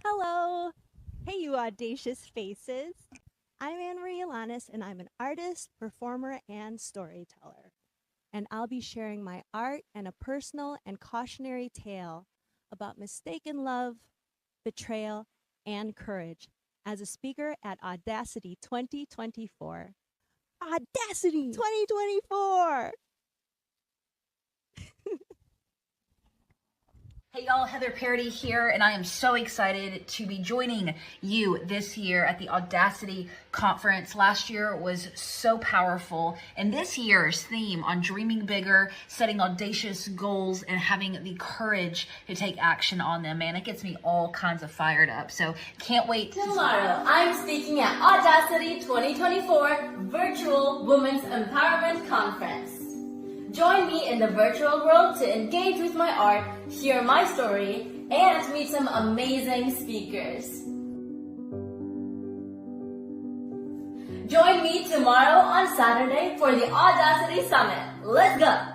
Hello! Hey, you audacious faces! I'm Anne-Marie Alanis, and I'm an artist, performer, and storyteller. And I'll be sharing my art and a personal and cautionary tale about mistaken love, betrayal, and courage as a speaker at Audacity 2024. Audacity 2024! Hey y'all, Heather Parody here, and I am so excited to be joining you this year at the Audacity conference. Last year was so powerful, and this year's theme on dreaming bigger, setting audacious goals, and having the courage to take action on them, man, it gets me all kinds of fired up. So can't wait. Tomorrow, I'm speaking at Audacity 2024 Virtual Women's Empowerment Conference. Join me in the virtual world to engage with my art, hear my story, and meet some amazing speakers. Join me tomorrow on Saturday for the Audacity Summit. Let's go!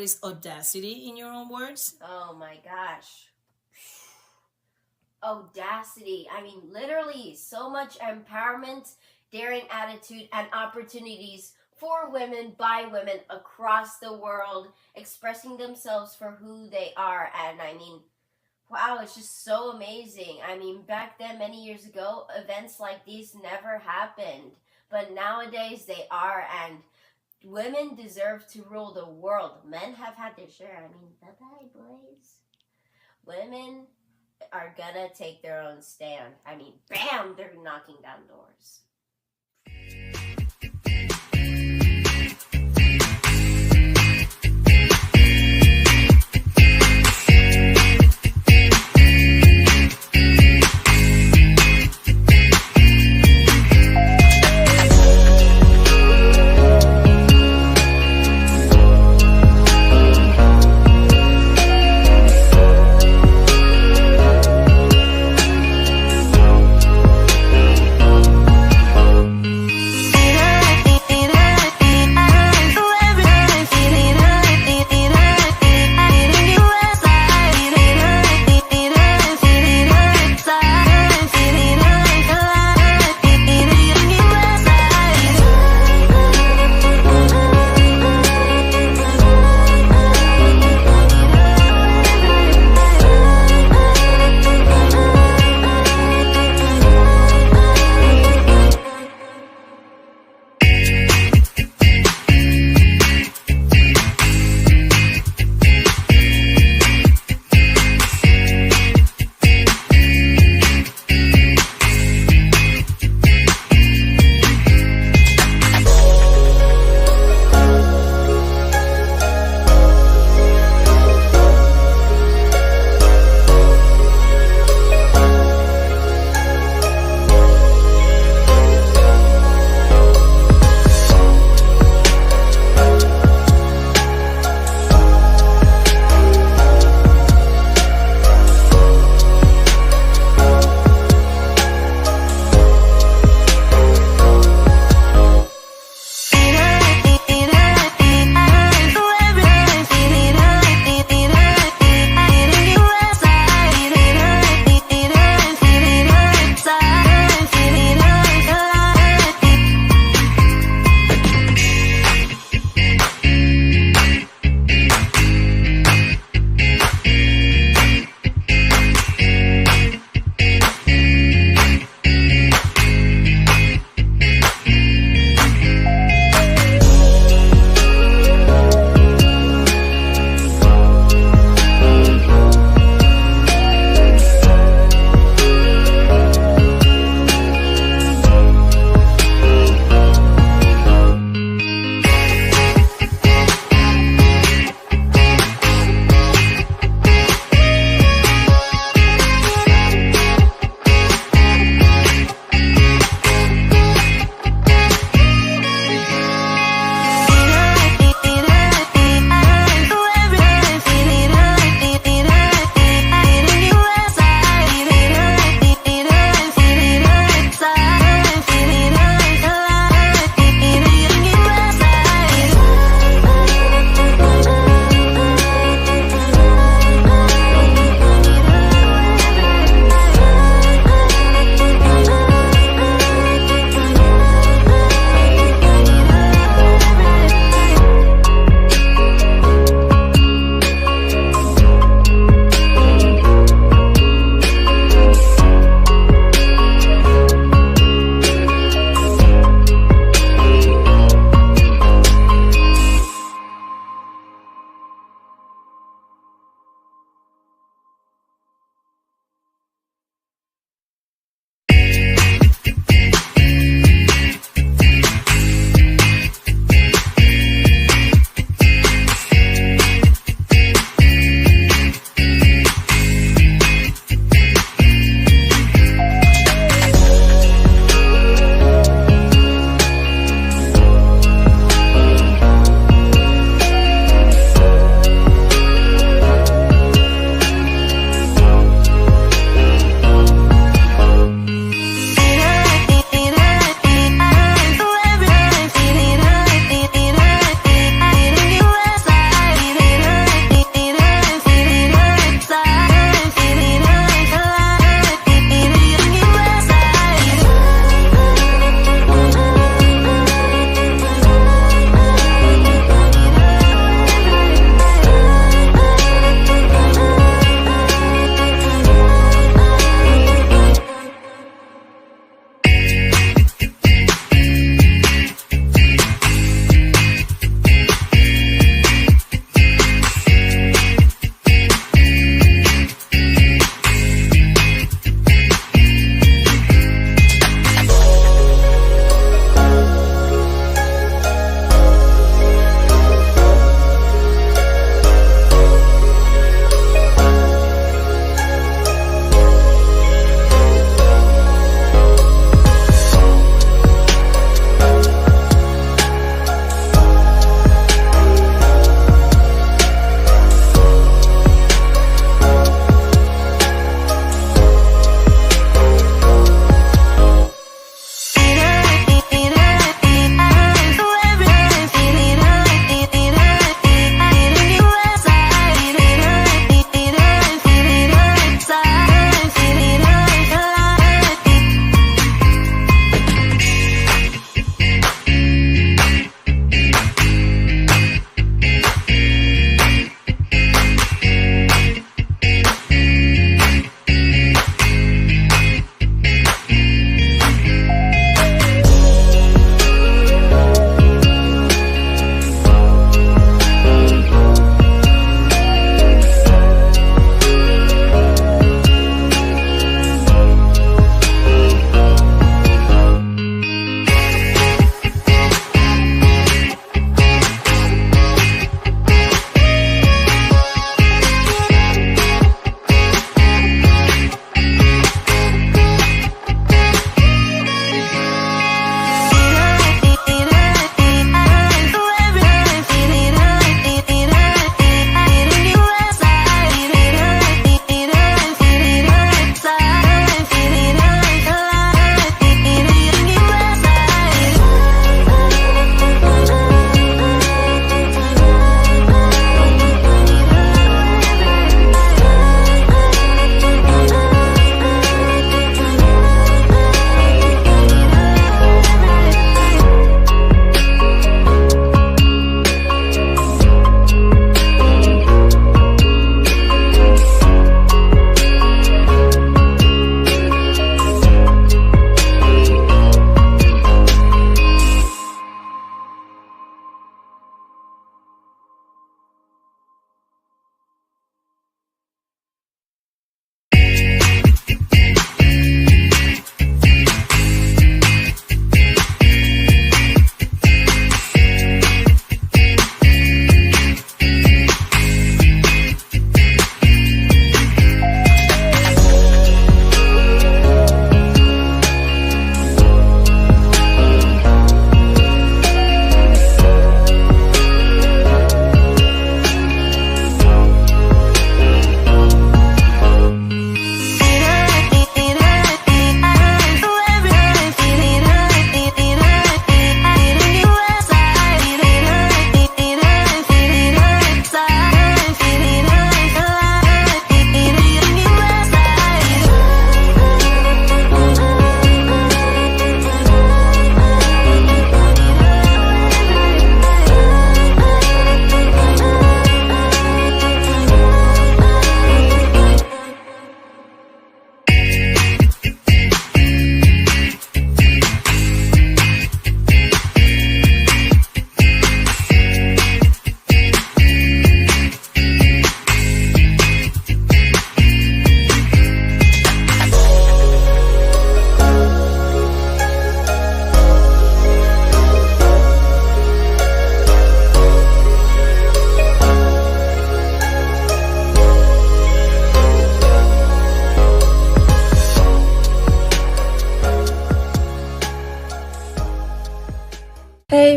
is audacity in your own words? Oh my gosh. Audacity. I mean, literally, so much empowerment, daring attitude, and opportunities for women by women across the world, expressing themselves for who they are. And I mean, wow, it's just so amazing. I mean, back then, many years ago, events like these never happened. But nowadays, they are. And women deserve to rule the world. Men have had their share. I mean, bye-bye, boys. Women are gonna take their own stand. I mean, bam, they're knocking down doors.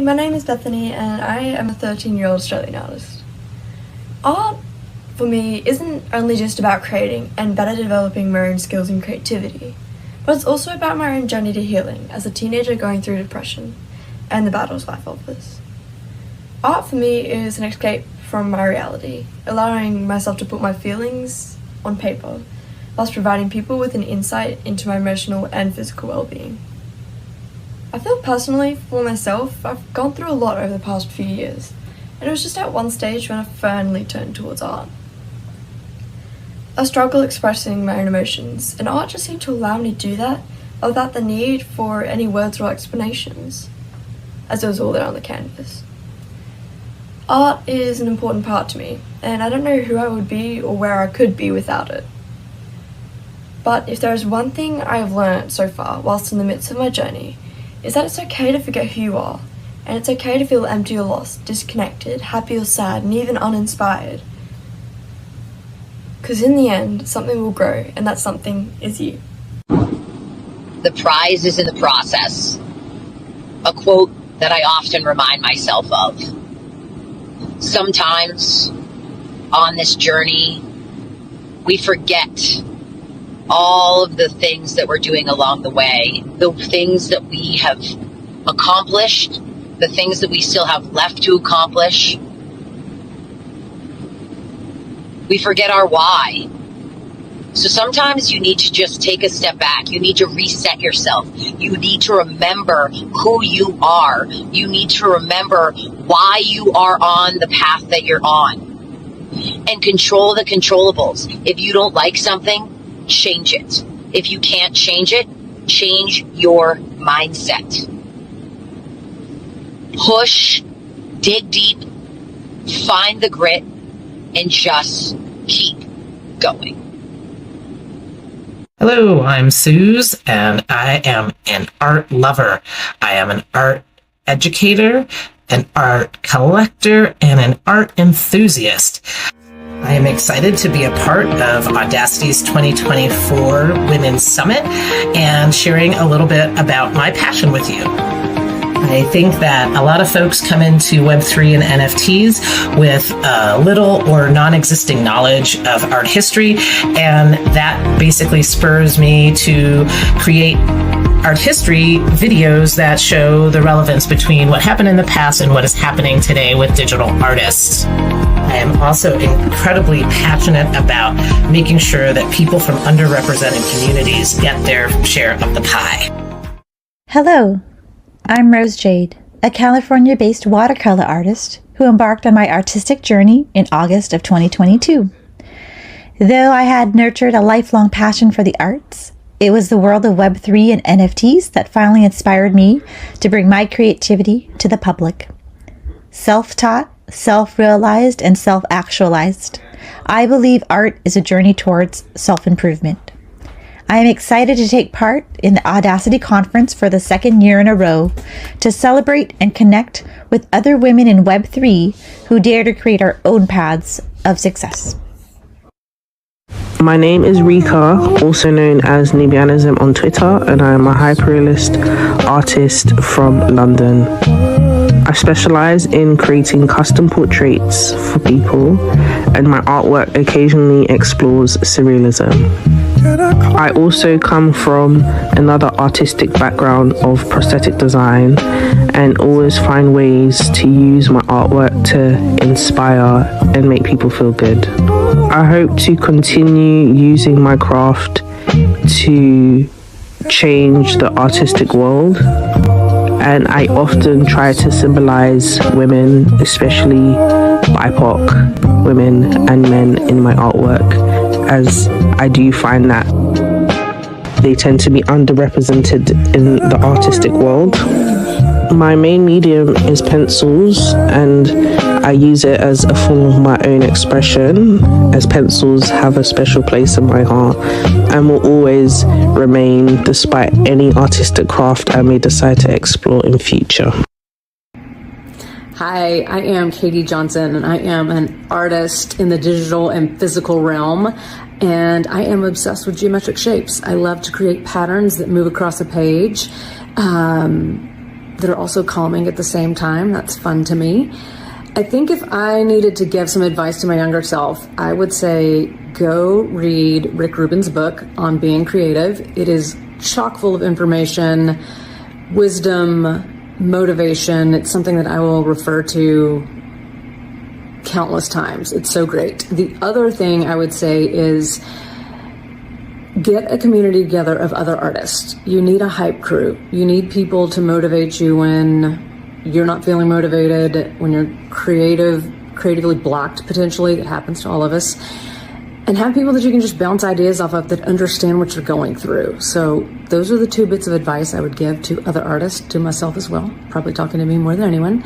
my name is Bethany and I am a 13-year-old Australian artist. Art, for me, isn't only just about creating and better developing my own skills and creativity, but it's also about my own journey to healing as a teenager going through depression and the battles life offers. Art for me is an escape from my reality, allowing myself to put my feelings on paper, whilst providing people with an insight into my emotional and physical well-being. I feel personally, for myself, I've gone through a lot over the past few years, and it was just at one stage when I finally turned towards art. I struggle expressing my own emotions, and art just seemed to allow me to do that without the need for any words or explanations, as it was all there on the canvas. Art is an important part to me, and I don't know who I would be or where I could be without it. But if there is one thing I have learned so far whilst in the midst of my journey, is that it's okay to forget who you are, and it's okay to feel empty or lost, disconnected, happy or sad, and even uninspired. Because in the end, something will grow, and that something is you. The prize is in the process. A quote that I often remind myself of. Sometimes on this journey, we forget all of the things that we're doing along the way, the things that we have accomplished, the things that we still have left to accomplish. We forget our why. So sometimes you need to just take a step back. You need to reset yourself. You need to remember who you are. You need to remember why you are on the path that you're on. And control the controllables. If you don't like something, change it. If you can't change it, change your mindset. Push, dig deep, find the grit, and just keep going. Hello, I'm Suze, and I am an art lover. I am an art educator, an art collector, and an art enthusiast. I am excited to be a part of Audacity's 2024 Women's Summit and sharing a little bit about my passion with you. I think that a lot of folks come into Web3 and NFTs with little or non-existing knowledge of art history, and that basically spurs me to create art history videos that show the relevance between what happened in the past and what is happening today with digital artists. I am also incredibly passionate about making sure that people from underrepresented communities get their share of the pie. Hello, I'm Rose Jade, a California-based watercolor artist who embarked on my artistic journey in August of 2022. Though I had nurtured a lifelong passion for the arts, it was the world of Web3 and NFTs that finally inspired me to bring my creativity to the public. Self-taught, self-realized, and self-actualized, I believe art is a journey towards self-improvement. I am excited to take part in the Audacity Conference for the second year in a row to celebrate and connect with other women in Web3 who dare to create our own paths of success. My name is Rika, also known as Nibianism on Twitter, and I am a hyperrealist artist from London. I specialize in creating custom portraits for people, and my artwork occasionally explores surrealism. I also come from another artistic background of prosthetic design and always find ways to use my artwork to inspire and make people feel good. I hope to continue using my craft to change the artistic world, and I often try to symbolize women, especially BIPOC women and men in my artwork, as I do find that they tend to be underrepresented in the artistic world. My main medium is pencils, and I use it as a form of my own expression, as pencils have a special place in my heart and will always remain despite any artistic craft I may decide to explore in future. Hi, I am Katie Johnson, and I am an artist in the digital and physical realm, and I am obsessed with geometric shapes. I love to create patterns that move across a page. that are also calming at the same time. That's fun to me. I think if I needed to give some advice to my younger self, I would say go read Rick Rubin's book on being creative. It is chock full of information, wisdom, motivation. It's something that I will refer to countless times. It's so great. The other thing I would say is get a community together of other artists. You need a hype crew. You need people to motivate you when you're not feeling motivated, when you're creatively blocked, potentially. It happens to all of us. And have people that you can just bounce ideas off of that understand what you're going through. So those are the two bits of advice I would give to other artists, to myself as well, probably talking to me more than anyone.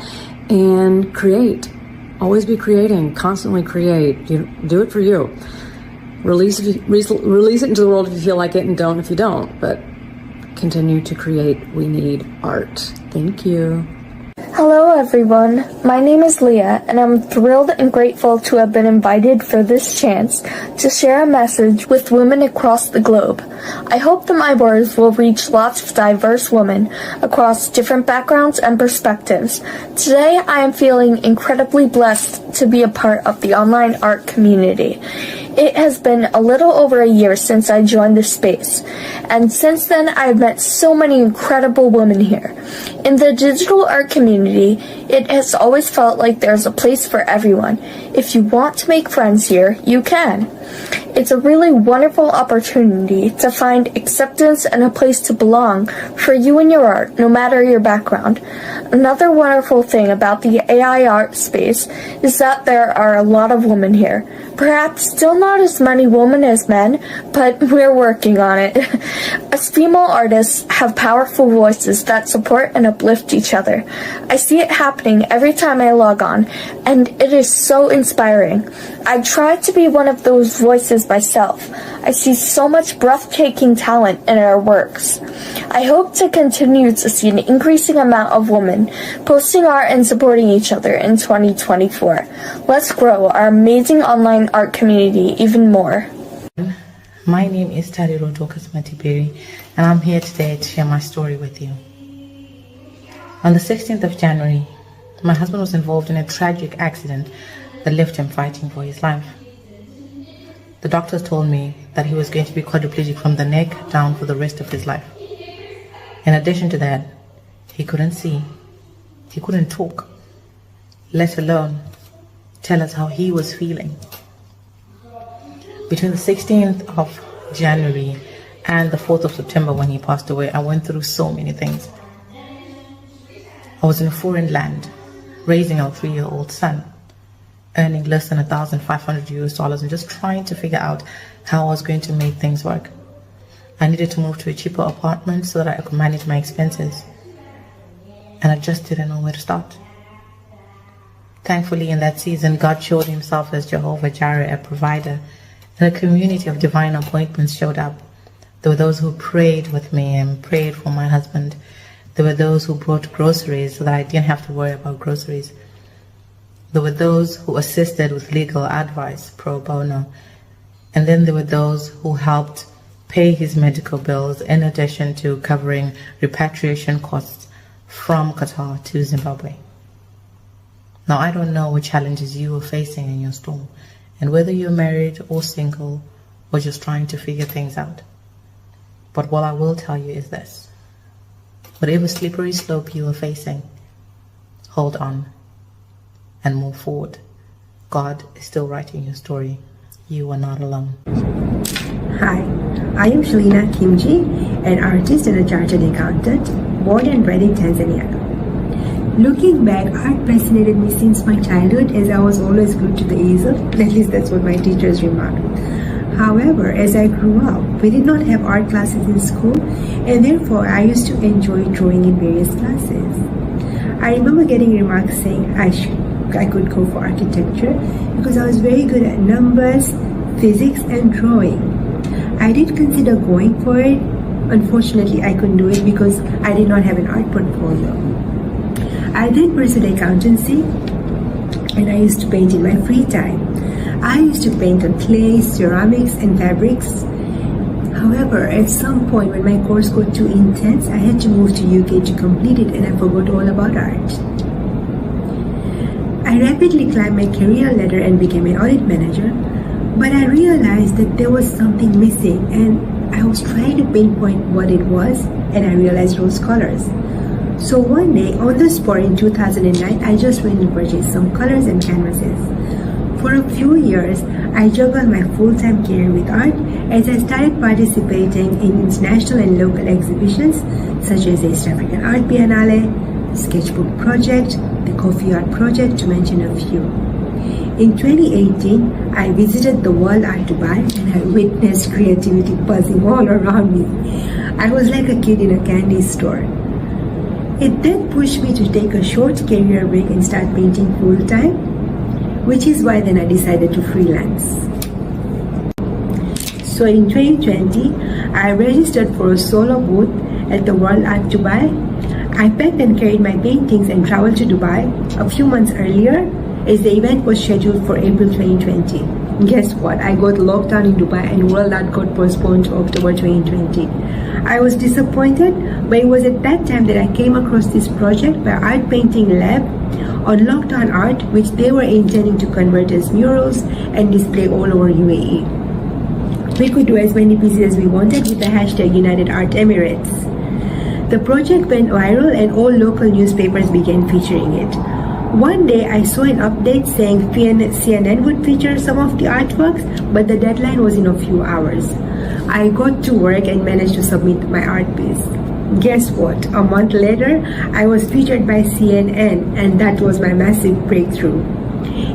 And create. Always be creating, constantly create. Do it for you. Release it into the world if you feel like it, and don't if you don't. But continue to create. We need art. Thank you. Hello everyone, my name is Leah and I'm thrilled and grateful to have been invited for this chance to share a message with women across the globe. I hope that my words will reach lots of diverse women across different backgrounds and perspectives. Today I am feeling incredibly blessed to be a part of the online art community. It has been a little over a year since I joined the space, and since then I've met so many incredible women here. In the digital art community, it has always felt like there's a place for everyone. If you want to make friends here, you can. It's a really wonderful opportunity to find acceptance and a place to belong for you and your art, no matter your background. Another wonderful thing about the AI art space is that there are a lot of women here. Perhaps still not as many women as men, but we're working on it. As female artists have powerful voices that support and uplift each other. I see it happening every time I log on, and it is so inspiring. I try to be one of those voices myself. I see so much breathtaking talent in our works. I hope to continue to see an increasing amount of women posting art and supporting each other in 2024. Let's grow our amazing online art community even more. My name is Tariro Dorcas Matiberi, and I'm here today to share my story with you. On the 16th of January, my husband was involved in a tragic accident that left him fighting for his life. The doctors told me that he was going to be quadriplegic from the neck down for the rest of his life. In addition to that, he couldn't see, he couldn't talk, let alone tell us how he was feeling. Between the 16th of January and the 4th of September when he passed away, I went through so many things. I was in a foreign land, raising our 3-year-old son, earning less than $1,500 and just trying to figure out how I was going to make things work. I needed to move to a cheaper apartment so that I could manage my expenses. And I just didn't know where to start. Thankfully, in that season, God showed himself as Jehovah Jireh, a provider, and a community of divine appointments showed up. There were those who prayed with me and prayed for my husband. There were those who brought groceries so that I didn't have to worry about groceries. There were those who assisted with legal advice, pro bono. And then there were those who helped pay his medical bills in addition to covering repatriation costs from Qatar to Zimbabwe. Now, I don't know what challenges you are facing in your storm, and whether you're married or single or just trying to figure things out. But what I will tell you is this. Whatever slippery slope you are facing, hold on and move forward. God is still writing your story. You are not alone. Hi, I am Shalina Kimji, an artist and a chartered accountant, born and bred in Tanzania. Looking back, art fascinated me since my childhood as I was always glued to the easel. At least that's what my teachers remarked. However, as I grew up, we did not have art classes in school, and therefore I used to enjoy drawing in various classes. I remember getting remarks saying I could go for architecture because I was very good at numbers, physics, and drawing. I did consider going for it. Unfortunately, I couldn't do it because I did not have an art portfolio. I then pursued accountancy, and I used to paint in my free time. I used to paint on clay, ceramics, and fabrics. However, at some point when my course got too intense, I had to move to UK to complete it and I forgot all about art. I rapidly climbed my career ladder and became an audit manager, but I realized that there was something missing and I was trying to pinpoint what it was, and I realized rose colors. So one day, on the spot in 2009, I just went and purchased some colors and canvases. For a few years, I juggled my full-time career with art as I started participating in international and local exhibitions such as the East African Art Biennale, Sketchbook Project, the Coffee Art Project, to mention a few. In 2018, I visited the World Art Dubai and I witnessed creativity buzzing all around me. I was like a kid in a candy store. It then pushed me to take a short career break and start painting full-time, which is why then I decided to freelance. So in 2020, I registered for a solo booth at the World Art Dubai. I packed and carried my paintings and traveled to Dubai a few months earlier as the event was scheduled for April 2020. Guess what? I got locked down in Dubai and World Art got postponed to October 2020. I was disappointed, but it was at that time that I came across this project by Art Painting Lab on lockdown art, which they were intending to convert as murals and display all over UAE. We could do as many pieces as we wanted with the hashtag United Art Emirates. The project went viral and all local newspapers began featuring it. One day I saw an update saying CNN would feature some of the artworks, but the deadline was in a few hours. I got to work and managed to submit my art piece. Guess what? A month later, I was featured by CNN, and that was my massive breakthrough.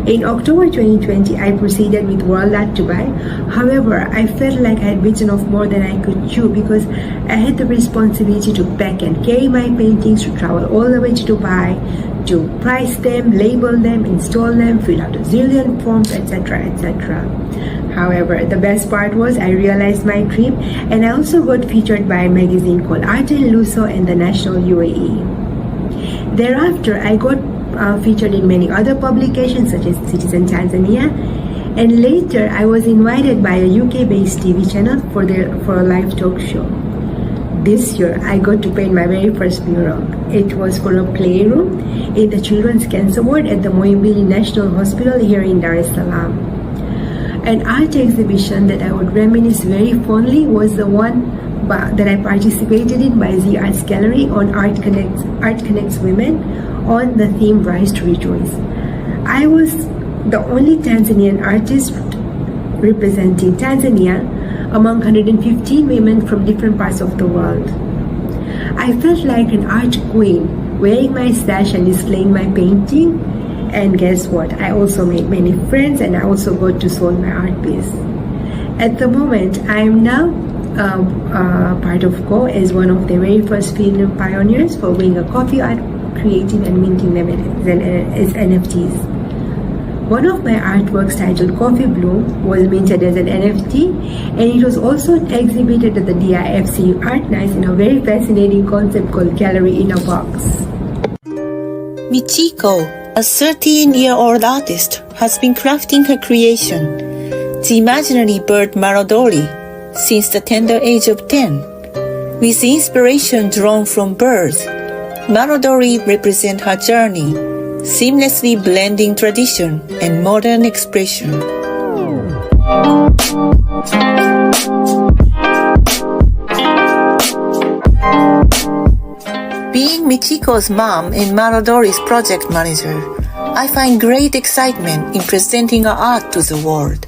In October 2020, I proceeded with World Art Dubai. However, I felt like I had bitten off more than I could chew because I had the responsibility to pack and carry my paintings, to travel all the way to Dubai, to price them, label them, install them, fill out a zillion forms, etc., etc. However, the best part was I realized my dream, and I also got featured by a magazine called Art and Luso and the National UAE. Thereafter, I got featured in many other publications such as Citizen Tanzania, and later I was invited by a UK-based TV channel for a live talk show. This year, I got to paint my very first mural. It was for a playroom in the Children's Cancer Ward at the Muhimbili National Hospital here in Dar es Salaam. An art exhibition that I would reminisce very fondly was the one that I participated in by the Arts Gallery on Art Connects Women on the theme Rise to Rejoice. I was the only Tanzanian artist representing Tanzania among 115 women from different parts of the world. I felt like an art queen, wearing my sash and displaying my painting. And guess what? I also made many friends and I also got to sell my art piece. At the moment, I am now part of Co as one of the very first female pioneers for being a coffee art, creating and minting them as NFTs. One of my artworks titled Coffee Bloom was minted as an NFT, and it was also exhibited at the DIFC Art Nights in a very fascinating concept called Gallery in a Box. Michiko, a 13-year-old artist, has been crafting her creation, the imaginary bird Marodori, since the tender age of 10. With inspiration drawn from birds, Marodori represents her journey, seamlessly blending tradition and modern expression. Being Michiko's mom and Marodori's project manager, I find great excitement in presenting her art to the world.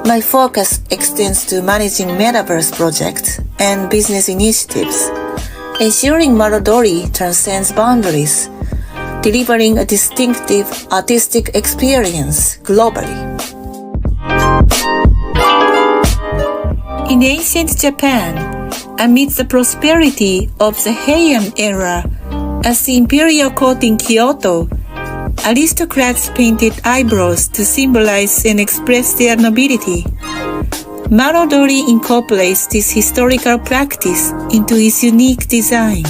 My focus extends to managing metaverse projects and business initiatives, ensuring Marodori transcends boundaries, delivering a distinctive artistic experience globally. In ancient Japan, amidst the prosperity of the Heian era, as the imperial court in Kyoto, aristocrats painted eyebrows to symbolize and express their nobility. Marodori incorporates this historical practice into its unique design.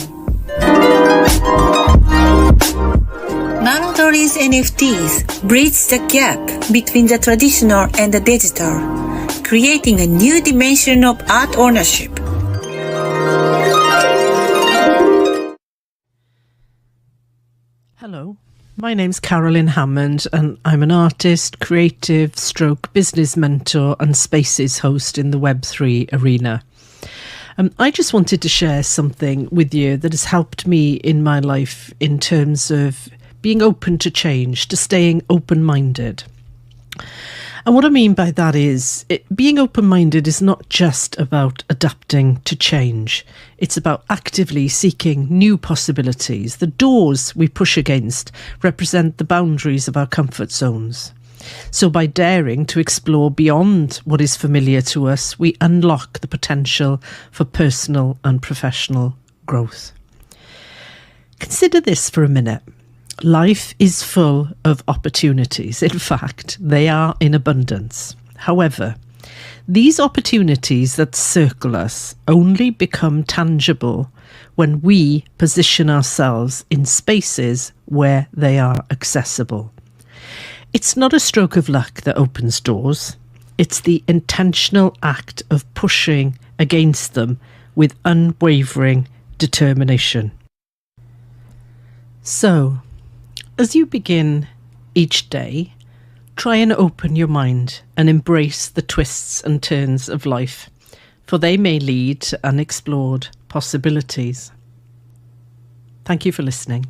Marodori's NFTs bridge the gap between the traditional and the digital, creating a new dimension of art ownership. Hello, my name's Carolyn Hammond and I'm an artist, creative, business mentor and spaces host in the Web3 arena. I just wanted to share something with you that has helped me in my life in terms of being open to change, to staying open-minded. And what I mean by that is being open-minded is not just about adapting to change. It's about actively seeking new possibilities. The doors we push against represent the boundaries of our comfort zones. So by daring to explore beyond what is familiar to us, we unlock the potential for personal and professional growth. Consider this for a minute. Life is full of opportunities. In fact, they are in abundance. However, these opportunities that circle us only become tangible when we position ourselves in spaces where they are accessible. It's not a stroke of luck that opens doors. It's the intentional act of pushing against them with unwavering determination. So, as you begin each day, try and open your mind and embrace the twists and turns of life, for they may lead to unexplored possibilities. Thank you for listening.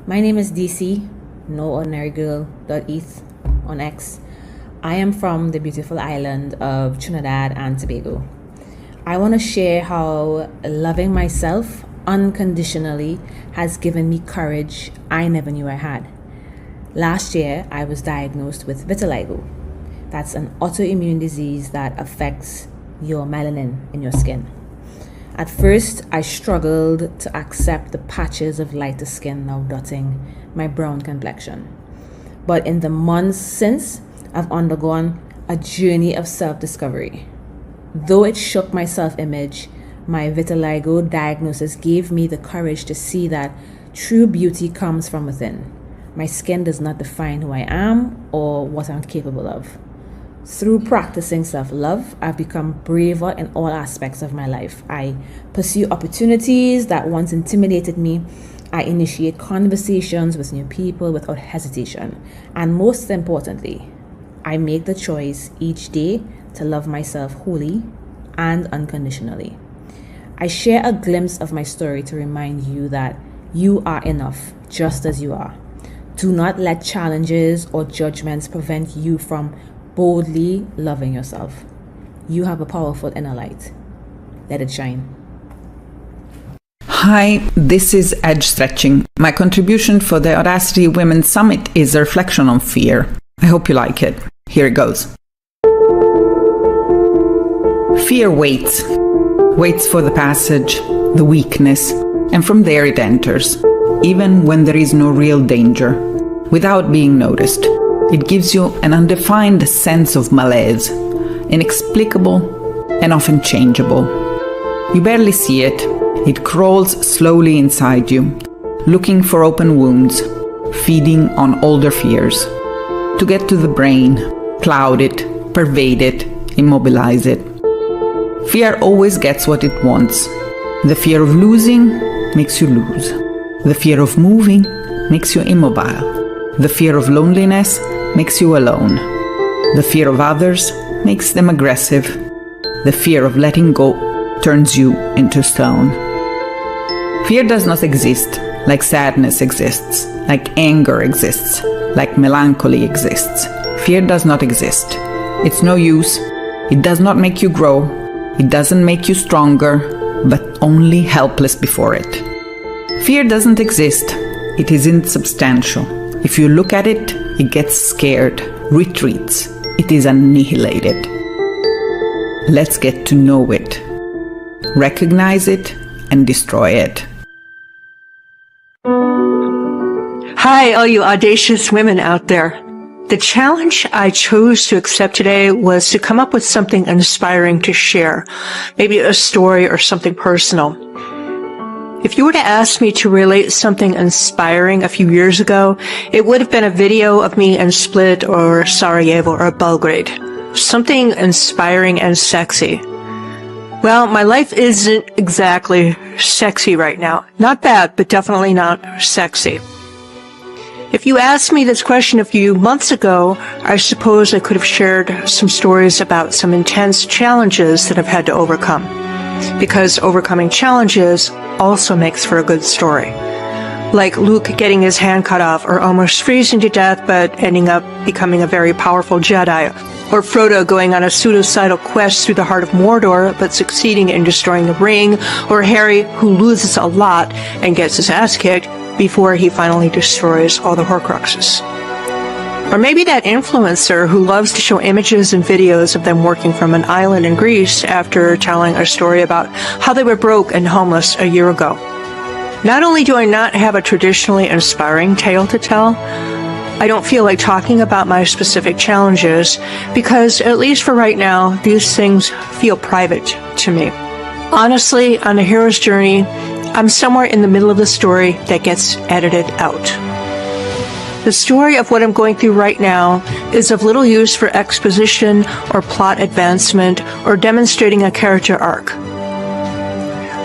My name is DC, noordinarygirl.eth on X. I am from the beautiful island of Trinidad and Tobago. I want to share how loving myself unconditionally has given me courage I never knew I had. Last year, I was diagnosed with vitiligo. That's an autoimmune disease that affects your melanin in your skin. At first, I struggled to accept the patches of lighter skin now dotting my brown complexion. But in the months since, I've undergone a journey of self-discovery. Though it shook my self-image, my vitiligo diagnosis gave me the courage to see that true beauty comes from within. My skin does not define who I am or what I'm capable of. Through practicing self-love, I've become braver in all aspects of my life. I pursue opportunities that once intimidated me. I initiate conversations with new people without hesitation. And most importantly, I make the choice each day to love myself wholly and unconditionally. I share a glimpse of my story to remind you that you are enough just as you are. Do not let challenges or judgments prevent you from boldly loving yourself. You have a powerful inner light. Let it shine. Hi, this is Edge Stretching. My contribution for the Audacity Women's Summit is a reflection on fear. I hope you like it. Here it goes. Fear waits for the passage, the weakness, and from there it enters, even when there is no real danger, without being noticed. It gives you an undefined sense of malaise, inexplicable and often changeable. You barely see it. It crawls slowly inside you, looking for open wounds, feeding on older fears. To get to the brain, cloud it, pervade it, immobilize it. Fear always gets what it wants. The fear of losing makes you lose. The fear of moving makes you immobile. The fear of loneliness makes you alone. The fear of others makes them aggressive. The fear of letting go turns you into stone. Fear does not exist like sadness exists, like anger exists, like melancholy exists. Fear does not exist. It's no use. It does not make you grow. It doesn't make you stronger, but only helpless before it. Fear doesn't exist. It is insubstantial. If you look at it, it gets scared, retreats. It is annihilated. Let's get to know it, recognize it, and destroy it. Hi, all you audacious women out there. The challenge I chose to accept today was to come up with something inspiring to share, maybe a story or something personal. If you were to ask me to relate something inspiring a few years ago, it would have been a video of me in Split or Sarajevo or Belgrade. Something inspiring and sexy. Well, my life isn't exactly sexy right now. Not bad, but definitely not sexy. If you asked me this question a few months ago, I suppose I could have shared some stories about some intense challenges that I've had to overcome. Because overcoming challenges also makes for a good story. Like Luke getting his hand cut off or almost freezing to death but ending up becoming a very powerful Jedi. Or Frodo going on a suicidal quest through the heart of Mordor but succeeding in destroying the ring. Or Harry who loses a lot and gets his ass kicked before he finally destroys all the Horcruxes. Or maybe that influencer who loves to show images and videos of them working from an island in Greece after telling a story about how they were broke and homeless a year ago. Not only do I not have a traditionally inspiring tale to tell, I don't feel like talking about my specific challenges because, at least for right now, these things feel private to me. Honestly, on a hero's journey, I'm somewhere in the middle of the story that gets edited out. The story of what I'm going through right now is of little use for exposition or plot advancement or demonstrating a character arc.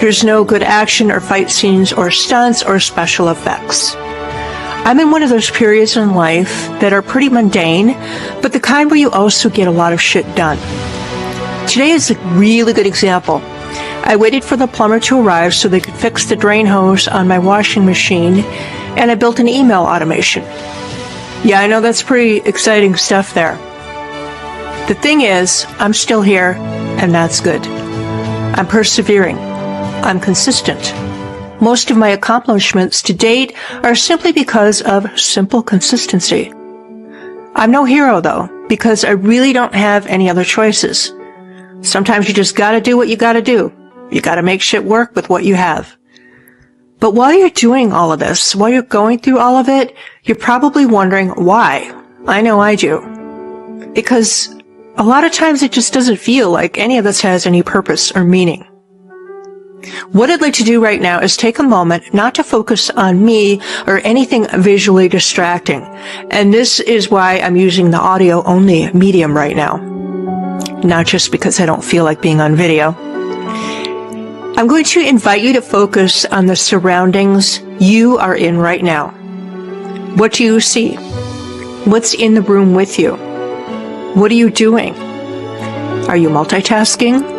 There's no good action or fight scenes or stunts or special effects. I'm in one of those periods in life that are pretty mundane, but the kind where you also get a lot of shit done. Today is a really good example. I waited for the plumber to arrive so they could fix the drain hose on my washing machine, and I built an email automation. Yeah, I know that's pretty exciting stuff there. The thing is, I'm still here, and that's good. I'm persevering. I'm consistent. Most of my accomplishments to date are simply because of simple consistency. I'm no hero, though, because I really don't have any other choices. Sometimes you just gotta do what you gotta do. You gotta make shit work with what you have. But while you're doing all of this, while you're going through all of it, you're probably wondering why. I know I do. Because a lot of times it just doesn't feel like any of this has any purpose or meaning. What I'd like to do right now is take a moment not to focus on me or anything visually distracting. And this is why I'm using the audio-only medium right now. Not just because I don't feel like being on video. I'm going to invite you to focus on the surroundings you are in right now. What do you see? What's in the room with you? What are you doing? Are you multitasking?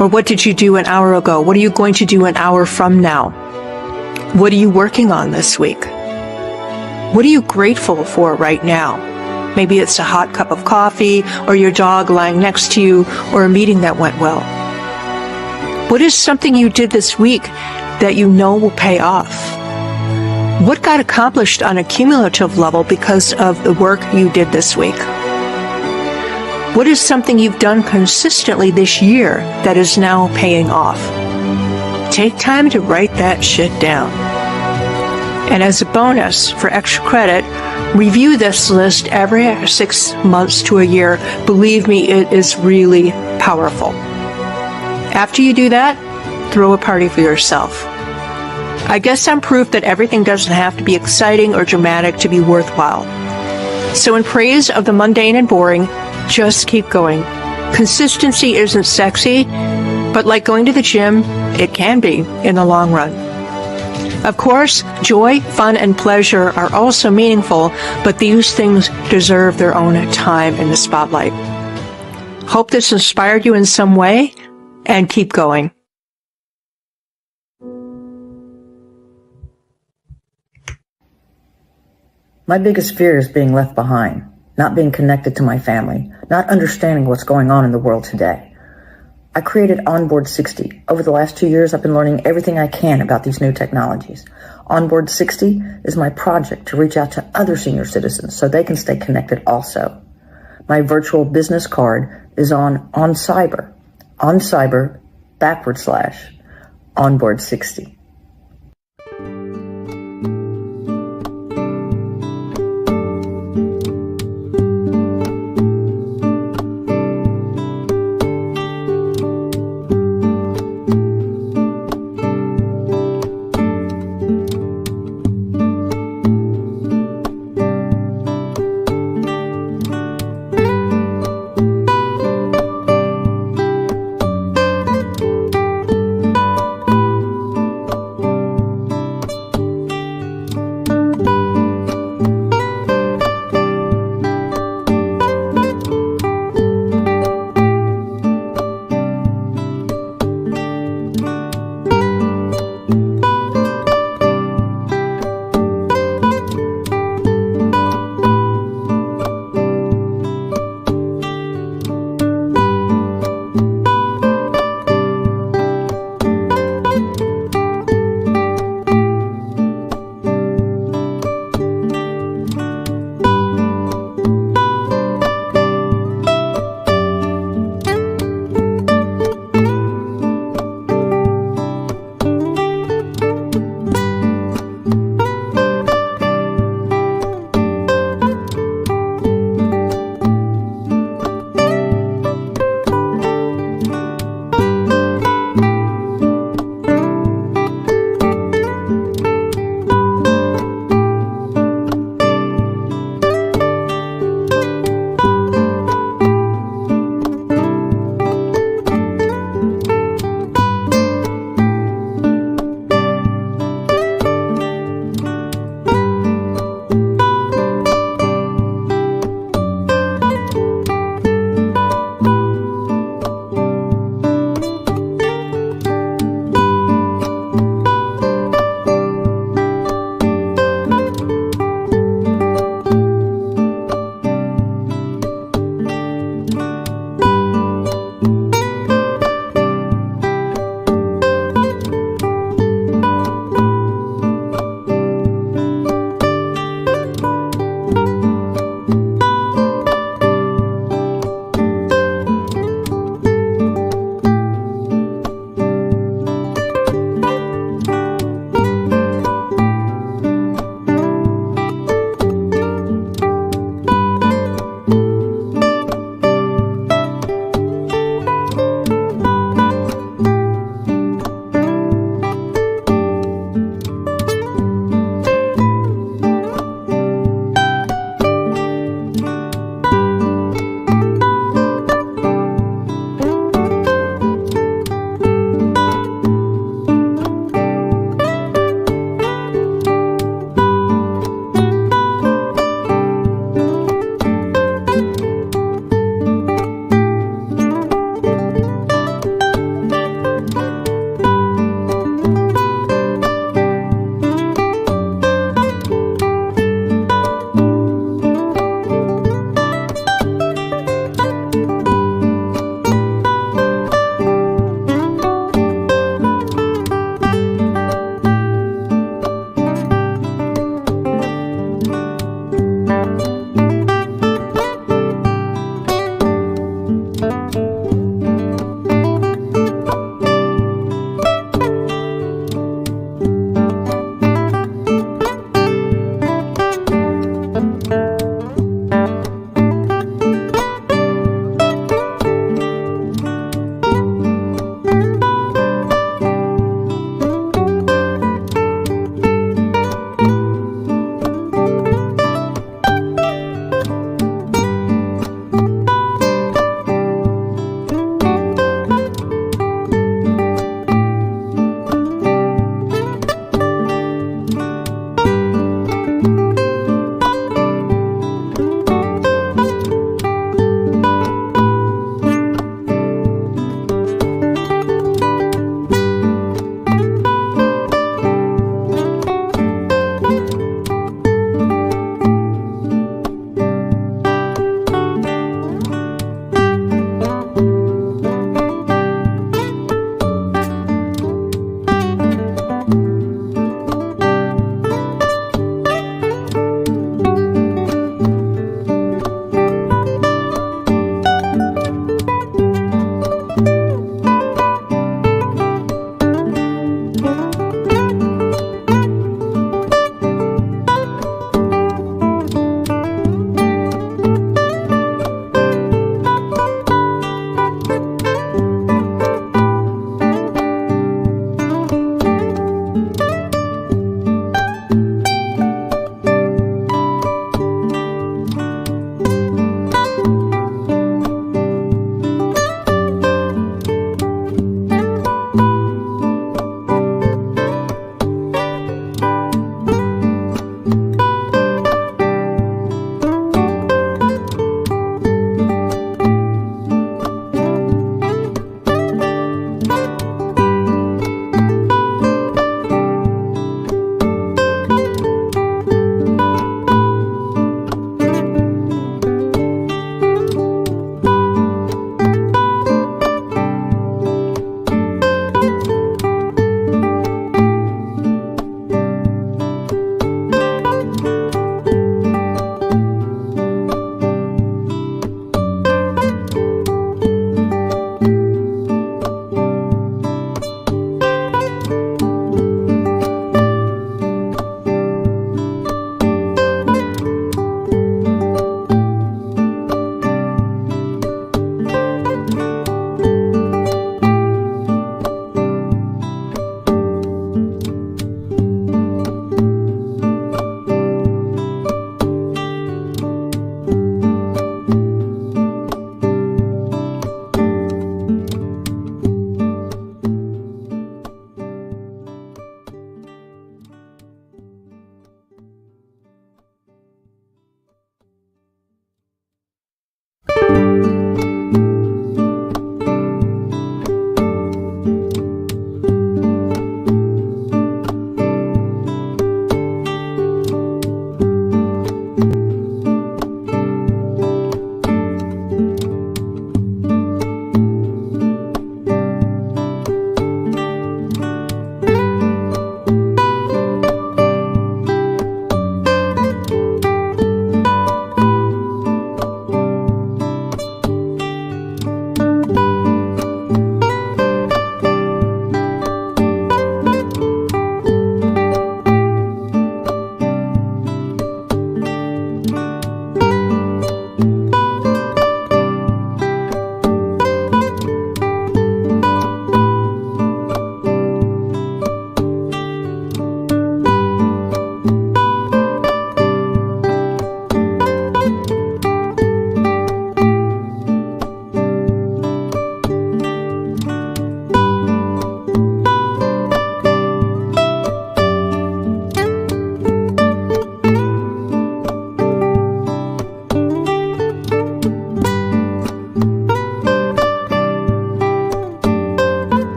Or what did you do an hour ago? What are you going to do an hour from now? What are you working on this week? What are you grateful for right now? Maybe it's a hot cup of coffee, or your dog lying next to you, or a meeting that went well. What is something you did this week that you know will pay off? What got accomplished on a cumulative level because of the work you did this week? What is something you've done consistently this year that is now paying off? Take time to write that shit down. And as a bonus, for extra credit, review this list every 6 months to a year. Believe me, it is really powerful. After you do that, throw a party for yourself. I guess I'm proof that everything doesn't have to be exciting or dramatic to be worthwhile. So in praise of the mundane and boring, just keep going. Consistency isn't sexy, but like going to the gym, it can be in the long run. Of course, joy, fun, and pleasure are also meaningful, but these things deserve their own time in the spotlight. Hope this inspired you in some way, and keep going. My biggest fear is being left behind, not being connected to my family, not understanding what's going on in the world today. I created Onboard 60. Over the last 2 years, I've been learning everything I can about these new technologies. Onboard 60 is my project to reach out to other senior citizens so they can stay connected also. My virtual business card is on Cyber, /Onboard 60.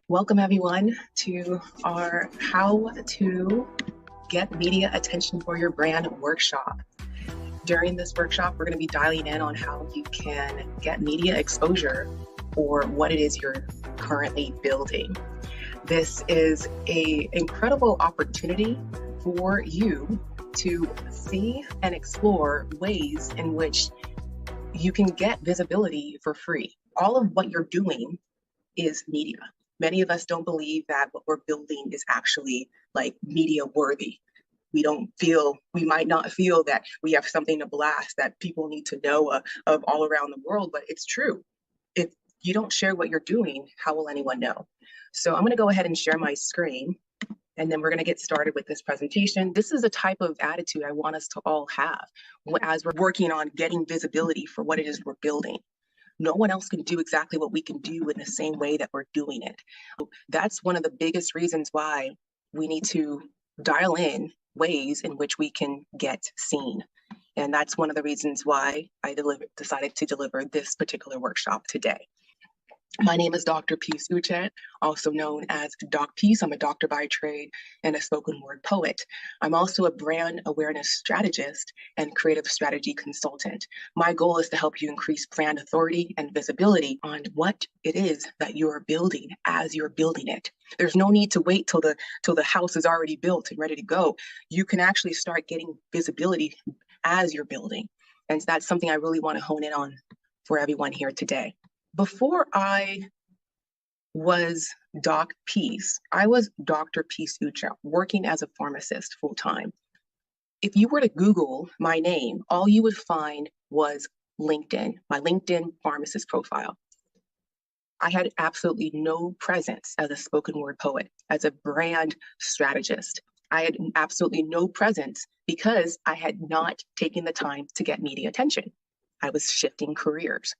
Welcome everyone to our How to Get Media Attention for Your Brand workshop. During this workshop, we're going to be dialing in on how you can get media exposure for what it is you're currently building. This is an incredible opportunity for you to see and explore ways in which you can get visibility for free. All of what you're doing is media. Many of us don't believe that what we're building is actually like media worthy. We might not feel that we have something to blast that people need to know of all around the world, but it's true. If you don't share what you're doing, how will anyone know? So I'm going to go ahead and share my screen, and then we're going to get started with this presentation. This is a type of attitude I want us to all have as we're working on getting visibility for what it is we're building. No one else can do exactly what we can do in the same way that we're doing it. That's one of the biggest reasons why we need to dial in ways in which we can get seen. And that's one of the reasons why I decided to deliver this particular workshop today. My name is Dr. Peace Uchet, also known as Doc Peace. I'm a doctor by trade and a spoken word poet. I'm also a brand awareness strategist and creative strategy consultant. My goal is to help you increase brand authority and visibility on what it is that you're building as you're building it. There's no need to wait till the house is already built and ready to go. You can actually start getting visibility as you're building. And that's something I really want to hone in on for everyone here today. Before I was Doc Peace, I was Dr. Peace Ucha, working as a pharmacist full-time. If you were to Google my name, all you would find was LinkedIn, my LinkedIn pharmacist profile. I had absolutely no presence as a spoken word poet, as a brand strategist. I had absolutely no presence because I had not taken the time to get media attention. I was shifting careers.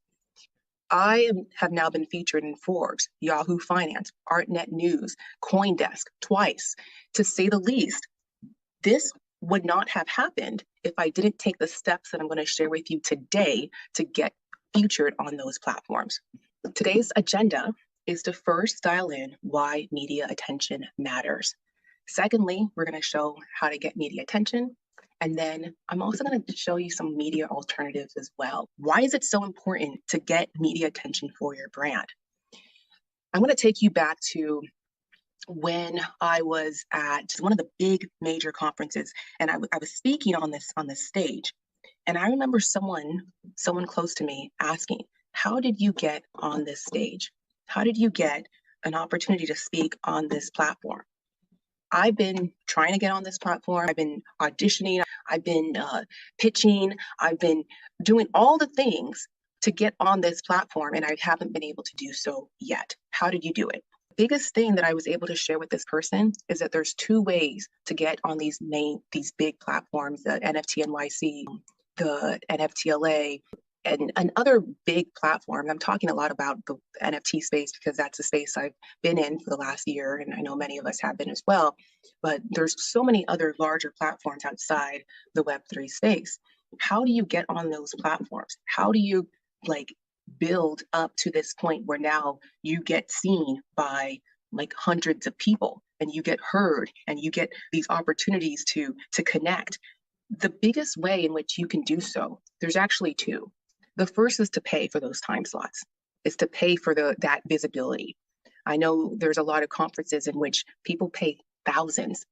I have now been featured in Forbes, Yahoo Finance, ArtNet News, CoinDesk twice. To say the least, this would not have happened if I didn't take the steps that I'm going to share with you today to get featured on those platforms. Today's agenda is to first dial in why media attention matters. Secondly, we're going to show how to get media attention. And then I'm also going to show you some media alternatives as well. Why is it so important to get media attention for your brand? I'm going to take you back to when I was at one of the big major conferences, and I was speaking on this stage. And I remember someone close to me asking, how did you get on this stage? How did you get an opportunity to speak on this platform? I've been trying to get on this platform. I've been auditioning. I've been pitching. I've been doing all the things to get on this platform, and I haven't been able to do so yet. How did you do it? The biggest thing that I was able to share with this person is that there's two ways to get on these big platforms, the NFT NYC, the NFTLA, and other big platforms. I'm talking a lot about the NFT space because that's a space I've been in for the last year, and I know many of us have been as well. But there's so many other larger platforms outside the Web3 space. How do you get on those platforms? How do you build up to this point where now you get seen by hundreds of people, and you get heard, and you get these opportunities to connect? The biggest way in which you can do so, there's actually two. The first is to pay for those time slots. It's to pay for that visibility. I know there's a lot of conferences in which people pay thousands,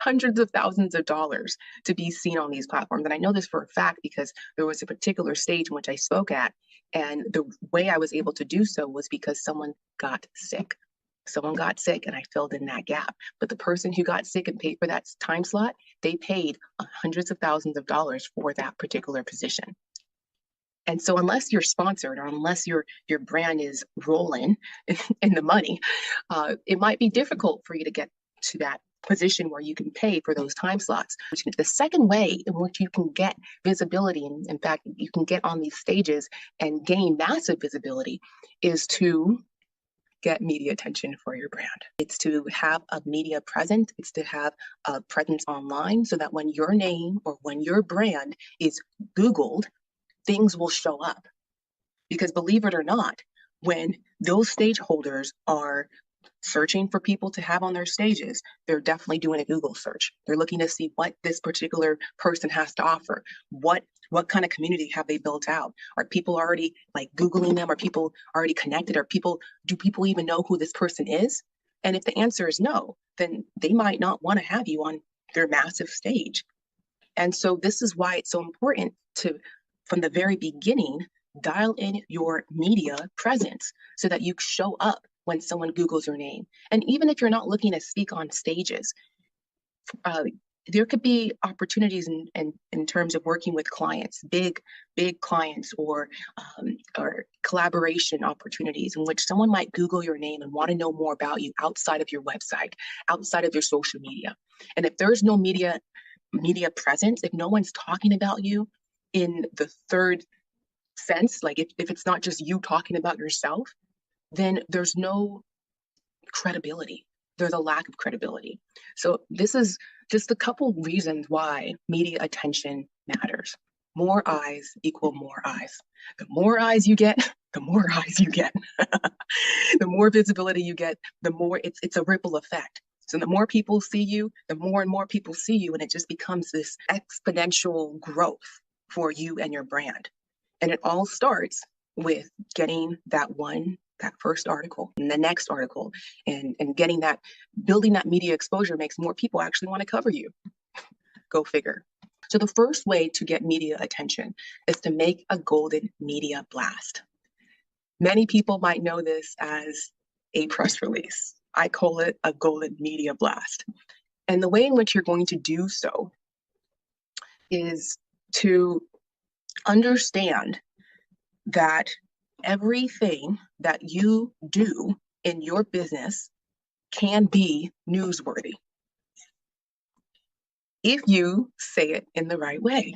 hundreds of thousands of dollars to be seen on these platforms. And I know this for a fact because there was a particular stage in which I spoke at, and the way I was able to do so was because someone got sick. Someone got sick and I filled in that gap. But the person who got sick and paid for that time slot, they paid hundreds of thousands of dollars for that particular position. And so unless you're sponsored or unless your brand is rolling in the money, it might be difficult for you to get to that position where you can pay for those time slots. The second way in which you can get visibility, and in fact, you can get on these stages and gain massive visibility, is to get media attention for your brand. It's to have a media presence. It's to have a presence online so that when your name or when your brand is Googled, things will show up. Because believe it or not, when those stakeholders are searching for people to have on their stages. They're definitely doing a Google search. They're looking to see what this particular person has to offer. What kind of community have they built out? Are people already like Googling them? Are people already connected? Do people even know who this person is? And if the answer is no, then they might not want to have you on their massive stage. And so this is why it's so important to, from the very beginning, dial in your media presence so that you show up when someone Googles your name. And even if you're not looking to speak on stages, there could be opportunities in terms of working with clients, big clients, or collaboration opportunities in which someone might Google your name and want to know more about you outside of your website, outside of your social media. And if there's no media presence, if no one's talking about you in the third sense, like if it's not just you talking about yourself, then there's no credibility. There's a lack of credibility. So this is just a couple reasons why media attention matters. More eyes equal more eyes. The more eyes you get, the more eyes you get. The more visibility you get, the more it's a ripple effect. So the more people see you, the more and more people see you, and it just becomes this exponential growth for you and your brand. And it all starts with getting that first article and the next article, and building that media exposure makes more people actually want to cover you. Go figure. So the first way to get media attention is to make a golden media blast. Many people might know this as a press release. I call it a golden media blast. And the way in which you're going to do so is to understand that everything that you do in your business can be newsworthy if you say it in the right way.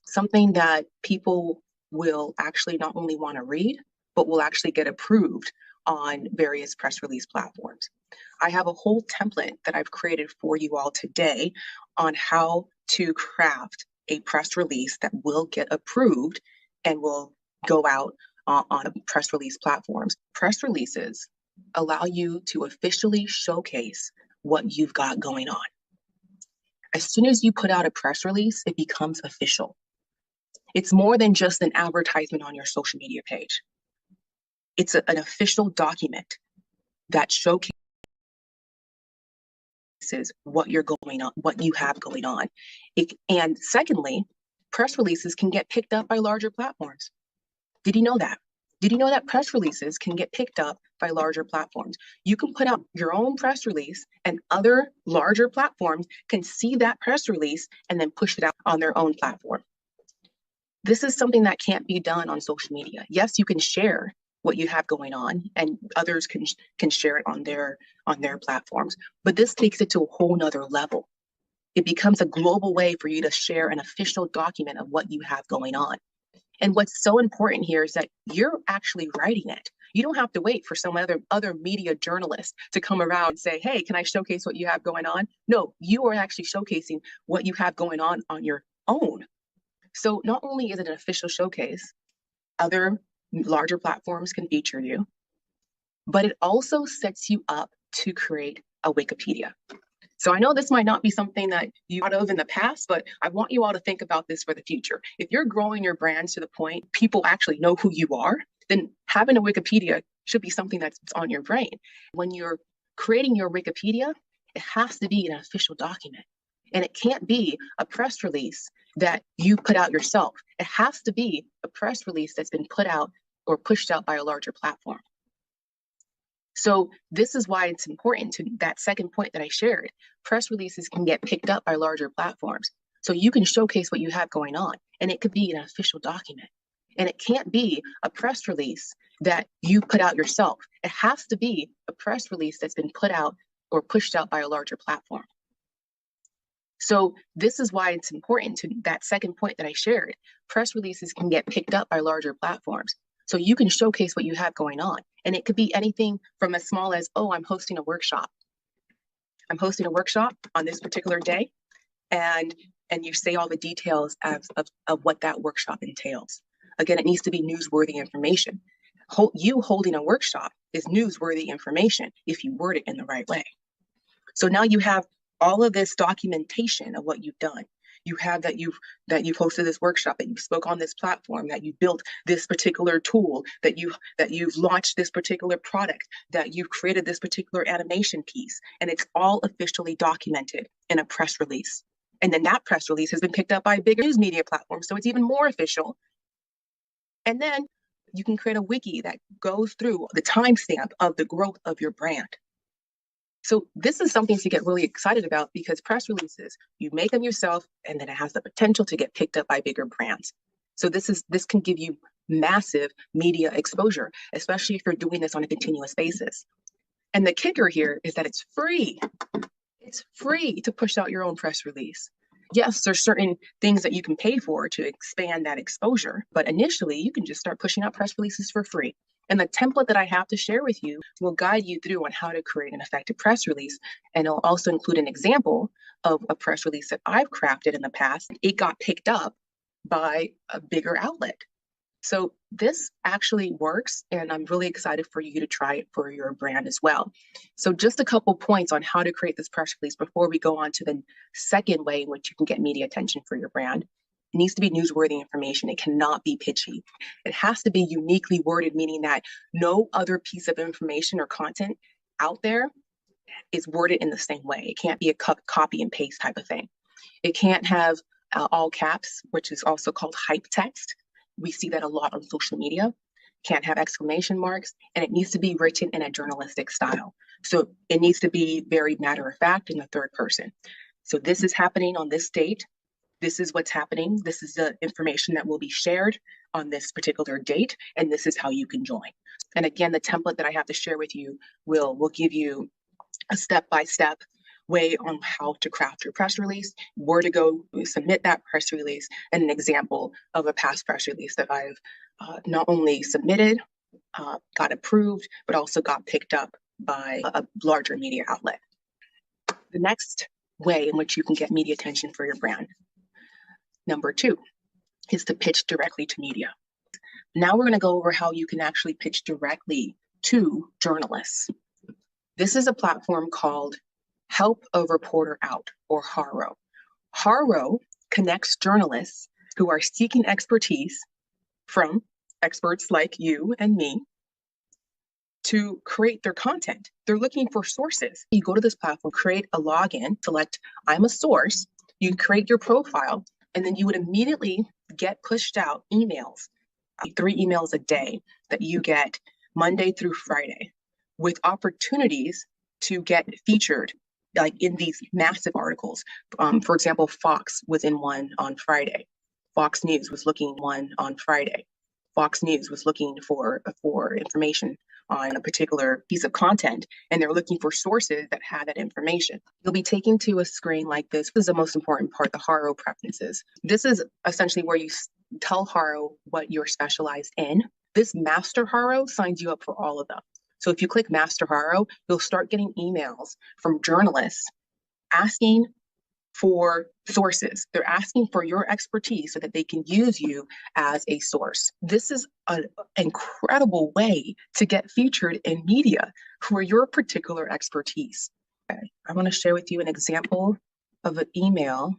Something that people will actually not only want to read, but will actually get approved on various press release platforms. I have a whole template that I've created for you all today on how to craft a press release that will get approved and will go out on press release platforms. Press releases allow you to officially showcase what you've got going on. As soon as you put out a press release, it becomes official. It's more than just an advertisement on your social media page. It's an official document that showcases what you're going on, what you have going on. And secondly, press releases can get picked up by larger platforms. Did you know that? Did you know that press releases can get picked up by larger platforms? You can put out your own press release and other larger platforms can see that press release and then push it out on their own platform. This is something that can't be done on social media. Yes, you can share what you have going on and others can share it on their platforms, but this takes it to a whole nother level. It becomes a global way for you to share an official document of what you have going on. And what's so important here is that you're actually writing it. You don't have to wait for some other media journalist to come around and say, hey, can I showcase what you have going on? No, you are actually showcasing what you have going on your own. So not only is it an official showcase, other larger platforms can feature you, but it also sets you up to create a Wikipedia. So I know this might not be something that you thought of in the past, but I want you all to think about this for the future. If you're growing your brands to the point people actually know who you are, then having a Wikipedia should be something that's on your brain. When you're creating your Wikipedia, it has to be an official document. And it can't be a press release that you put out yourself. It has to be a press release that's been put out or pushed out by a larger platform. So this is why it's important to that second point that I shared. Press releases can get picked up by larger platforms. So you can showcase what you have going on, and it could be an official document. And it can't be a press release that you put out yourself. It has to be a press release that's been put out or pushed out by a larger platform. So this is why it's important to that second point that I shared. Press releases can get picked up by larger platforms. So you can showcase what you have going on. And it could be anything from as small as, oh, I'm hosting a workshop. I'm hosting a workshop on this particular day. And you say all the details of what that workshop entails. Again, it needs to be newsworthy information. you holding a workshop is newsworthy information if you word it in the right way. So now you have all of this documentation of what you've done. You have that you've hosted this workshop, that you spoke on this platform, that you built this particular tool, that you've launched this particular product, that you've created this particular animation piece, and it's all officially documented in a press release. And then that press release has been picked up by bigger news media platforms, so it's even more official. And then you can create a wiki that goes through the timestamp of the growth of your brand. So this is something to get really excited about, because press releases, you make them yourself, and then it has the potential to get picked up by bigger brands. So this can give you massive media exposure, especially if you're doing this on a continuous basis. And the kicker here is that it's free. It's free to push out your own press release. Yes, there's certain things that you can pay for to expand that exposure, but initially you can just start pushing out press releases for free. And the template that I have to share with you will guide you through on how to create an effective press release. And it'll also include an example of a press release that I've crafted in the past. It got picked up by a bigger outlet. So this actually works, and I'm really excited for you to try it for your brand as well. So just a couple points on how to create this press release before we go on to the second way in which you can get media attention for your brand. It needs to be newsworthy information. It cannot be pitchy. It has to be uniquely worded, meaning that no other piece of information or content out there is worded in the same way. It can't be a copy and paste type of thing. It can't have all caps, which is also called hype text. We see that a lot on social media. Can't have exclamation marks, and it needs to be written in a journalistic style. So it needs to be very matter of fact in the third person. So this is happening on this date. This is what's happening. This is the information that will be shared on this particular date, and this is how you can join. And again, the template that I have to share with you will give you a step-by-step way on how to craft your press release, where to go submit that press release, and an example of a past press release that I've not only submitted, got approved, but also got picked up by a larger media outlet. The next way in which you can get media attention for your brand, number 2, is to pitch directly to media. Now we're going to go over how you can actually pitch directly to journalists. This is a platform called Help a Reporter Out, or HARO. HARO connects journalists who are seeking expertise from experts like you and me to create their content. They're looking for sources. You go to this platform, create a login, select I'm a source, you create your profile, and then you would immediately get pushed out emails, 3 emails a day that you get Monday through Friday, with opportunities to get featured like in these massive articles. For example, Fox was in one on Friday. Fox News was looking one on Friday. Fox News was looking for information on a particular piece of content, and they're looking for sources that have that information. You'll be taken to a screen like this. This is the most important part, the HARO preferences. This is essentially where you tell HARO what you're specialized in. This master HARO signs you up for all of them. So if you click Master HARO, you'll start getting emails from journalists asking for sources. They're asking for your expertise so that they can use you as a source. This is an incredible way to get featured in media for your particular expertise. Okay. I want to share with you an example of an email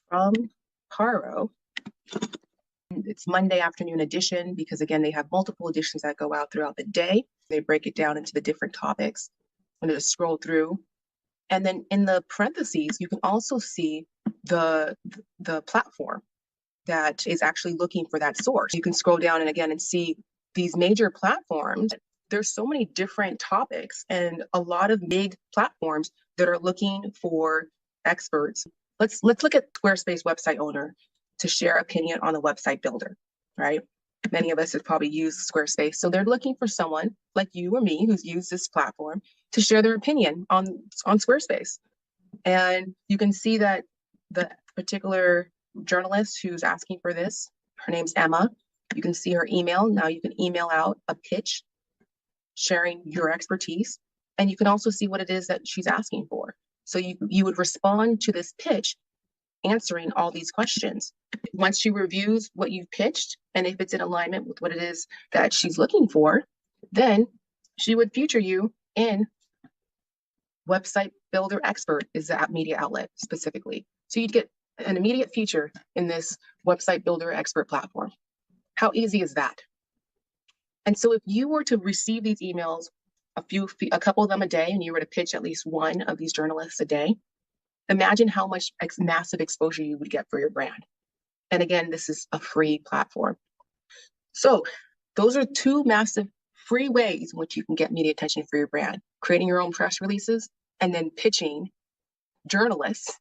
from HARO. It's Monday afternoon edition, because again, they have multiple editions that go out throughout the day. They break it down into the different topics. I'm going to scroll through. And then in the parentheses, you can also see the platform that is actually looking for that source. You can scroll down and again and see these major platforms. There's so many different topics and a lot of big platforms that are looking for experts. Let's look at Squarespace website owner to share opinion on the website builder, right? Many of us have probably used Squarespace. So they're looking for someone like you or me who's used this platform to share their opinion on Squarespace. And you can see that the particular journalist who's asking for this, her name's Emma. You can see her email. Now you can email out a pitch sharing your expertise. And you can also see what it is that she's asking for. So you would respond to this pitch answering all these questions. Once she reviews what you've pitched, and if it's in alignment with what it is that she's looking for, then she would feature you in Website Builder Expert is that media outlet specifically. So you'd get an immediate feature in this Website Builder Expert platform. How easy is that? And so if you were to receive these emails, a couple of them a day, and you were to pitch at least one of these journalists a day, imagine how much massive exposure you would get for your brand. And again, this is a free platform. So those are two massive free ways in which you can get media attention for your brand: creating your own press releases and then pitching journalists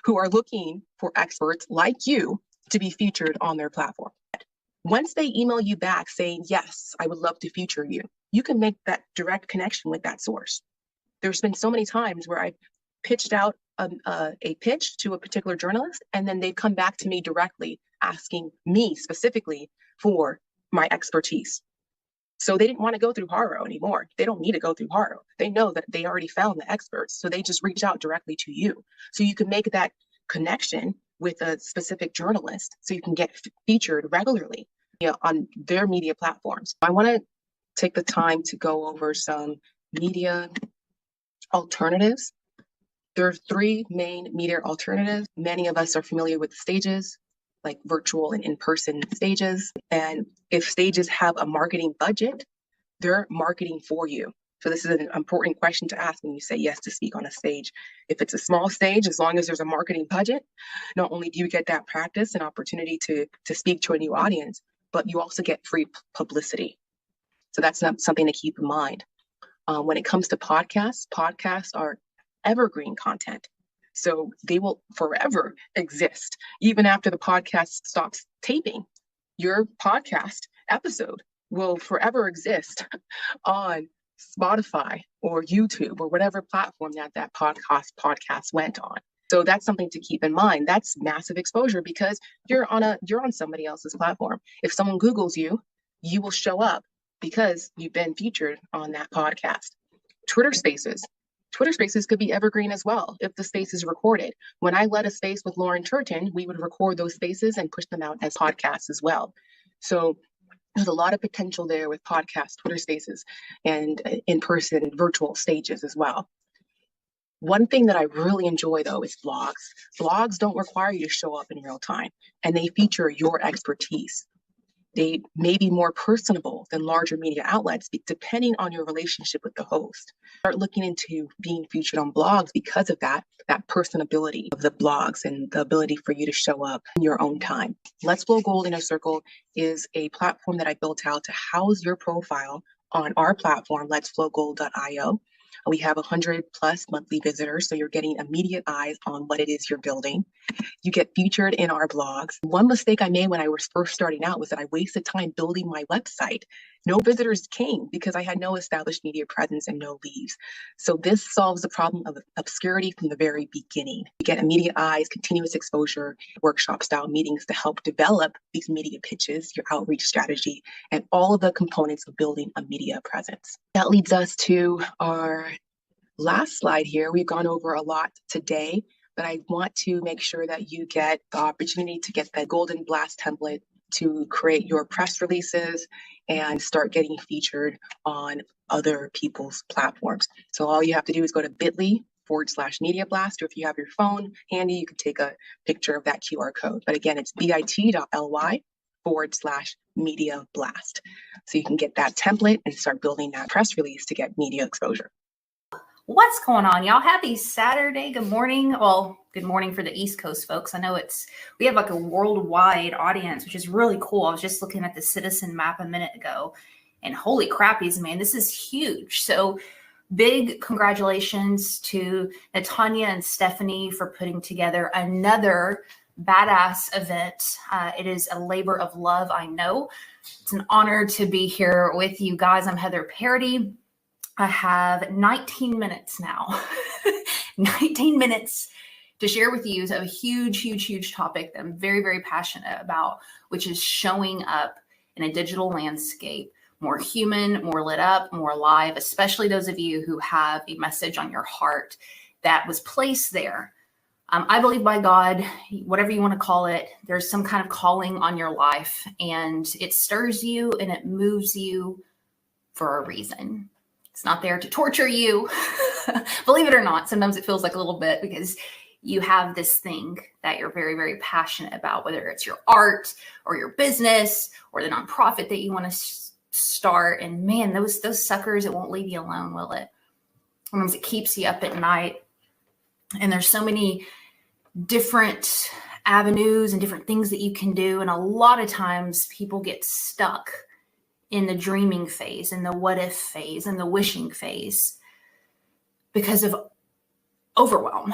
who are looking for experts like you to be featured on their platform. Once they email you back saying, yes, I would love to feature you, you can make that direct connection with that source. There's been so many times where I've pitched out a pitch to a particular journalist, and then they've come back to me directly asking me specifically for my expertise. So they didn't want to go through Haro anymore. They don't need to go through Haro. They know that they already found the experts. So they just reach out directly to you. So you can make that connection with a specific journalist so you can get featured regularly, on their media platforms. I want to take the time to go over some media alternatives. There are three main media alternatives. Many of us are familiar with stages, like virtual and in-person stages. And if stages have a marketing budget, they're marketing for you. So this is an important question to ask when you say yes to speak on a stage. If it's a small stage, as long as there's a marketing budget, not only do you get that practice and opportunity to speak to a new audience, but you also get free publicity. So that's not something to keep in mind. When it comes to podcasts are evergreen content. So they will forever exist. Even after the podcast stops taping, your podcast episode will forever exist on Spotify or YouTube or whatever platform that podcast went on. So that's something to keep in mind. That's massive exposure because you're on somebody else's platform. If someone Googles you, you will show up because you've been featured on that podcast. Twitter Spaces could be evergreen as well if the space is recorded. When I led a space with Lauren Turton, we would record those spaces and push them out as podcasts as well. So there's a lot of potential there with podcasts, Twitter Spaces, and in-person virtual stages as well. One thing that I really enjoy, though, is blogs. Blogs don't require you to show up in real time, and they feature your expertise. They may be more personable than larger media outlets, depending on your relationship with the host. Start looking into being featured on blogs because of that personability of the blogs and the ability for you to show up in your own time. Let's Flow Gold Inner Circle is a platform that I built out to house your profile on our platform, letsflowgold.io. We have 100 plus monthly visitors, so you're getting immediate eyes on what it is you're building. You get featured in our blogs. One mistake I made when I was first starting out was that I wasted time building my website. No visitors came because I had no established media presence and no leads. So this solves the problem of obscurity from the very beginning. You get immediate eyes, continuous exposure, workshop style meetings to help develop these media pitches, your outreach strategy, and all of the components of building a media presence. That leads us to our last slide here. We've gone over a lot today, but I want to make sure that you get the opportunity to get the Golden Blast template to create your press releases and start getting featured on other people's platforms. So all you have to do is go to bit.ly/media blast, or if you have your phone handy, you can take a picture of that QR code. But again, it's bit.ly/media blast. So you can get that template and start building that press release to get media exposure. What's going on, y'all? Happy Saturday. Good morning. Well, good morning for the East Coast folks. I know we have like a worldwide audience, which is really cool. I was just looking at the citizen map a minute ago, and holy crappies, man, this is huge. So big congratulations to Natanya and Stephanie for putting together another badass event. It is a labor of love, I know. It's an honor to be here with you guys. I'm Heather Parody. I have 19 minutes now, 19 minutes to share with you a huge topic that I'm very, very passionate about, which is showing up in a digital landscape, more human, more lit up, more alive, especially those of you who have a message on your heart that was placed there I believe by God, whatever you want to call it, there's some kind of calling on your life, and it stirs you and it moves you for a reason. It's not there to torture you. Believe it or not, sometimes it feels like a little bit, because you have this thing that you're very, very passionate about, whether it's your art or your business or the nonprofit that you want to start. And man, those suckers, it won't leave you alone, will it? Sometimes it keeps you up at night. And there's so many different avenues and different things that you can do. And a lot of times people get stuck in the dreaming phase and the what if phase and the wishing phase because of overwhelm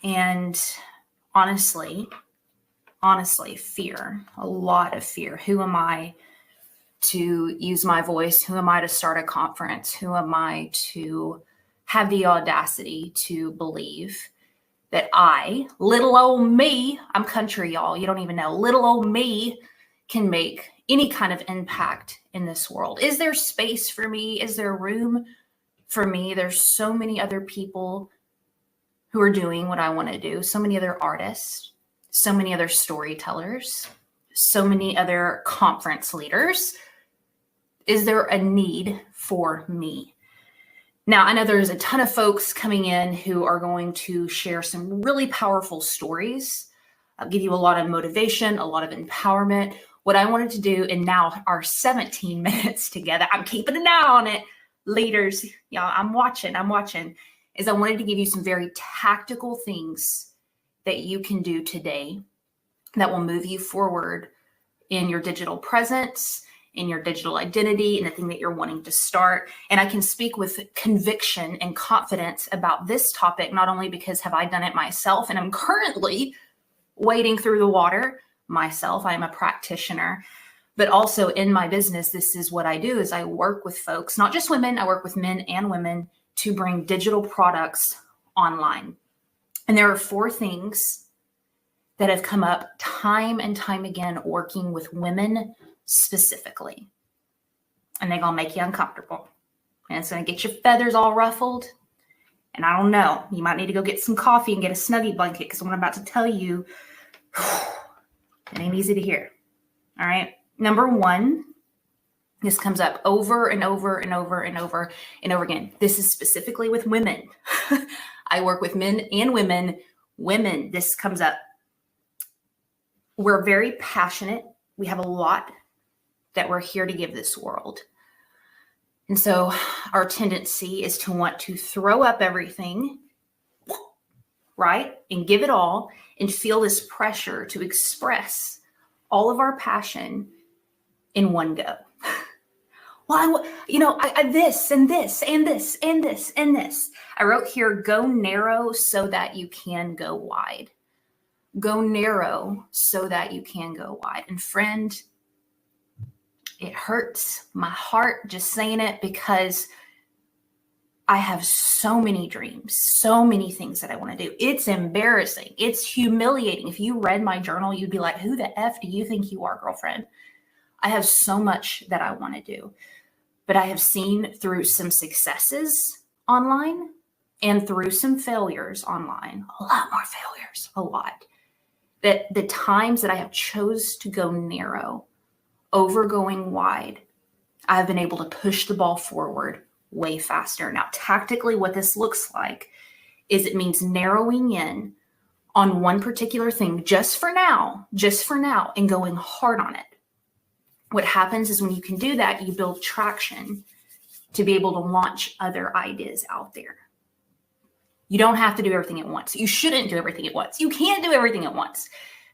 and honestly, fear, a lot of fear. Who am I to use my voice? Who am I to start a conference? Who am I to have the audacity to believe that I, little old me, I'm country, y'all, you don't even know, little old me can make any kind of impact in this world? Is there space for me? Is there room for me? There's so many other people who are doing what I want to do, so many other artists, so many other storytellers, so many other conference leaders. Is there a need for me? Now, I know there's a ton of folks coming in who are going to share some really powerful stories. I'll give you a lot of motivation, a lot of empowerment. What I wanted to do in now our 17 minutes together, I'm keeping an eye on it, leaders, y'all, I'm watching, is I wanted to give you some very tactical things that you can do today that will move you forward in your digital presence, in your digital identity, and the thing that you're wanting to start. And I can speak with conviction and confidence about this topic, not only because have I done it myself, and I'm currently wading through the water myself. I am a practitioner, but also in my business, this is what I do is I work with folks, not just women, I work with men and women to bring digital products online. And there are 4 things that have come up time and time again working with women specifically. And they're gonna make you uncomfortable. And it's gonna get your feathers all ruffled. And I don't know, you might need to go get some coffee and get a Snuggie blanket, because what I'm about to tell you, it ain't easy to hear. All right. Number 1, this comes up over and over and over and over and over again. This is specifically with women. I work with men and women. Women, this comes up. We're very passionate. We have a lot that we're here to give this world. And so our tendency is to want to throw up everything, right? And give it all and feel this pressure to express all of our passion in one go. Well, I this and this and this and this and this. I wrote here, go narrow so that you can go wide. Go narrow so that you can go wide. And friend, it hurts my heart just saying it, because I have so many dreams, so many things that I want to do. It's embarrassing. It's humiliating. If you read my journal, you'd be like, who the F do you think you are, girlfriend? I have so much that I want to do. But I have seen through some successes online and through some failures online, a lot more failures, a lot, that the times that I have chose to go narrow over going wide, I've been able to push the ball forward way faster. Now, tactically, what this looks like is it means narrowing in on one particular thing just for now, and going hard on it. What happens is when you can do that, you build traction to be able to launch other ideas out there. You don't have to do everything at once. You shouldn't do everything at once. You can't do everything at once.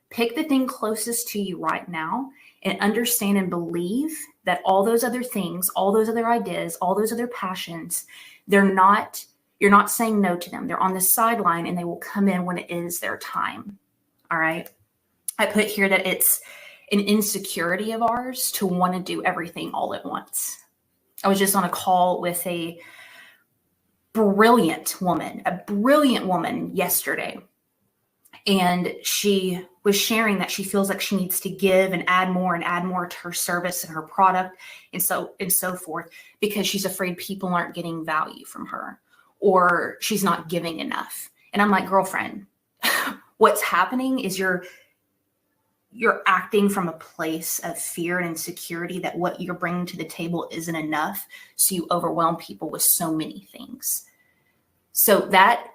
Pick the thing closest to you right now and understand and believe that all those other things, all those other ideas, all those other passions, you're not saying no to them. They're on the sideline and they will come in when it is their time. All right. I put here that it's an insecurity of ours to want to do everything all at once. I was just on a call with a brilliant woman yesterday. And she was sharing that she feels like she needs to give and add more to her service and her product and so forth, because she's afraid people aren't getting value from her or she's not giving enough. And I'm like, girlfriend, What's happening is you're acting from a place of fear and insecurity that what you're bringing to the table isn't enough. So you overwhelm people with so many things. So that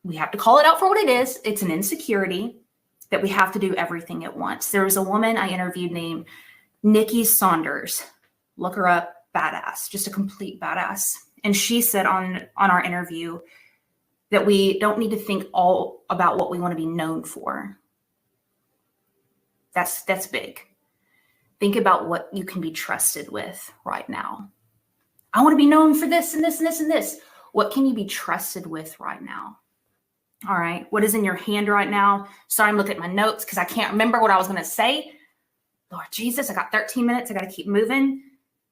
we have to call it out for what it is. It's an insecurity that we have to do everything at once. There was a woman I interviewed named Nikki Saunders. Look her up, badass, just a complete badass. And she said on our interview that we don't need to think all about what we want to be known for. That's big. Think about what you can be trusted with right now. I want to be known for this and this and this and this. What can you be trusted with right now? All right. What is in your hand right now? Sorry, I'm looking at my notes because I can't remember what I was going to say. Lord Jesus, I got 13 minutes. I got to keep moving.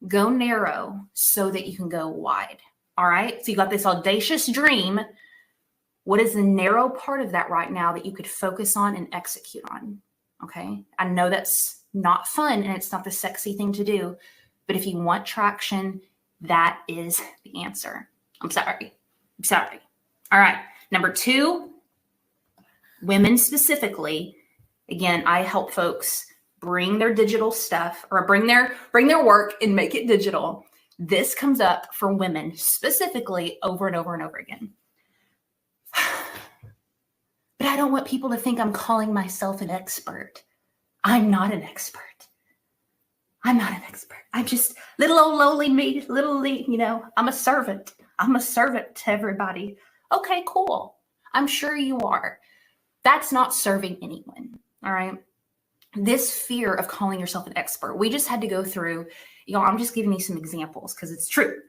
Go narrow so that you can go wide. All right. So you got this audacious dream. What is the narrow part of that right now that you could focus on and execute on? Okay. I know that's not fun and it's not the sexy thing to do, but if you want traction, that is the answer. I'm sorry. All right. Number 2, women specifically. Again, I help folks bring their digital stuff or bring their work and make it digital. This comes up for women specifically over and over and over again. But I don't want people to think I'm calling myself an expert. I'm not an expert. I'm just little old lowly me, I'm a servant. I'm a servant to everybody. Okay, cool. I'm sure you are. That's not serving anyone. All right. This fear of calling yourself an expert, we just had to go through, I'm just giving you some examples because it's true.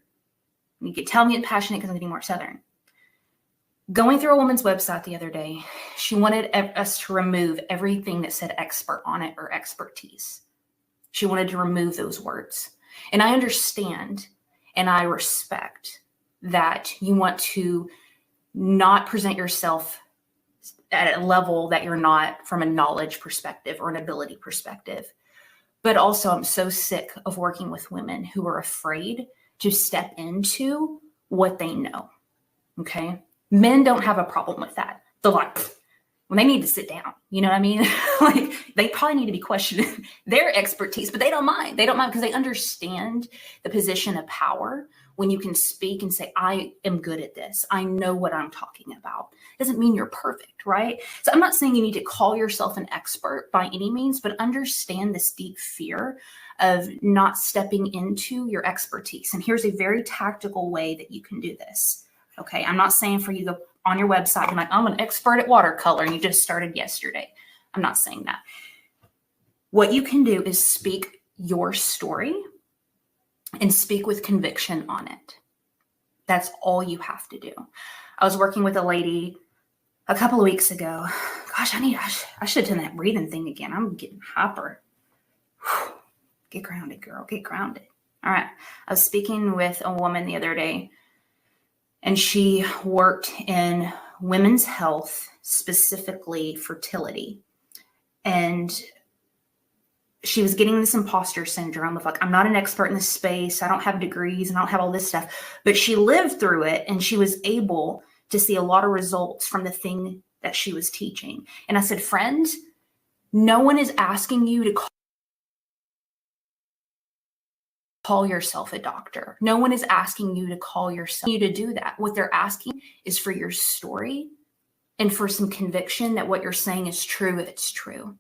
You could tell me I'm passionate because I'm getting more Southern. Going through a woman's website the other day, she wanted us to remove everything that said expert on it or expertise. She wanted to remove those words. And I understand and I respect that you want to not present yourself at a level that you're not from a knowledge perspective or an ability perspective. But also, I'm so sick of working with women who are afraid to step into what they know. Okay. Men don't have a problem with that. They're like, when they need to sit down, you know what I mean? Like they probably need to be questioning their expertise, but they don't mind. They don't mind because they understand the position of power when you can speak and say, I am good at this. I know what I'm talking about. Doesn't mean you're perfect, right? So I'm not saying you need to call yourself an expert by any means, but understand this deep fear of not stepping into your expertise. And here's a very tactical way that you can do this. Okay. I'm not saying for you to go on your website and like, I'm an expert at watercolor and you just started yesterday. I'm not saying that. What you can do is speak your story and speak with conviction on it. That's all you have to do. I was working with a lady a couple of weeks ago. Gosh, I should have done that breathing thing again. I'm getting hyper. Whew. Get grounded, girl. Get grounded. All right. I was speaking with a woman the other day, and she worked in women's health, specifically fertility. And she was getting this imposter syndrome of like, I'm not an expert in this space. I don't have degrees and I don't have all this stuff. But she lived through it and she was able to see a lot of results from the thing that she was teaching. And I said, friend, no one is asking you to call yourself a doctor. No one is asking you to call yourself to do that. What they're asking is for your story and for some conviction that what you're saying is true if it's true.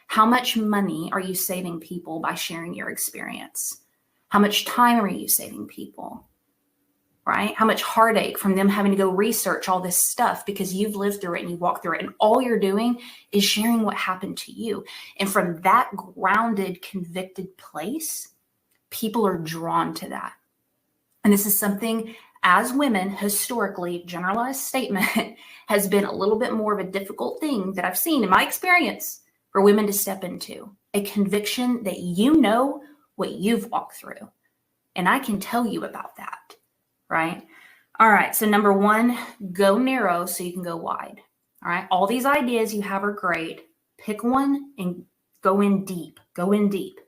How much money are you saving people by sharing your experience? How much time are you saving people? Right? How much heartache from them having to go research all this stuff because you've lived through it and you walked through it. And all you're doing is sharing what happened to you. And from that grounded, convicted place, people are drawn to that. And this is something as women, historically, generalized statement has been a little bit more of a difficult thing that I've seen in my experience for women to step into. A conviction that you know what you've walked through. And I can tell you about that, right? All right, so number 1, go narrow so you can go wide. All right, all these ideas you have are great. Pick one and go in deep. Go in deep.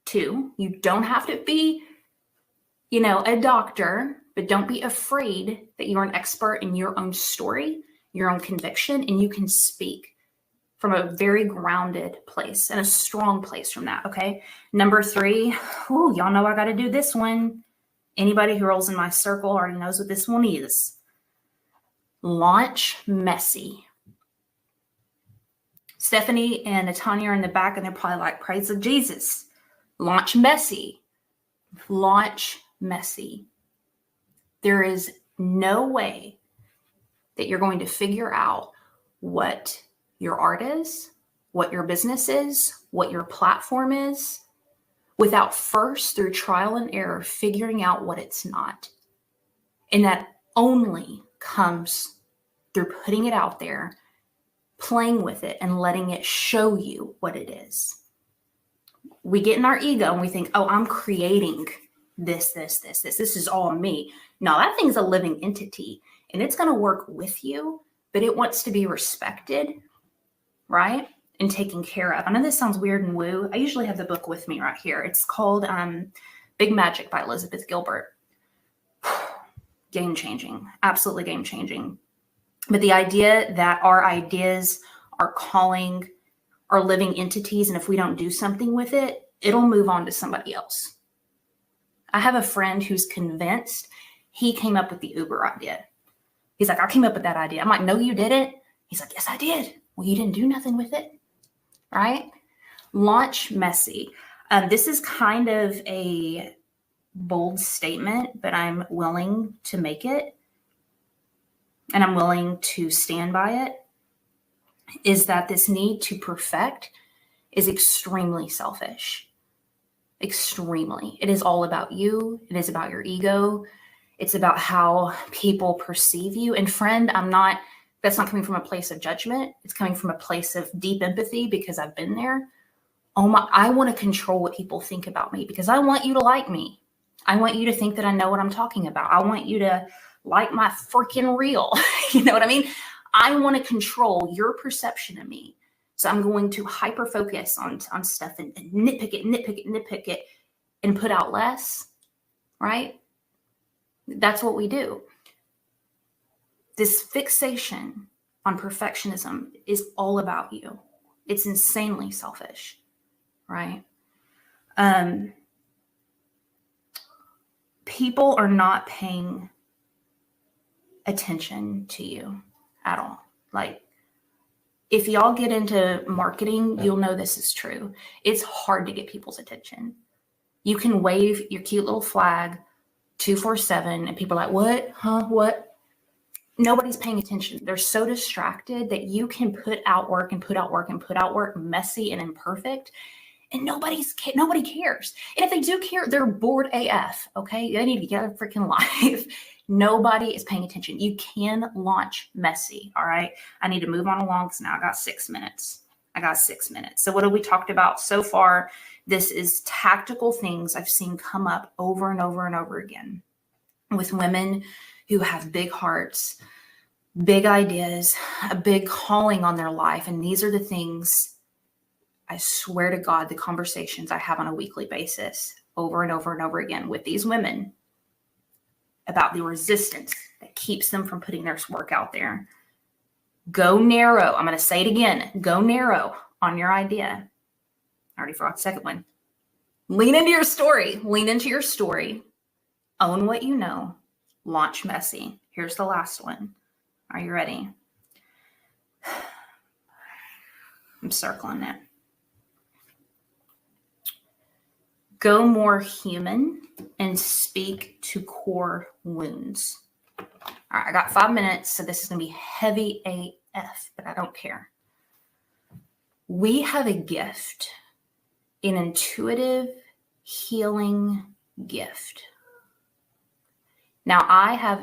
2, you don't have to be, a doctor, but don't be afraid that you're an expert in your own story. your own conviction, and you can speak from a very grounded place and a strong place from that, okay? Number 3, y'all know I got to do this one. Anybody who rolls in my circle already knows what this one is. Launch messy. Stephanie and Natanya are in the back, and they're probably like, praise of Jesus. Launch messy. Launch messy. There is no way that you're going to figure out what your art is, what your business is, what your platform is, without first, through trial and error, figuring out what it's not. And that only comes through putting it out there, playing with it, and letting it show you what it is. We get in our ego and we think, oh, I'm creating this. This is all me. No, that thing's a living entity, and it's going to work with you, but it wants to be respected, right? And taken care of. I know this sounds weird and woo. I usually have the book with me right here. It's called Big Magic by Elizabeth Gilbert. Game changing, absolutely game changing. But the idea that our ideas are calling, are living entities, and if we don't do something with it, it'll move on to somebody else. I have a friend who's convinced he came up with the Uber idea. He's like, I came up with that idea. I'm like, no, you didn't. He's like, yes, I did. Well, you didn't do nothing with it, right? Launch messy. This is kind of a bold statement, but I'm willing to make it, and I'm willing to stand by it, is that this need to perfect is extremely selfish. Extremely. It is all about you. It is about your ego. It's about how people perceive you. And friend, that's not coming from a place of judgment. It's coming from a place of deep empathy, because I've been there. I want to control what people think about me, because I want you to like me. I want you to think that I know what I'm talking about. I want you to like my freaking reel. You know what I mean? I want to control your perception of me. So I'm going to hyper focus on stuff and nitpick it and put out less, right? That's what we do. This fixation on perfectionism is all about you. It's insanely selfish, right? People are not paying attention to you at all. Like, if y'all get into marketing, you'll know this is true. It's hard to get people's attention. You can wave your cute little flag 247 and people are like, what? Huh? What? Nobody's paying attention. They're so distracted that you can put out work messy and imperfect, and nobody cares. And if they do care, they're bored AF, okay? They need to get a freaking life. Nobody is paying attention. You can launch messy, all right? I need to move on along because now I got 6 minutes. So what have we talked about so far? This is tactical things I've seen come up over and over and over again with women who have big hearts, big ideas, a big calling on their life. And these are the things, I swear to God, the conversations I have on a weekly basis over and over and over again with these women about the resistance that keeps them from putting their work out there. Go narrow. I'm going to say it again. Go narrow on your idea. I already forgot the second one. Lean into your story. Own what you know. Launch messy. Here's the last one. Are you ready? I'm circling it. Go more human and speak to core wounds. All right, I got 5 minutes, so this is going to be heavy AF, but I don't care. We have a gift, an intuitive healing gift. Now, I have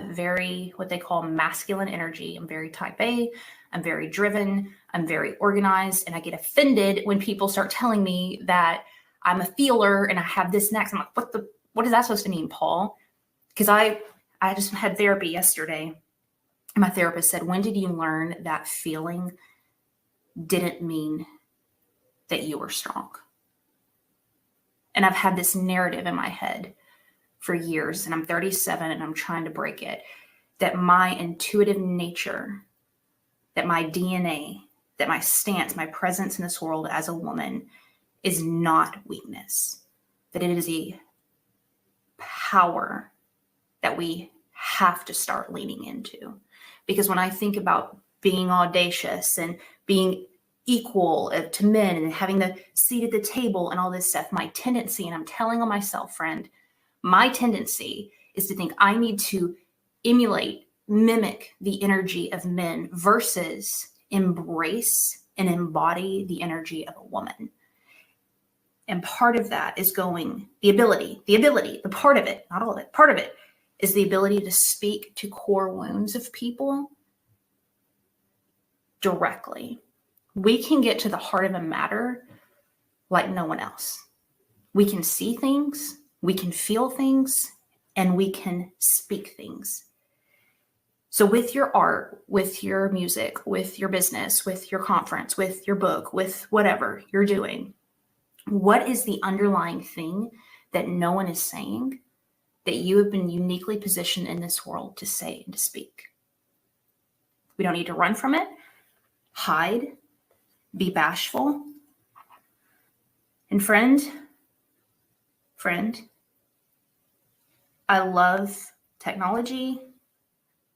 what they call masculine energy. I'm very type A. I'm very driven. I'm very organized. And I get offended when people start telling me that I'm a feeler and I have this next. I'm like, what is that supposed to mean, Paul? Because I just had therapy yesterday. And my therapist said, when did you learn that feeling didn't mean that you were strong? And I've had this narrative in my head for years, and I'm 37 and I'm trying to break it, that my intuitive nature that my DNA, that my stance, my presence in this world as a woman is not weakness, that it is a power that we have to start leaning into. Because when I think about being audacious and being equal to men and having the seat at the table and all this stuff, my tendency, and I'm telling on myself, friend, my tendency is to think I need to emulate, mimic the energy of men versus embrace and embody the energy of a woman. And part of that is the part of it, not all of it, part of it is the ability to speak to core wounds of people directly. We can get to the heart of a matter like no one else. We can see things, we can feel things, and we can speak things. So with your art, with your music, with your business, with your conference, with your book, with whatever you're doing, what is the underlying thing that no one is saying that you have been uniquely positioned in this world to say and to speak? We don't need to run from it, hide, be bashful. And friend, I love technology.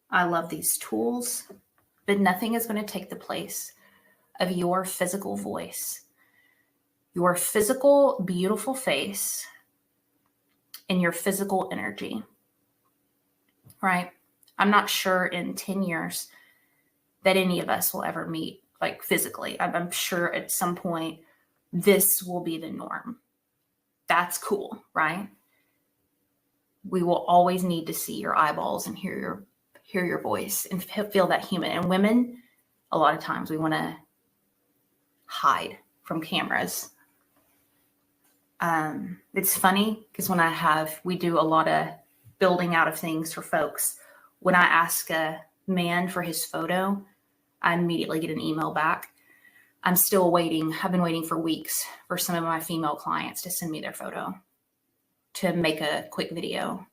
I love these tools, but nothing is going to take the place of your physical voice, your physical, beautiful face, and your physical energy, right? I'm not sure in 10 years that any of us will ever meet, like physically. I'm sure at some point this will be the norm. That's cool, right? We will always need to see your eyeballs and hear your voice and feel that human. And women, a lot of times we want to hide from cameras. It's funny because when we do a lot of building out of things for folks. When I ask a man for his photo, I immediately get an email back. I'm still waiting. I've been waiting for weeks for some of my female clients to send me their photo to make a quick video.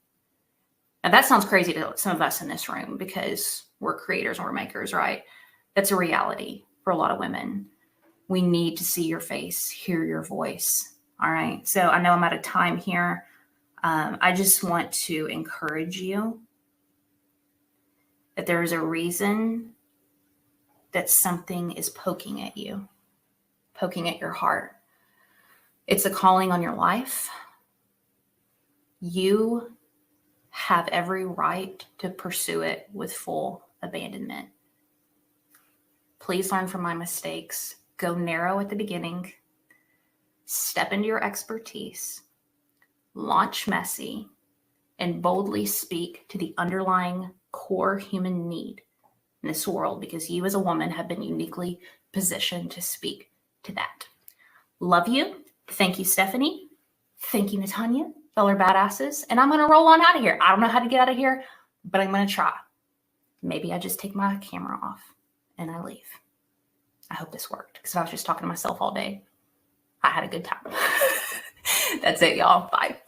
Now that sounds crazy to some of us in this room because we're creators and we're makers, right? That's a reality for a lot of women. We need to see your face, hear your voice. All right. So I know I'm out of time here. I just want to encourage you that there is a reason that something is poking at you, poking at your heart. It's a calling on your life. You have every right to pursue it with full abandonment. Please learn from my mistakes. Go narrow at the beginning. Step into your expertise. Launch messy and boldly speak to the underlying core human need in this world, because you as a woman have been uniquely positioned to speak to that. Love you. Thank you, Stephanie. Thank you, Natanya. Y'all are badasses. And I'm going to roll on out of here. I don't know how to get out of here, but I'm going to try. Maybe I just take my camera off and I leave. I hope this worked, because if I was just talking to myself all day, I had a good time. That's it, y'all. Bye.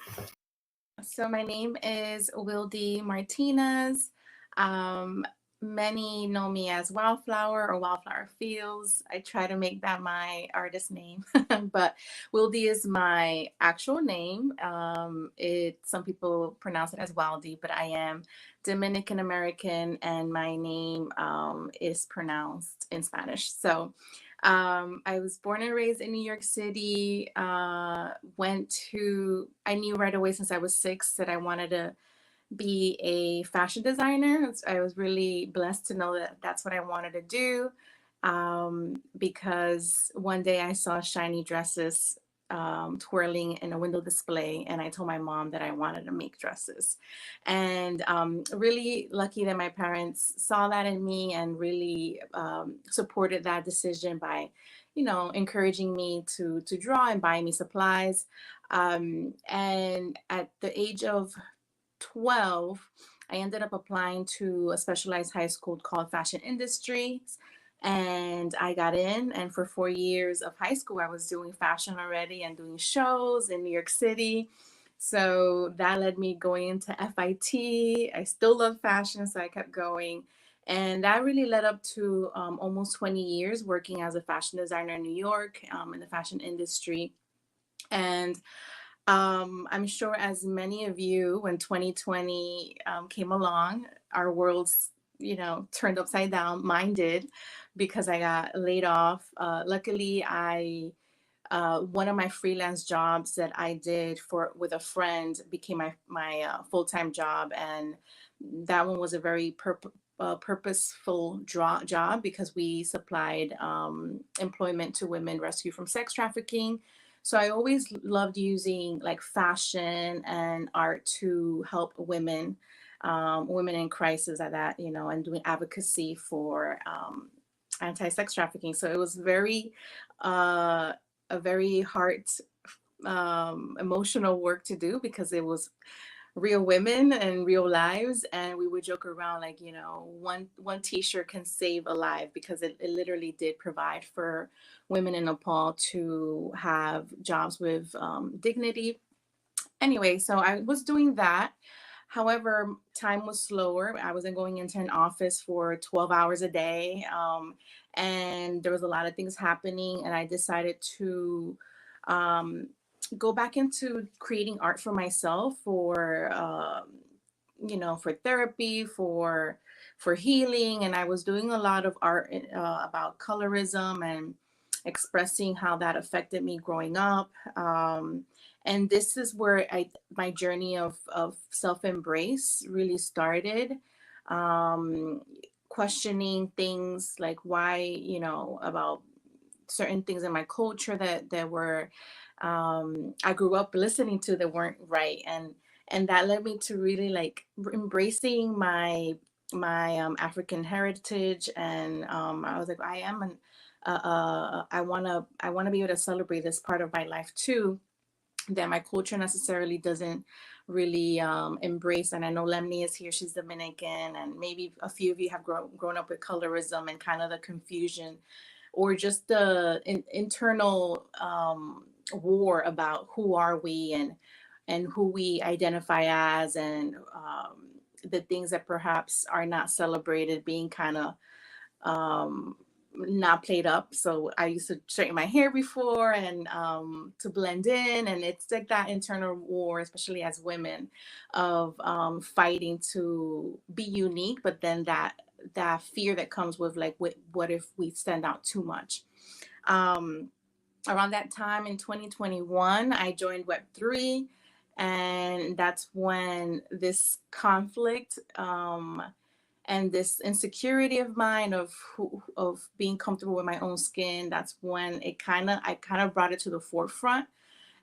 So my name is Wildy Martinez. Many know me as Wildflower or Wildflower Fields. I try to make that my artist name, but Wildy is my actual name. Some people pronounce it as Wildy, but I am Dominican American, and my name is pronounced in Spanish. So I was born and raised in New York City. I knew right away since I was 6 that I wanted to be a fashion designer. I was really blessed to know that that's what I wanted to do, because one day I saw shiny dresses twirling in a window display, and I told my mom that I wanted to make dresses. And really lucky that my parents saw that in me and really supported that decision by, encouraging me to draw and buying me supplies. And at the age of 12, I ended up applying to a specialized high school called Fashion Industries, and I got in. And for 4 years of high school, I was doing fashion already and doing shows in New York City. So that led me going into FIT. I still love fashion, so I kept going. And that really led up to almost 20 years working as a fashion designer in New York, in the fashion industry. And I'm sure as many of you, when 2020 came along, our worlds, turned upside down. Mine did, because I got laid off. Luckily, one of my freelance jobs that I did with a friend became my full-time job, and that one was a very purposeful job, because we supplied employment to women rescued from sex trafficking. So I always loved using like fashion and art to help women in crisis at that, and doing advocacy for anti-sex trafficking. So it was a very heart emotional work to do, because it was real women and real lives. And we would joke around like, one t-shirt can save a life, because it literally did provide for women in Nepal to have jobs with dignity. Anyway, so I was doing that. However, time was slower. I wasn't going into an office for 12 hours a day. And there was a lot of things happening, and I decided to go back into creating art for myself, for therapy, for healing. And I was doing a lot of art about colorism and expressing how that affected me growing up. And this is where my journey of self-embrace really started. Questioning things like why, about certain things in my culture that were I grew up listening to that weren't right, and that led me to really like embracing my African heritage. And I was like, I want to be able to celebrate this part of my life too, that my culture necessarily doesn't really embrace. And I know Lemni is here, she's Dominican, and maybe a few of you have grown up with colorism and kind of the confusion, or just the internal war about who are we and who we identify as, and the things that perhaps are not celebrated being kind of not played up. So I used to straighten my hair before, and to blend in, and it's like that internal war, especially as women, of fighting to be unique, but then that fear that comes with like, what if we stand out too much? Around that time in 2021, I joined Web3, and that's when this conflict and this insecurity of mine of being comfortable with my own skin, that's when I kind of brought it to the forefront.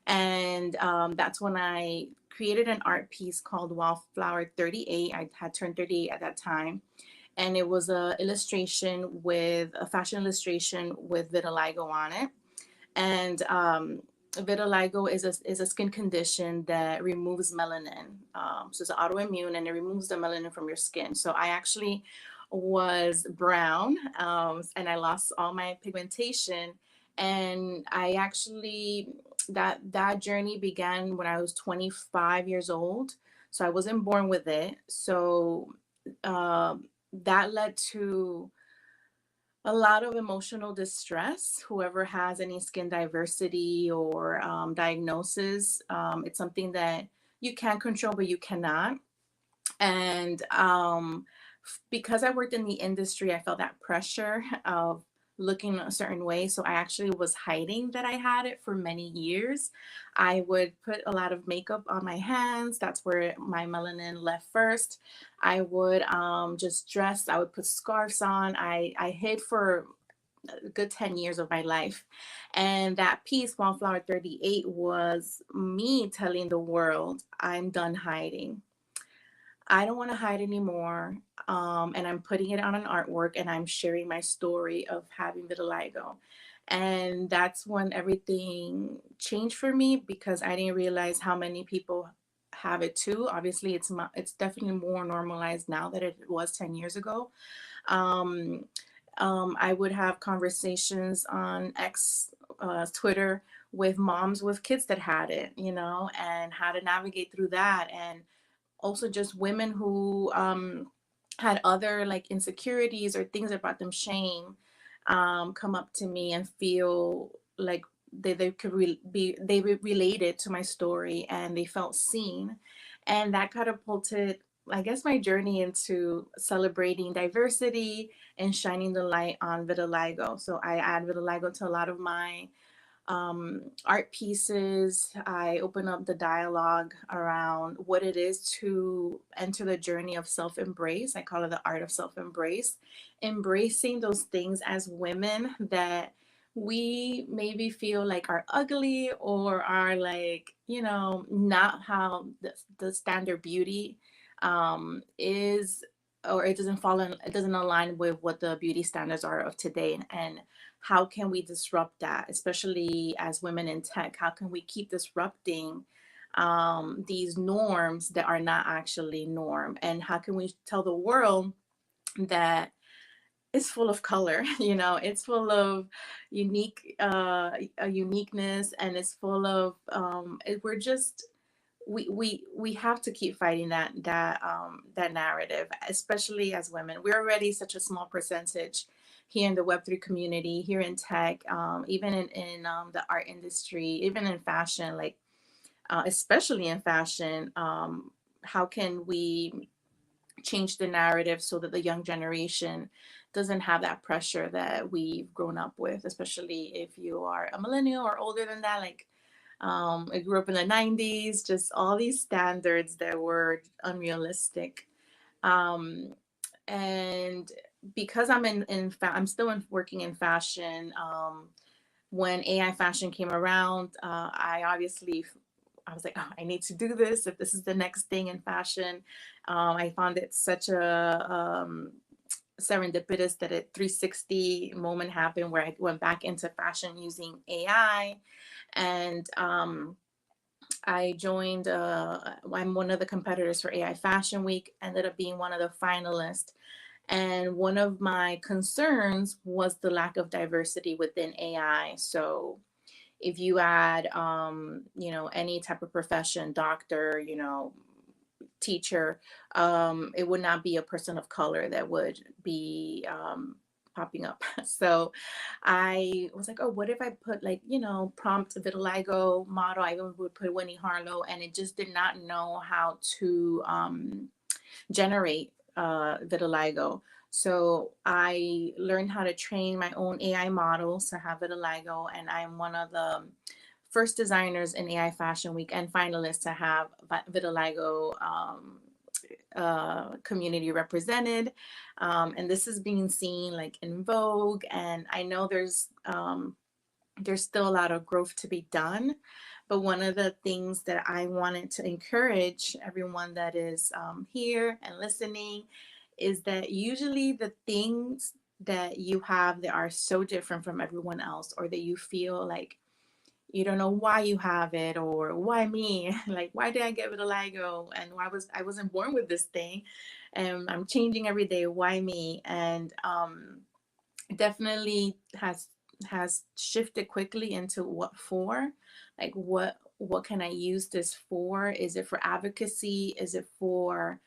And that's when I created an art piece called Wildflower 38. I had turned 38 at that time. And it was a fashion illustration with vitiligo on it. And vitiligo is a skin condition that removes melanin. So it's autoimmune, and it removes the melanin from your skin. So I actually was brown, and I lost all my pigmentation. And I actually, that journey began when I was 25 years old. So I wasn't born with it. So that led to a lot of emotional distress. Whoever has any skin diversity or diagnosis, it's something that you can control, but you cannot. And because I worked in the industry, I felt that pressure of looking a certain way. So I actually was hiding that I had it for many years. I would put a lot of makeup on my hands. That's where my melanin left first. I would just dress. I would put scarves on. I hid for a good 10 years of my life. And that piece, Wildflower 38, was me telling the world, I'm done hiding. I don't want to hide anymore. And I'm putting it on an artwork, and I'm sharing my story of having vitiligo. And that's when everything changed for me, because I didn't realize how many people have it too. Obviously, it's definitely more normalized now than it was 10 years ago. I would have conversations on X, Twitter, with moms with kids that had it, and how to navigate through that. And also just women who had other like insecurities or things that brought them shame come up to me and feel like they could they related to my story and they felt seen, and that catapulted, I guess, my journey into celebrating diversity and shining the light on vitiligo. So I add vitiligo to a lot of my art pieces. I open up the dialogue around what it is to enter the journey of self-embrace. I call it the art of self-embrace, embracing those things as women that we maybe feel like are ugly or are like, you know, not how the standard beauty is, or it doesn't fall in, it doesn't align with what the beauty standards are of today. And how can we disrupt that, especially as women in tech? How can we keep disrupting these norms that are not actually norm? And how can we tell the world that it's full of color, you know, it's full of uniqueness, and it's full of we're just we have to keep fighting that narrative, especially as women. We're already such a small percentage here in the Web3 community, here in tech, even in the art industry, even in fashion, like especially in fashion. How can we change the narrative so that the young generation doesn't have that pressure that we've grown up with, especially if you are a millennial or older than that? Like, I grew up in the 90s, just all these standards that were unrealistic. And because I'm still working in fashion, when AI fashion came around, I was like, oh, I need to do this if this is the next thing in fashion. I found it such a serendipitous that a 360 moment happened where I went back into fashion using AI. And I joined, I'm one of the competitors for AI Fashion Week, ended up being one of the finalists. And one of my concerns was the lack of diversity within AI. So if you add, you know, any type of profession, doctor, you know, teacher, it would not be a person of color that would be popping up. So I was like, oh, what if I put like, you know, prompt vitiligo model? I would put Winnie Harlow, and it just did not know how to generate vitiligo. So I learned how to train my own AI models to have vitiligo, and I'm one of the first designers in AI Fashion Week and finalists to have vitiligo community represented. And this is being seen like in Vogue, and I know there's still a lot of growth to be done. But one of the things that I wanted to encourage everyone that is here and listening is that usually the things that you have that are so different from everyone else, or that you feel like you don't know why you have it, or why me, like why did I get vitiligo, and I wasn't born with this thing, and I'm changing every day, why me? And definitely has shifted quickly into what for, like what can I use this for? Is it for advocacy? Is it for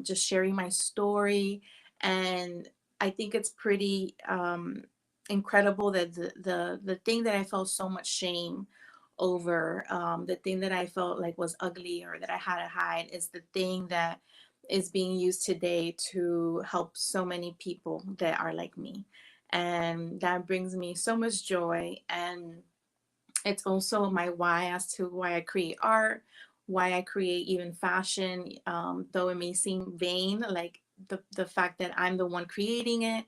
just sharing my story? And I think it's pretty incredible that the thing that I felt so much shame over, the thing that I felt like was ugly or that I had to hide, is the thing that is being used today to help so many people that are like me. And that brings me so much joy. And it's also my why as to why I create art, why I create even fashion, though it may seem vain, like the fact that I'm the one creating it,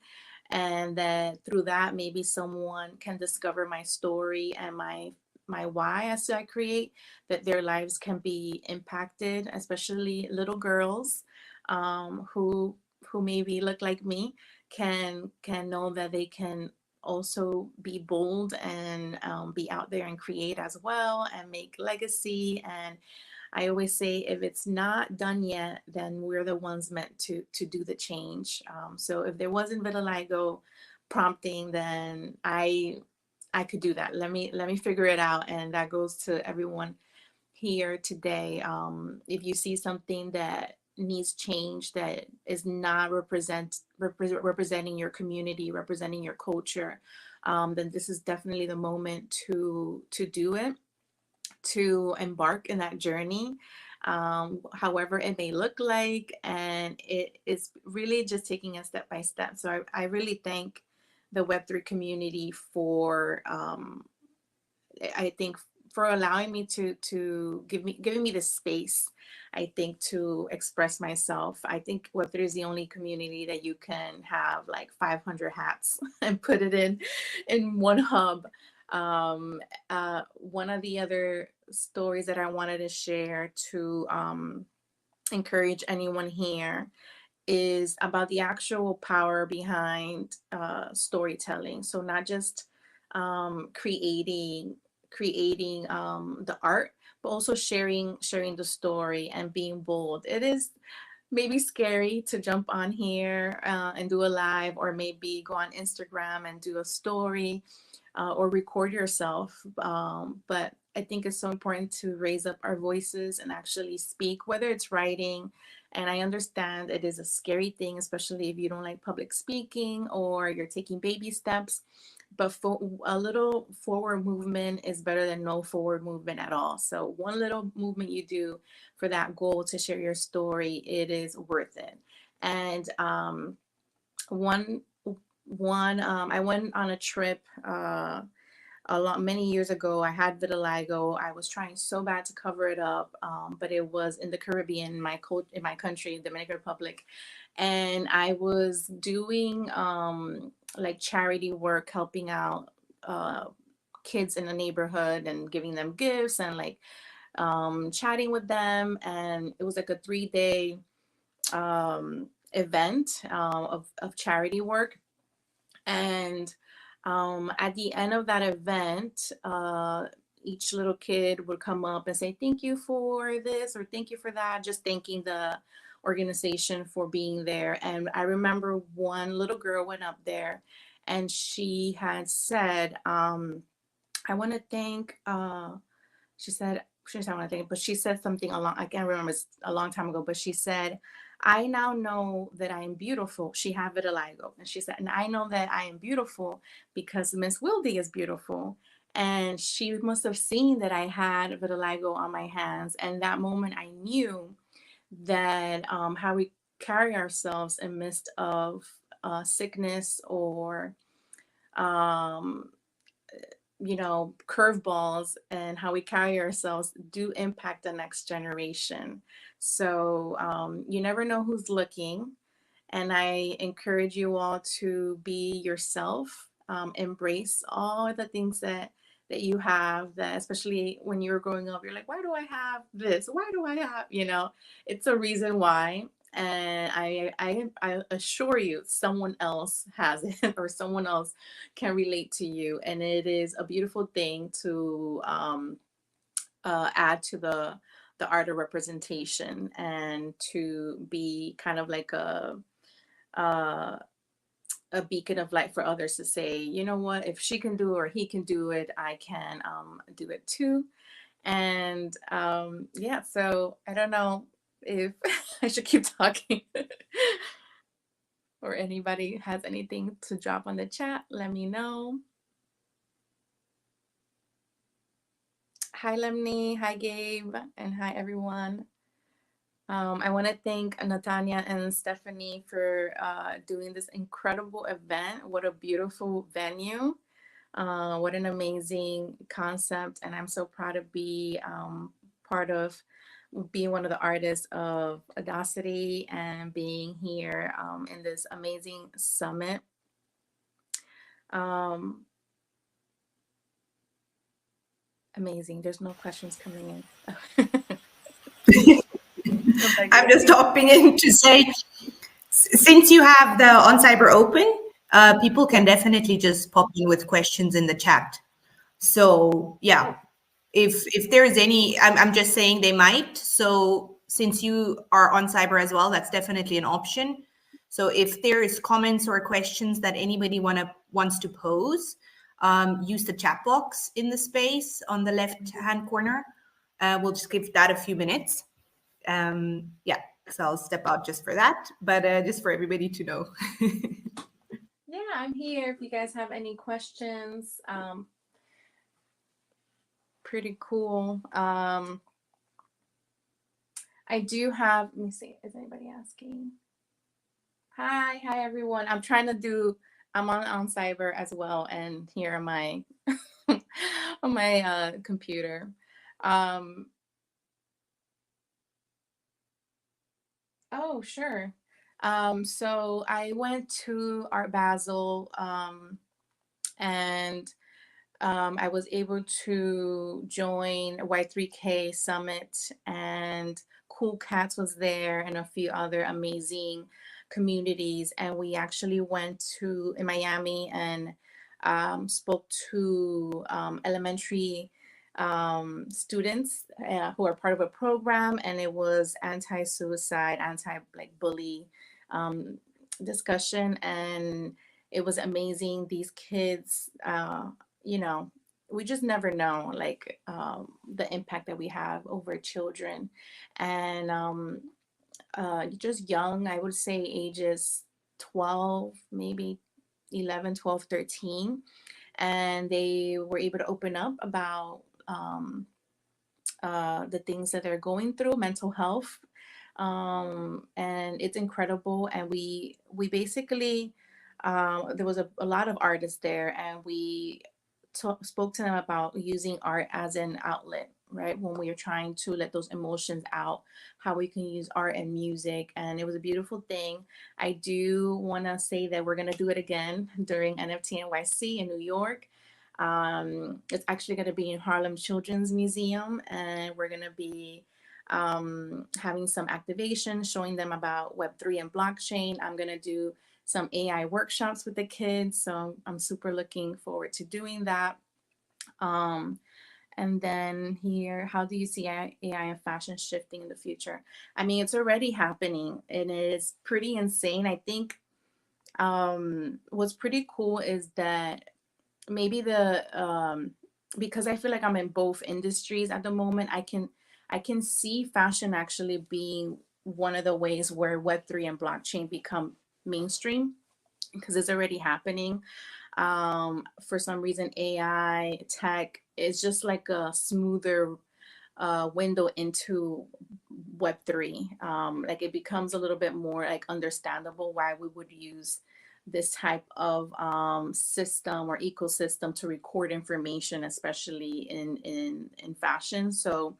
and that through that maybe someone can discover my story and my why as to I create, that their lives can be impacted, especially little girls who maybe look like me, can know that they can also be bold and be out there and create as well and make legacy. And I always say, if it's not done yet, then we're the ones meant to do the change. So if there wasn't vitiligo prompting, then I could do that. Let me figure it out. And that goes to everyone here today. If you see something that needs change, that is not representing your community, representing your culture, then this is definitely the moment to do it, to embark in that journey, however it may look like. And it is really just taking it step by step. So I really thank the Web3 community for, I think, for allowing me to giving me the space, I think, to express myself. I think Web3 is the only community that you can have like 500 hats and put it in one hub. One of the other stories that I wanted to share to encourage anyone here is about the actual power behind storytelling. So not just creating the art, but also sharing the story and being bold. It is maybe scary to jump on here and do a live, or maybe go on Instagram and do a story, or record yourself. But I think it's so important to raise up our voices and actually speak, whether it's writing. And I understand it is a scary thing, especially if you don't like public speaking or you're taking baby steps. But for a little forward movement is better than no forward movement at all. So one little movement you do for that goal to share your story, it is worth it. And I went on a trip many years ago. I had vitiligo. I was trying so bad to cover it up, but it was in the Caribbean, in my country, Dominican Republic, and I was doing like charity work, helping out kids in the neighborhood and giving them gifts and like chatting with them. And it was like a 3-day event of charity work. And at the end of that event, each little kid would come up and say, thank you for this, or thank you for that, just thanking the organization for being there. And I remember one little girl went up there and she had said, I want to thank, she said, I want to thank, but she said something I can't remember, it's a long time ago, but she said, I now know that I am beautiful. She had vitiligo. And she said, and I know that I am beautiful because Miss Wildy is beautiful. And she must have seen that I had vitiligo on my hands. And that moment I knew that how we carry ourselves in midst of sickness or curveballs, and how we carry ourselves do impact the next generation. So you never know who's looking. And I encourage you all to be yourself, embrace all the things that you have, that especially when you're growing up, you're like, why do I have this? Why do I have, it's a reason why. And I assure you, someone else has it, or someone else can relate to you. And it is a beautiful thing to add to the art of representation, and to be kind of like a beacon of light for others to say, you know what, if she can do it or he can do it, I can do it too. And yeah, so I don't know if I should keep talking or anybody has anything to drop on the chat, let me know. Hi Lemny, hi Gabe, and hi everyone. I want to thank Natanya and Stephanie for doing this incredible event. What a beautiful venue. What an amazing concept. And I'm so proud to be part of being one of the artists of AWEDACITY and being here in this amazing summit. Amazing. There's no questions coming in. I'm just hopping in to say, since you have the On Cyber open, people can definitely just pop in with questions in the chat. So yeah, if there is any, I'm just saying they might. So since you are on Cyber as well, that's definitely an option. So if there is comments or questions that anybody wants to pose, use the chat box in the space on the left-hand corner. We'll just give that a few minutes. Yeah, So I'll step out just for that, but just for everybody to know. Yeah, I'm here if you guys have any questions. Pretty cool. I do have, let me see, is anybody asking? Hi everyone. I'm on Cyber as well, and here on my on my computer. Oh, sure. So I went to Art Basel, and I was able to join Y3K Summit, and Cool Cats was there, and a few other amazing communities. And we actually went to in Miami and spoke to elementary students who are part of a program, and it was anti-suicide, bully discussion, and it was amazing. These kids, we just never know, like, the impact that we have over children, and just young, I would say ages 12, maybe 11, 12, 13, and they were able to open up about the things that they're going through, mental health, and it's incredible. And we basically there was a lot of artists there, and we spoke to them about using art as an outlet, right? When we are trying to let those emotions out, how we can use art and music. And it was a beautiful thing. I do want to say that we're going to do it again during NFT NYC in New York. It's actually going to be in Harlem Children's Museum, and we're going to be having some activation, showing them about Web3 and blockchain. I'm going to do some AI workshops with the kids, so I'm super looking forward to doing that. And then here, how do you see AI and fashion shifting in the future? I mean, it's already happening, and it is pretty insane. I think what's pretty cool is that maybe because I feel like I'm in both industries at the moment, I can see fashion actually being one of the ways where Web3 and blockchain become mainstream, because it's already happening. For some reason, AI tech is just like a smoother window into Web3. Like, it becomes a little bit more like understandable why we would use this type of system or ecosystem to record information, especially in fashion. So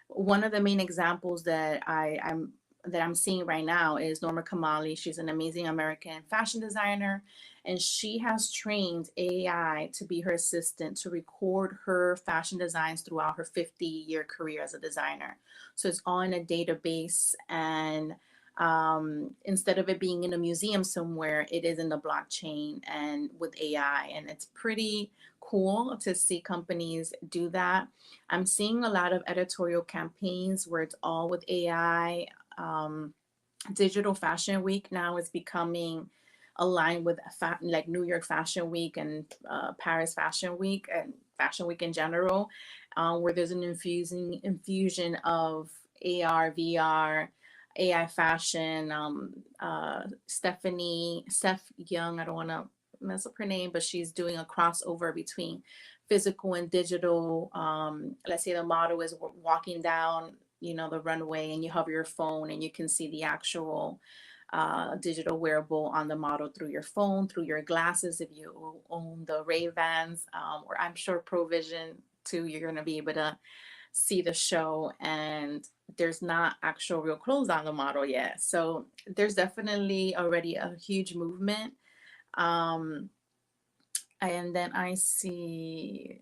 one of the main examples that I'm seeing right now is Norma Kamali. She's an amazing American fashion designer, and she has trained AI to be her assistant to record her fashion designs throughout her 50-year career as a designer. So it's all in a database, and instead of it being in a museum somewhere, it is in the blockchain and with AI, and it's pretty cool to see companies do that. I'm seeing a lot of editorial campaigns where it's all with AI. Digital Fashion Week now is becoming aligned with like New York Fashion Week and Paris Fashion Week and Fashion Week in general, where there's an infusion of AR, VR, AI fashion. Steph Young, I don't want to mess up her name, but she's doing a crossover between physical and digital. Let's say the model is walking down, the runway, and you hover your phone and you can see the actual digital wearable on the model through your phone, through your glasses, if you own the Ray-Bans, or I'm sure Provision too, you're going to be able to see the show, and there's not actual real clothes on the model yet. So there's definitely already a huge movement. And then I see,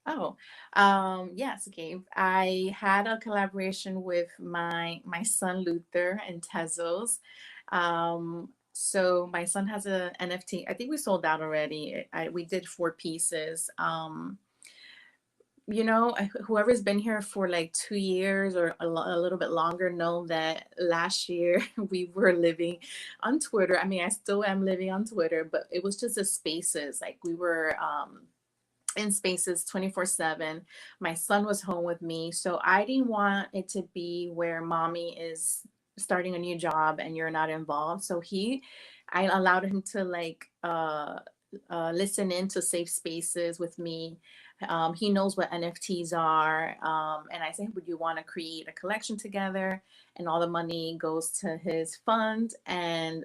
yes, Gabe. I had a collaboration with my son Luther and Tezos. So my son has a NFT. I think we sold out already. We did 4 pieces. Whoever's been here for like 2 years or a little bit longer know that last year we were living on Twitter. I mean, I still am living on Twitter, but it was just the spaces. Like, we were in spaces 24/7. My son was home with me, so I didn't want it to be where mommy is starting a new job and you're not involved. So I allowed him to listen into safe spaces with me. He knows what NFTs are, and I said, would you want to create a collection together? And all the money goes to his fund, and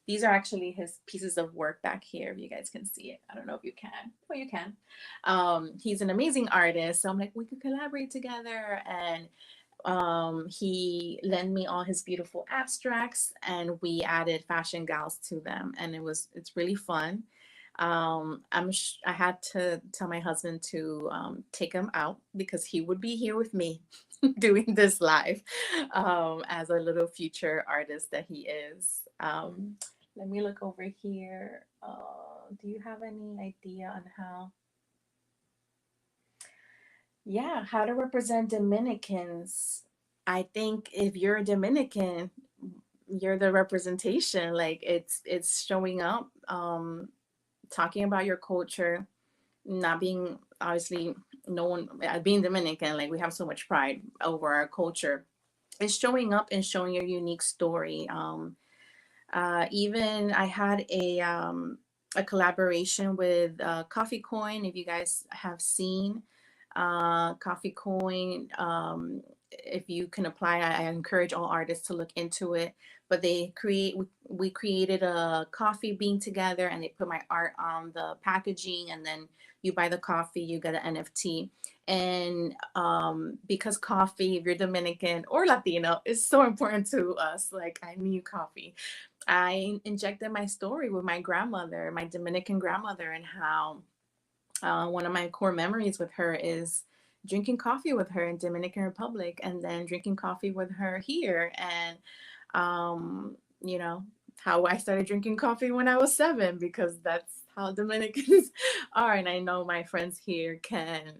these are actually his pieces of work back here, if you guys can see it. I don't know if you can. Oh, you can. He's an amazing artist, so I'm like, we could collaborate together. And he lent me all his beautiful abstracts, and we added fashion gals to them, and it's really fun. I had to tell my husband to take him out because he would be here with me doing this live as a little future artist that he is. Let me look over here. Do you have any idea on how to represent Dominicans? I think if you're a Dominican, you're the representation. Like it's showing up, talking about your culture, not being obviously no one being Dominican. Like we have so much pride over our culture. It's showing up and showing your unique story. Even I had a collaboration with Coffee Coin. If you guys have seen Coffee Coin, if you can apply, I encourage all artists to look into it. But we created a coffee bean together, and they put my art on the packaging, and then you buy the coffee, you get an NFT. And because coffee, if you're Dominican or Latino, is so important to us, like I need coffee. I injected my story with my grandmother, my Dominican grandmother, and how one of my core memories with her is drinking coffee with her in Dominican Republic, and then drinking coffee with her here. And how I started drinking coffee when I was 7, because that's how Dominicans are. And I know my friends here can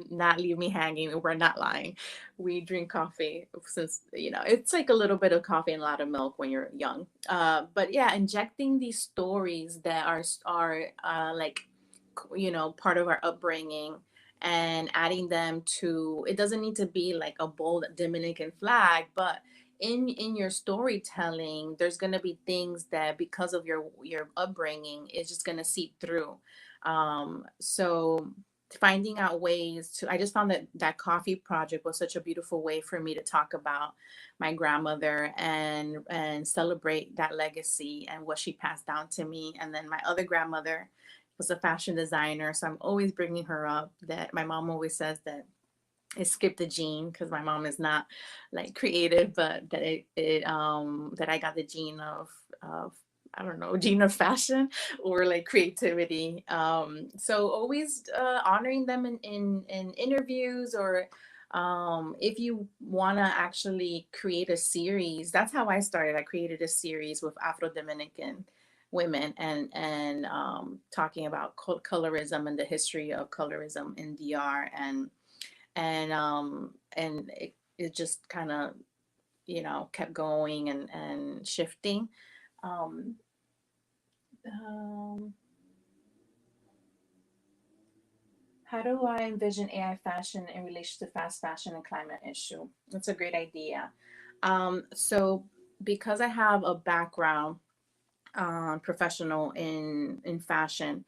not leave me hanging. We're not lying. We drink coffee since, it's like a little bit of coffee and a lot of milk when you're young. But yeah, injecting these stories that are part of our upbringing, and adding them to, it doesn't need to be like a bold Dominican flag, but in your storytelling, there's going to be things that because of your upbringing is just going to seep through. So finding out ways to, I just found that coffee project was such a beautiful way for me to talk about my grandmother and celebrate that legacy and what she passed down to me. And then my other grandmother was a fashion designer, so I'm always bringing her up. That my mom always says that it skipped the gene, because my mom is not like creative, but that that I got the gene of I don't know, gene of fashion or like creativity. So always honoring them in interviews, or if you want to actually create a series. That's how I started. I created a series with Afro-Dominican women, and talking about colorism and the history of colorism in DR, and it just kind of kept going and shifting. How do I envision AI fashion in relation to fast fashion and climate issue? That's a great idea. So because I have a background professional in fashion,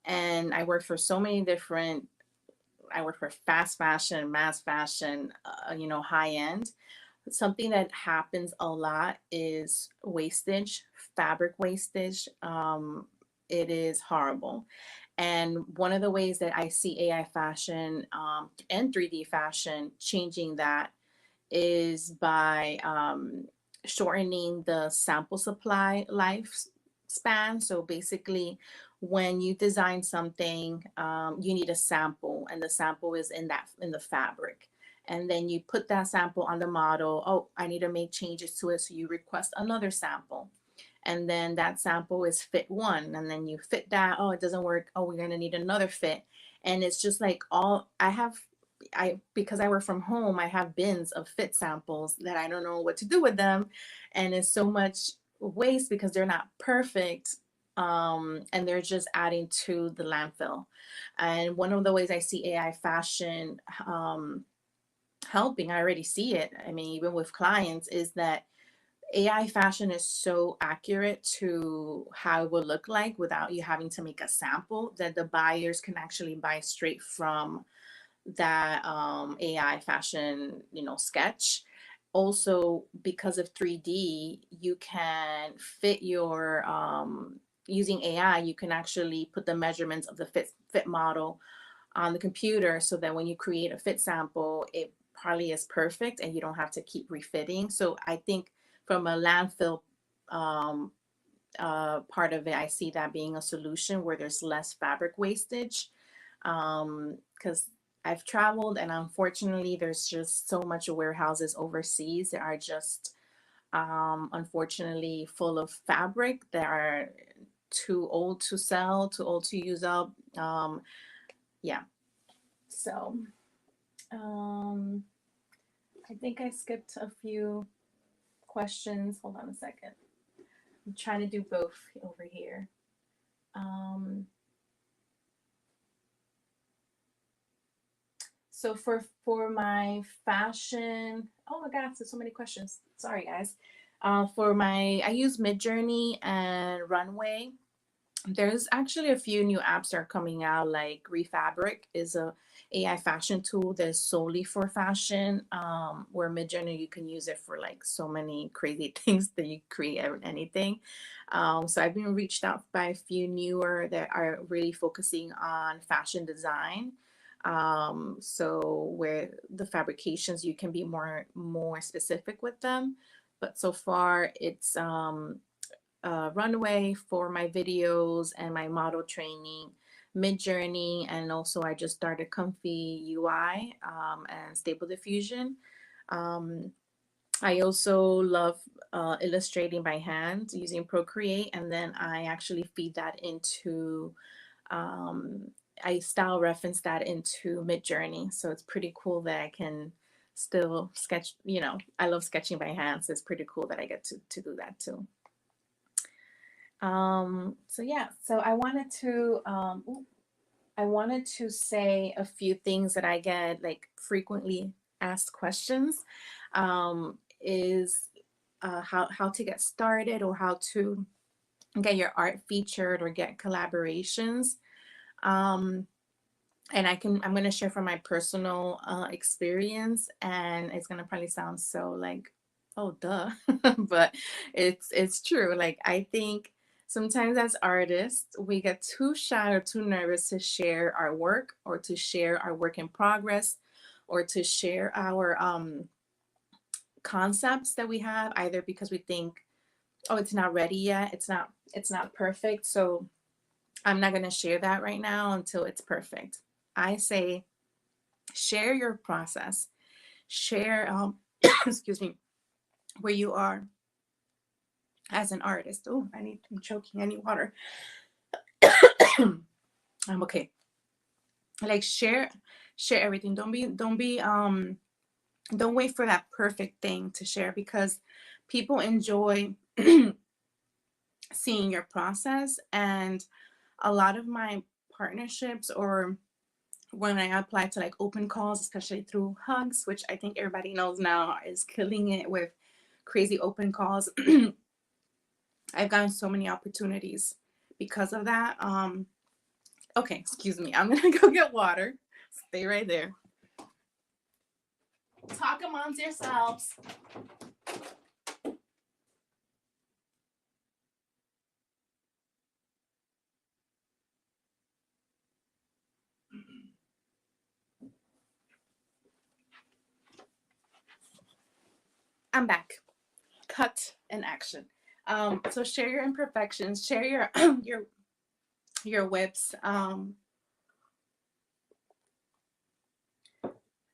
and I worked for so many different, I worked for fast fashion, mass fashion, high end. Something that happens a lot is wastage, fabric wastage. It is horrible. And one of the ways that I see AI fashion and 3D fashion changing that is by shortening the sample supply lifespan. So basically, when you design something, you need a sample, and the sample is in the fabric. And then you put that sample on the model. Oh, I need to make changes to it. So you request another sample. And then that sample is fit 1. And then you fit that. Oh, it doesn't work. Oh, we're going to need another fit. And it's just like because I work from home, I have bins of fit samples that I don't know what to do with them. And it's so much waste because they're not perfect. and they're just adding to the landfill. And one of the ways I see AI fashion helping, I already see it, I mean, even with clients, is that AI fashion is so accurate to how it will look like without you having to make a sample, that the buyers can actually buy straight from that AI fashion, sketch. Also, because of 3D, you can fit your using AI, you can actually put the measurements of the fit model on the computer, so that when you create a fit sample, it probably is perfect and you don't have to keep refitting. So I think from a landfill part of it, I see that being a solution where there's less fabric wastage. Because I've traveled, and unfortunately, there's just so much warehouses overseas that are just unfortunately full of fabric that are too old to sell, too old to use up. Yeah. So I think I skipped a few questions. Hold on a second. I'm trying to do both over here. So for my fashion, oh my gosh, there's so many questions. Sorry, guys. I use Midjourney and Runway. There's actually a few new apps that are coming out, like Refabric is a AI fashion tool that's solely for fashion, where Midjourney, you can use it for like so many crazy things that you create anything. So I've been reached out by a few newer that are really focusing on fashion design. So where the fabrications, you can be more specific with them. But so far it's Runway for my videos and my model training, Midjourney, and also I just started Comfy UI and Stable Diffusion. I also love illustrating by hand using Procreate, and then I actually feed that into I style reference that into Midjourney. So it's pretty cool that I can still sketch, I love sketching by hand, so it's pretty cool that I get to do that too. So yeah, so I wanted to say a few things that I get like frequently asked questions, is how to get started, or how to get your art featured or get collaborations. And I'm going to share from my personal experience, and it's going to probably sound so like, oh duh, but it's true. Like, I think sometimes as artists, we get too shy or too nervous to share our work, or to share our work in progress, or to share our concepts that we have, either because we think, oh, it's not ready yet, it's not perfect, so I'm not going to share that right now until it's perfect. I say share your process, share excuse me, where you are as an artist. Oh, I'm choking, I need water. I'm okay. Like, share everything. Don't wait for that perfect thing to share, because people enjoy seeing your process. And a lot of my partnerships, or when I apply to like open calls, especially through Hugs, which I think everybody knows now is killing it with crazy open calls, I've gotten so many opportunities because of that. Okay, excuse me, I'm gonna go get water. Stay right there. Talk amongst yourselves. I'm back. Cut and action. So share your imperfections, share your your whips,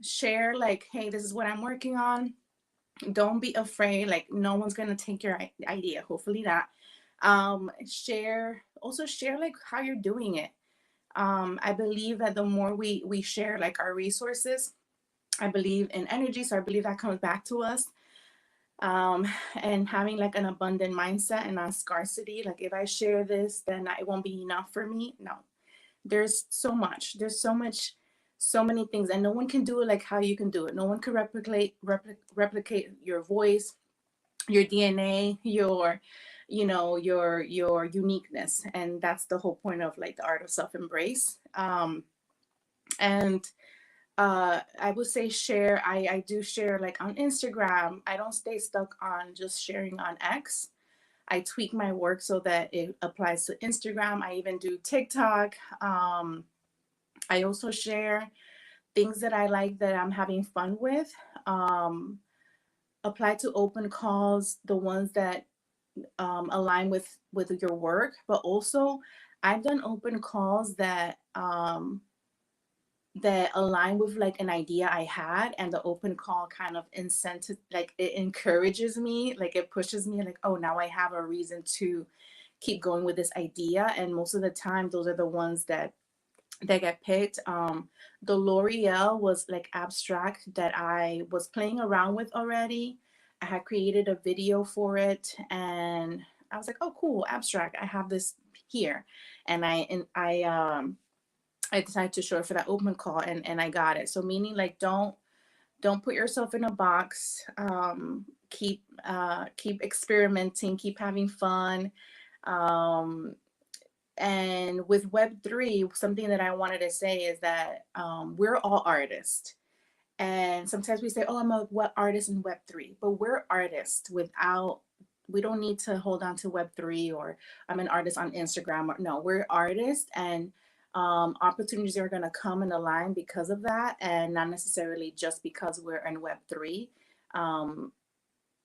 share like, hey, this is what I'm working on. Don't be afraid, like no one's gonna take your idea, hopefully that. Share like how you're doing it. I believe that the more we share like our resources, I believe in energy, so I believe that comes back to us. and having like an abundant mindset and not scarcity. Like if I share this, then it won't be enough for me. No, there's so much. There's so much, so many things, and no one can do it like how you can do it. No one can replicate your voice, your DNA, your your uniqueness, and that's the whole point of like the art of self-embrace. And I would say share. I do share like on Instagram. I don't stay stuck on just sharing on X. I tweak my work so that it applies to Instagram. I even do TikTok. I also share things that I like that I'm having fun with. Apply to open calls, the ones that align with your work, but also I've done open calls that that align with like an idea I had, and the open call kind of incentive, like it encourages me, like it pushes me, like, oh, now I have a reason to keep going with this idea. And most of the time those are the ones that get picked. The L'Oreal was like abstract that I was playing around with already. I had created a video for it, and I was like, oh cool, abstract, I have this here. And I decided to show it for that open call, and I got it. So meaning like don't put yourself in a box. Keep experimenting, keep having fun. And with Web3, something that I wanted to say is that we're all artists. And sometimes we say, oh, I'm a web artist in Web3, but we're artists without, we don't need to hold on to Web3 or I'm an artist on Instagram. Or, no, we're artists, and opportunities are going to come and align because of that, and not necessarily just because we're in Web3.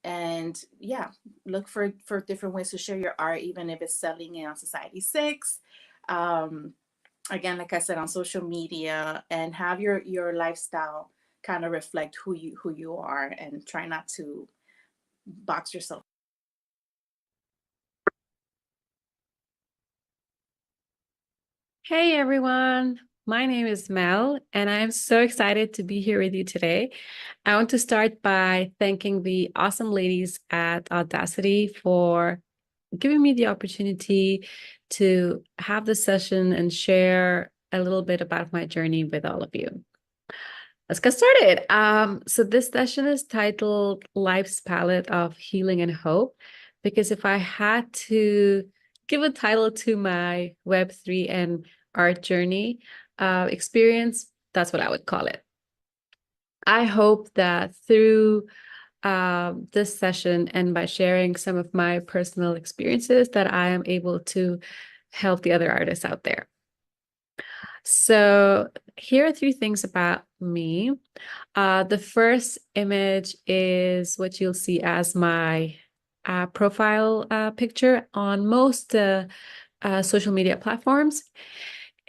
And yeah, look for different ways to share your art, even if it's selling it on Society 6. Again, like I said, on social media, and have your lifestyle kind of reflect who you are, and try not to box yourself. Hey everyone, my name is Mel, and I am so excited to be here with you today. I want to start by thanking the awesome ladies at Audacity for giving me the opportunity to have this session and share a little bit about my journey with all of you. Let's get started. So this session is titled Life's Palette of Healing and Hope, because if I had to give a title to my Web3 and art journey experience, that's what I would call it. I hope that through this session and by sharing some of my personal experiences that I am able to help the other artists out there. So here are 3 things about me. The first image is what you'll see as my profile picture on most social media platforms.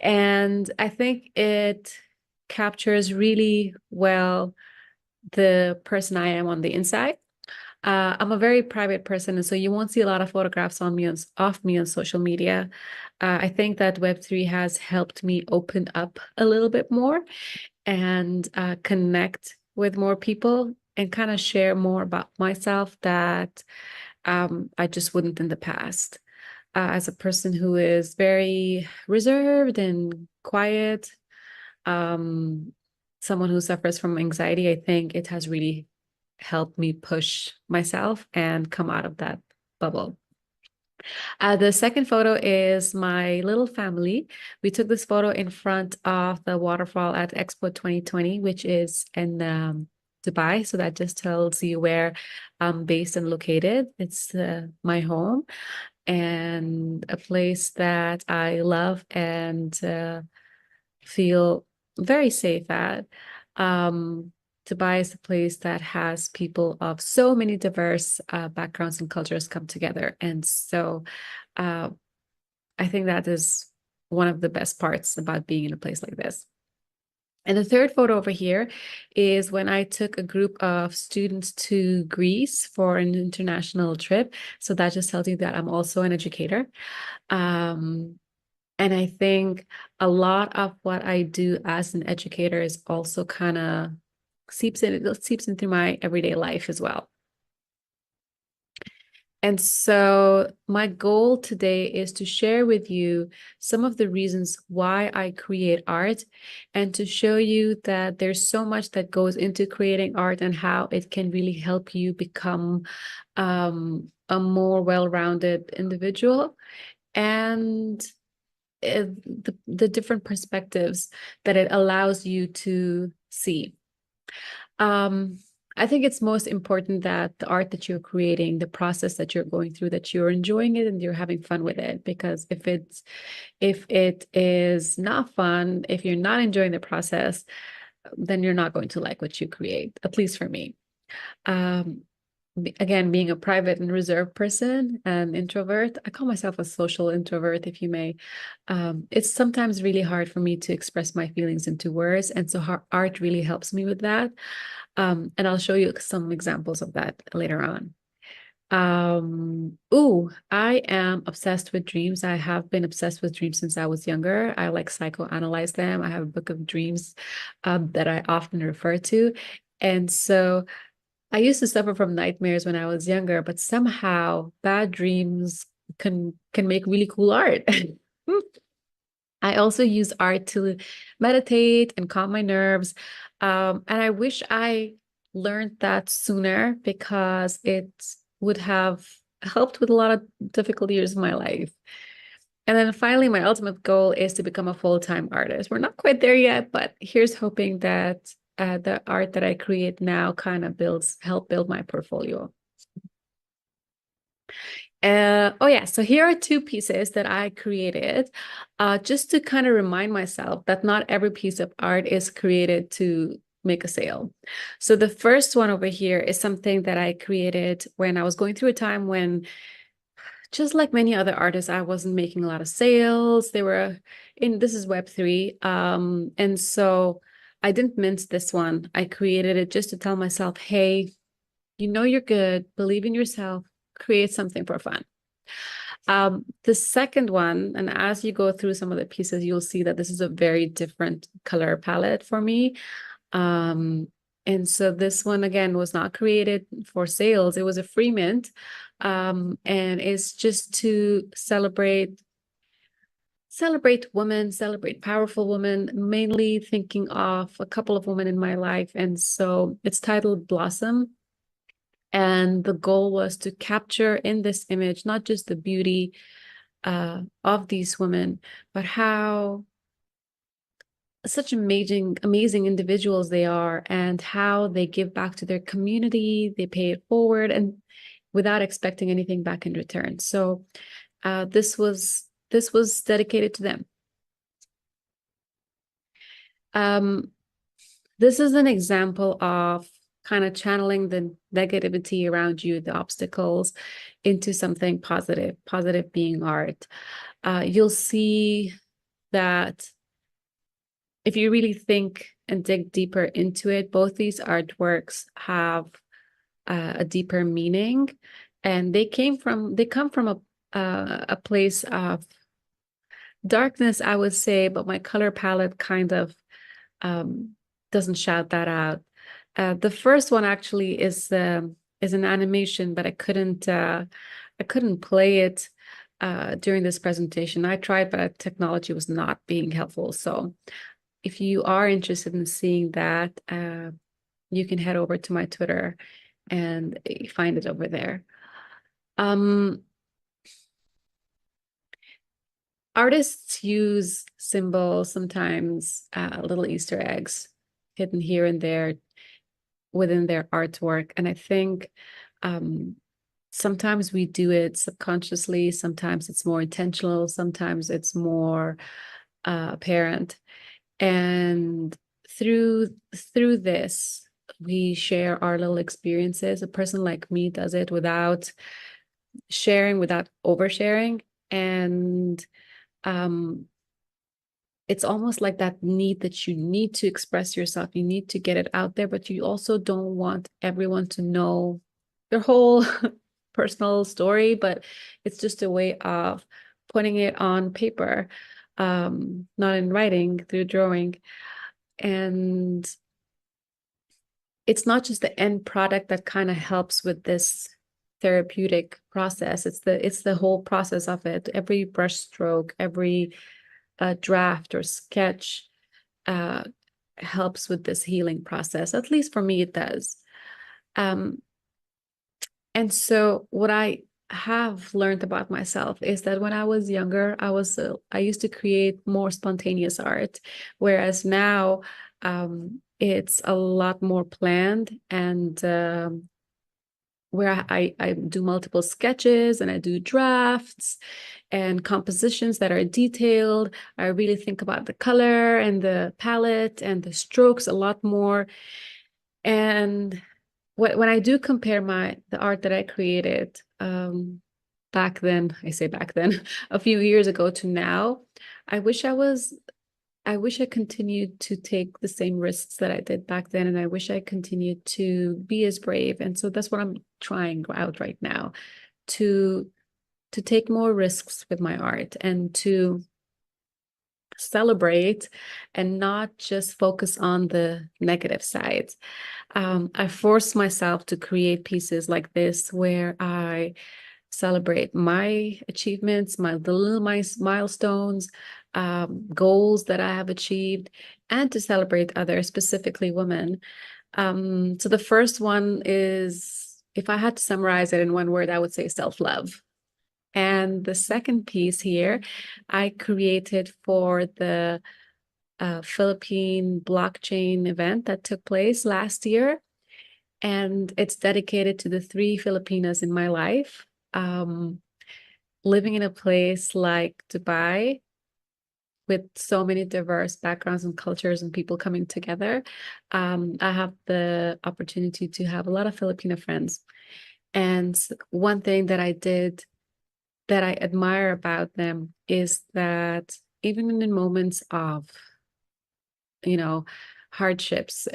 And I think it captures really well the person I am on the inside. I'm a very private person, and so you won't see a lot of photographs of me on social media. I think that Web3 has helped me open up a little bit more and connect with more people and kind of share more about myself that I just wouldn't in the past. As a person who is very reserved and quiet, someone who suffers from anxiety, I think it has really helped me push myself and come out of that bubble. The second photo is my little family. We took this photo in front of the waterfall at Expo 2020, which is in Dubai. So that just tells you where I'm based and located. It's my home and a place that I love and feel very safe at. Dubai is a place that has people of so many diverse backgrounds and cultures come together. And so I think that is one of the best parts about being in a place like this. And the third photo over here is when I took a group of students to Greece for an international trip. So that just tells you that I'm also an educator. And I think a lot of what I do as an educator is also kind of seeps in through my everyday life as well. And so my goal today is to share with you some of the reasons why I create art, and to show you that there's so much that goes into creating art and how it can really help you become a more well-rounded individual, and the different perspectives that it allows you to see. I think it's most important that the art that you're creating, the process that you're going through, that you're enjoying it and you're having fun with it. Because if it is not fun, if you're not enjoying the process, then you're not going to like what you create, at least for me. Again, being a private and reserved person, an introvert, I call myself a social introvert, if you may. It's sometimes really hard for me to express my feelings into words. And so art really helps me with that. And I'll show you some examples of that later on. I am obsessed with dreams. I have been obsessed with dreams since I was younger. I like psychoanalyze them. I have a book of dreams that I often refer to. And so I used to suffer from nightmares when I was younger, but somehow bad dreams can make really cool art. I also use art to meditate and calm my nerves. And I wish I learned that sooner, because it would have helped with a lot of difficult years of my life. And then finally, my ultimate goal is to become a full-time artist. We're not quite there yet, but here's hoping that the art that I create now kind of help build my portfolio. So here are two pieces that I created just to kind of remind myself that not every piece of art is created to make a sale. So the first one over here is something that I created when I was going through a time when, just like many other artists, I wasn't making a lot of sales. This is Web3. And so I didn't mince this one. I created it just to tell myself, hey, you know you're good, believe in yourself, create something for fun. The second one, and as you go through some of the pieces, you'll see that this is a very different color palette for me. And so this one, again, was not created for sales. It was a free mint. And it's just to celebrate women, celebrate powerful women, mainly thinking of a couple of women in my life. And so it's titled Blossom. And the goal was to capture in this image, not just the beauty of these women, but how such amazing individuals they are, and how they give back to their community, they pay it forward, and without expecting anything back in return. So this was dedicated to them. This is an example of kind of channeling the negativity around you, the obstacles, into something positive being art. You'll see that if you really think and dig deeper into it, both these artworks have a deeper meaning, and they come from a place of darkness, I would say, but my color palette kind of doesn't shout that out. The first one actually is an animation, but I couldn't play it during this presentation. I tried, but technology was not being helpful. So if you are interested in seeing that, you can head over to my Twitter and find it over there. Artists use symbols, sometimes little Easter eggs hidden here and there within their artwork. And I think sometimes we do it subconsciously, sometimes it's more intentional, sometimes it's more apparent. And through this, we share our little experiences. A person like me does it without sharing, without oversharing. And it's almost like that need that you need to express yourself. You need to get it out there, but you also don't want everyone to know their whole personal story, but it's just a way of putting it on paper, not in writing, through drawing. And it's not just the end product that kind of helps with this therapeutic process. It's the whole process of it. Every brush stroke, every draft or sketch helps with this healing process. At least for me, it does. And so what I have learned about myself is that when I was younger, I used to create more spontaneous art, whereas now it's a lot more planned, and where I do multiple sketches and I do drafts and compositions that are detailed. I really think about the color and the palette and the strokes a lot more. And when I do compare the art that I created back then, I say back then, a few years ago to now, I wish I continued to take the same risks that I did back then, and I wish I continued to be as brave. And so that's what I'm trying out right now, to take more risks with my art and to celebrate and not just focus on the negative sides. I force myself to create pieces like this where I celebrate my achievements, my little milestones, goals that I have achieved, and to celebrate others, specifically women. So the first one is, if I had to summarize it in one word, I would say self-love. And the second piece here, I created for the Philippine blockchain event that took place last year. And it's dedicated to the 3 Filipinas in my life. Living in a place like Dubai with so many diverse backgrounds and cultures and people coming together, I have the opportunity to have a lot of Filipino friends. And one thing that I did that I admire about them is that even in moments of, hardships,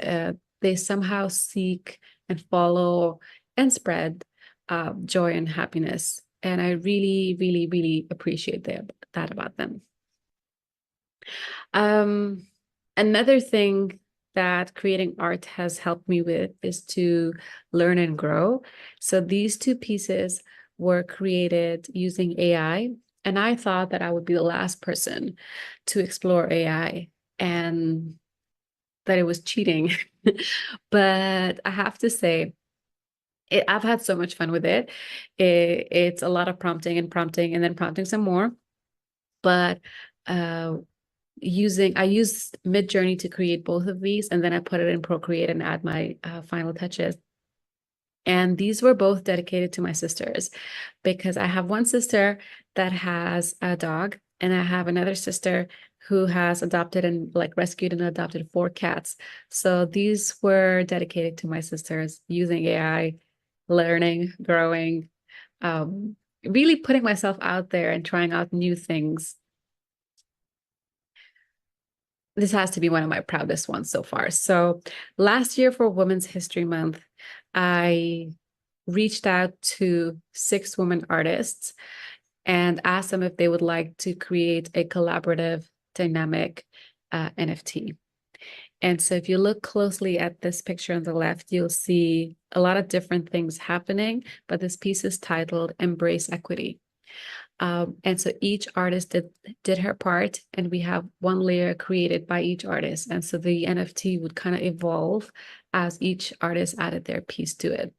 they somehow seek and follow and spread joy and happiness. And I really, really, really appreciate that about them. Another thing that creating art has helped me with is to learn and grow. So these 2 pieces were created using AI, and I thought that I would be the last person to explore AI and that it was cheating. But I have to say, I've had so much fun with it. It's a lot of prompting and then prompting some more. But I used Midjourney to create both of these, and then I put it in Procreate and add my final touches. And these were both dedicated to my sisters, because I have one sister that has a dog, and I have another sister who has adopted and rescued and adopted 4 cats. So these were dedicated to my sisters, using AI, learning, growing, really putting myself out there and trying out new things. This has to be one of my proudest ones so far. So last year for Women's History Month, I reached out to 6 women artists and asked them if they would like to create a collaborative, dynamic NFT. And so if you look closely at this picture on the left, you'll see a lot of different things happening, but this piece is titled Embrace Equity. And so each artist did her part, and we have one layer created by each artist. And so the NFT would kind of evolve as each artist added their piece to it.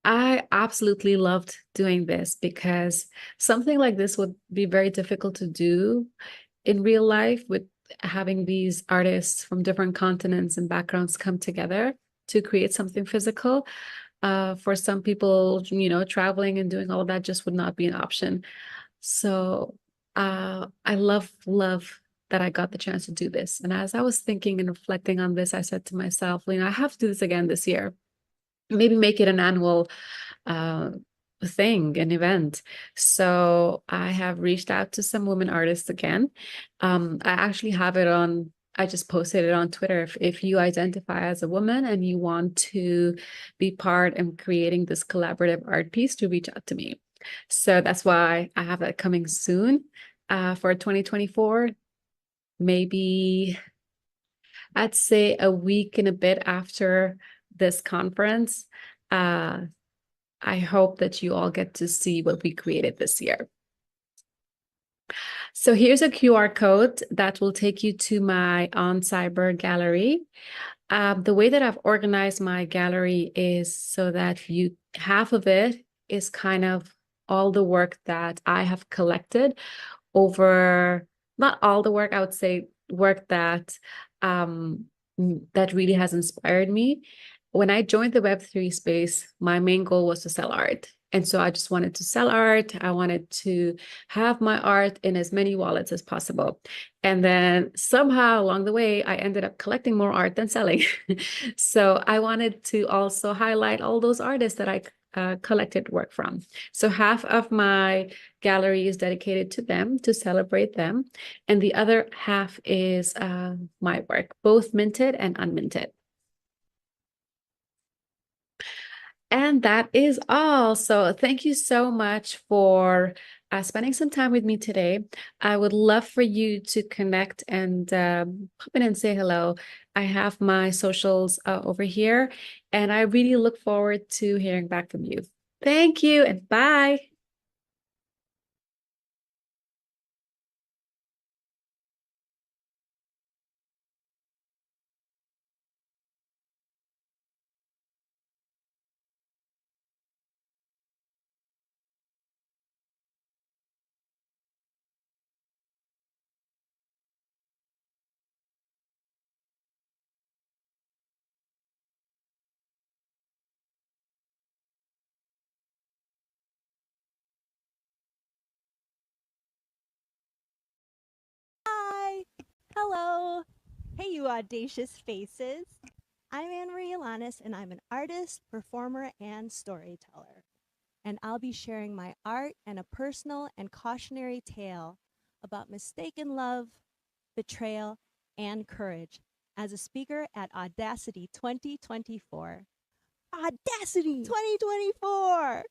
I absolutely loved doing this because something like this would be very difficult to do in real life, with having these artists from different continents and backgrounds come together to create something physical. For some people, traveling and doing all that just would not be an option. So I love that I got the chance to do this. And as I was thinking and reflecting on this, I said to myself, I have to do this again this year. Maybe make it an annual thing, an event. So I have reached out to some women artists again. I actually have it on, I just posted it on Twitter. If you identify as a woman and you want to be part in creating this collaborative art piece, to reach out to me. So that's why I have that coming soon for 2024. Maybe I'd say a week and a bit after this conference. I hope that you all get to see what we created this year. So here's a QR code that will take you to my On Cyber gallery. The way that I've organized my gallery is so that half of it is kind of all the work that I have collected over, not all the work, I would say work that that really has inspired me. When I joined the Web3 space, my main goal was to sell art. And so I just wanted to sell art. I wanted to have my art in as many wallets as possible. And then somehow along the way, I ended up collecting more art than selling. So I wanted to also highlight all those artists that I collected work from. So half of my gallery is dedicated to them, to celebrate them. And the other half is my work, both minted and unminted. And that is all. So thank you so much for spending some time with me today. I would love for you to connect and pop in and say hello. I have my socials over here, and I really look forward to hearing back from you. Thank you and bye. Hi! Hello! Hey, you audacious faces! I'm Anne-Marie Alanis, and I'm an artist, performer, and storyteller. And I'll be sharing my art and a personal and cautionary tale about mistaken love, betrayal, and courage as a speaker at AWEDACITY 2024. AWEDACITY 2024!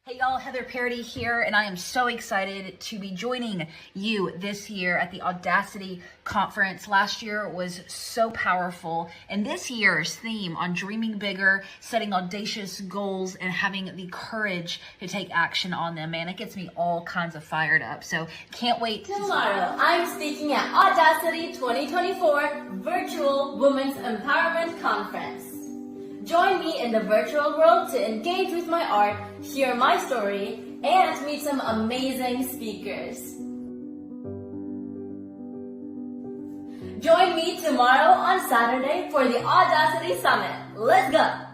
Hey y'all, Heather Parody here, and I am so excited to be joining you this year at the AWEDACITY conference. Last year was so powerful, and this year's theme on dreaming bigger, setting audacious goals, and having the courage to take action on them, man, it gets me all kinds of fired up. So can't wait. Tomorrow, I'm speaking at AWEDACITY 2024 Virtual Women's Empowerment Conference. Join me in the virtual world to engage with my art, hear my story, and meet some amazing speakers. Join me tomorrow on Saturday for the AWEDACITY Summit. Let's go!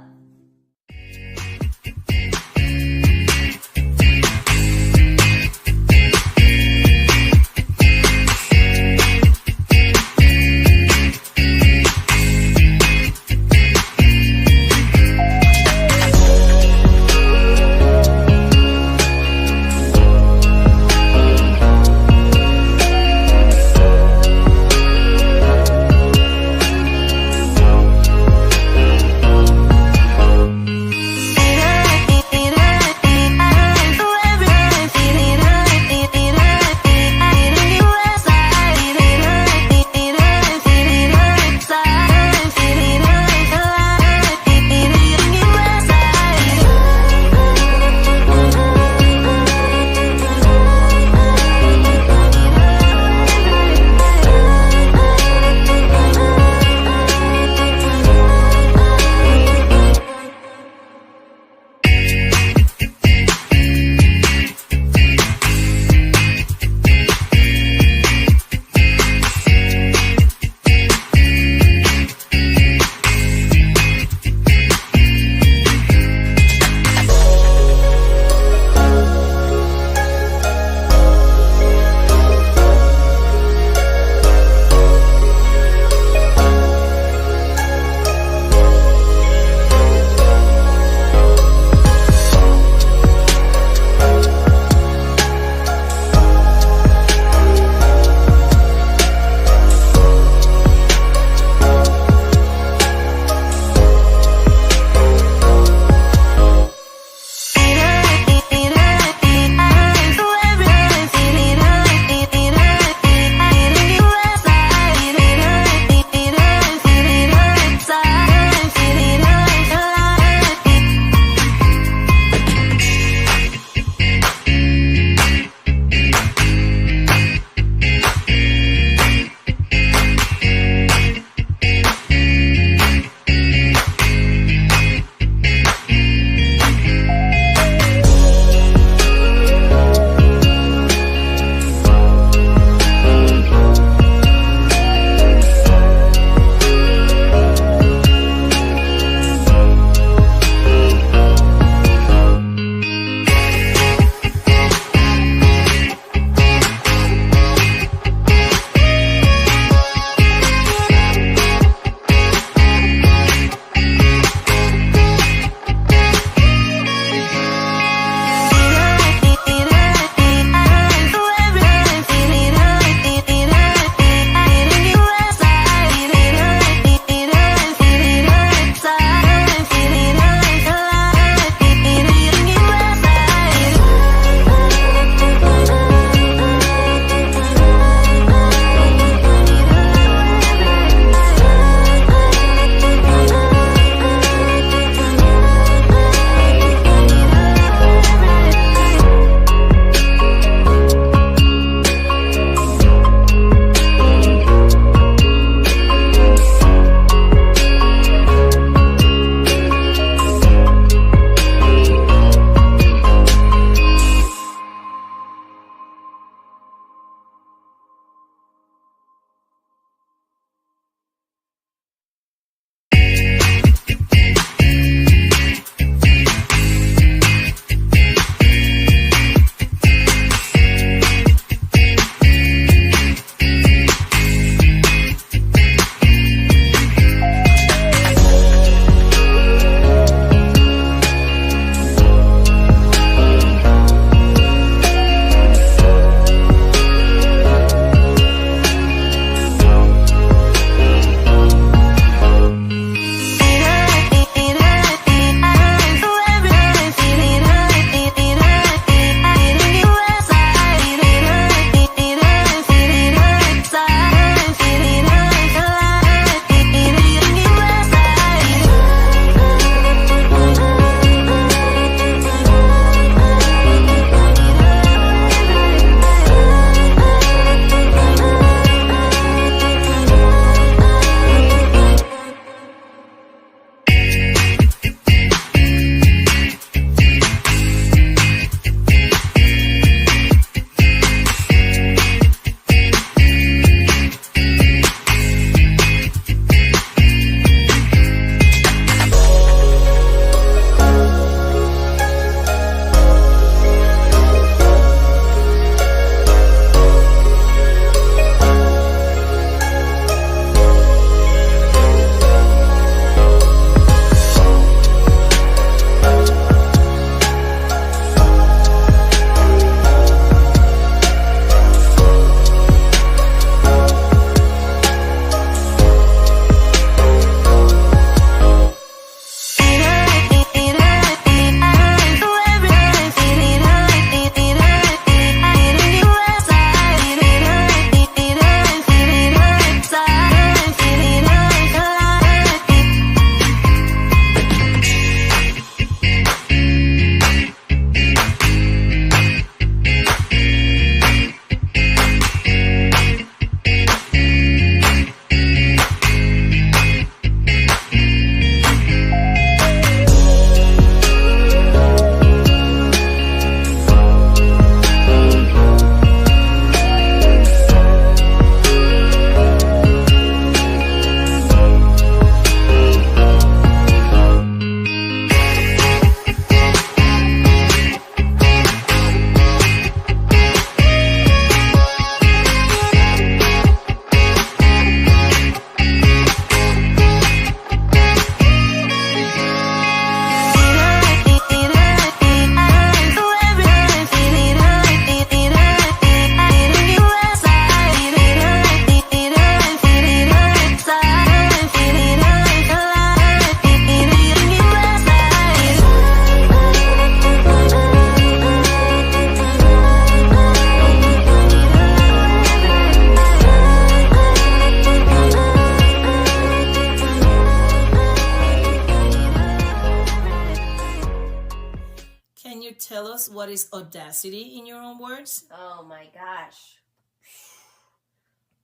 you tell us what is audacity in your own words? Oh my gosh.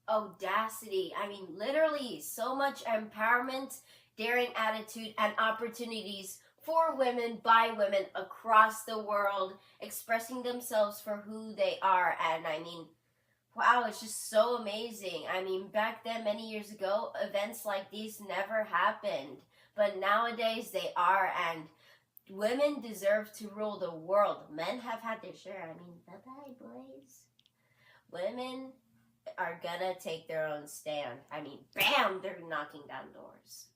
Audacity. I mean, literally, so much empowerment, daring attitude, and opportunities for women by women across the world, expressing themselves for who they are. And I mean, wow, it's just so amazing. I mean, back then, many years ago, events like these never happened. But nowadays, they are, and women deserve to rule the world. Men have had their share. I mean, bye-bye, boys. Women are gonna take their own stand. I mean, bam, they're knocking down doors.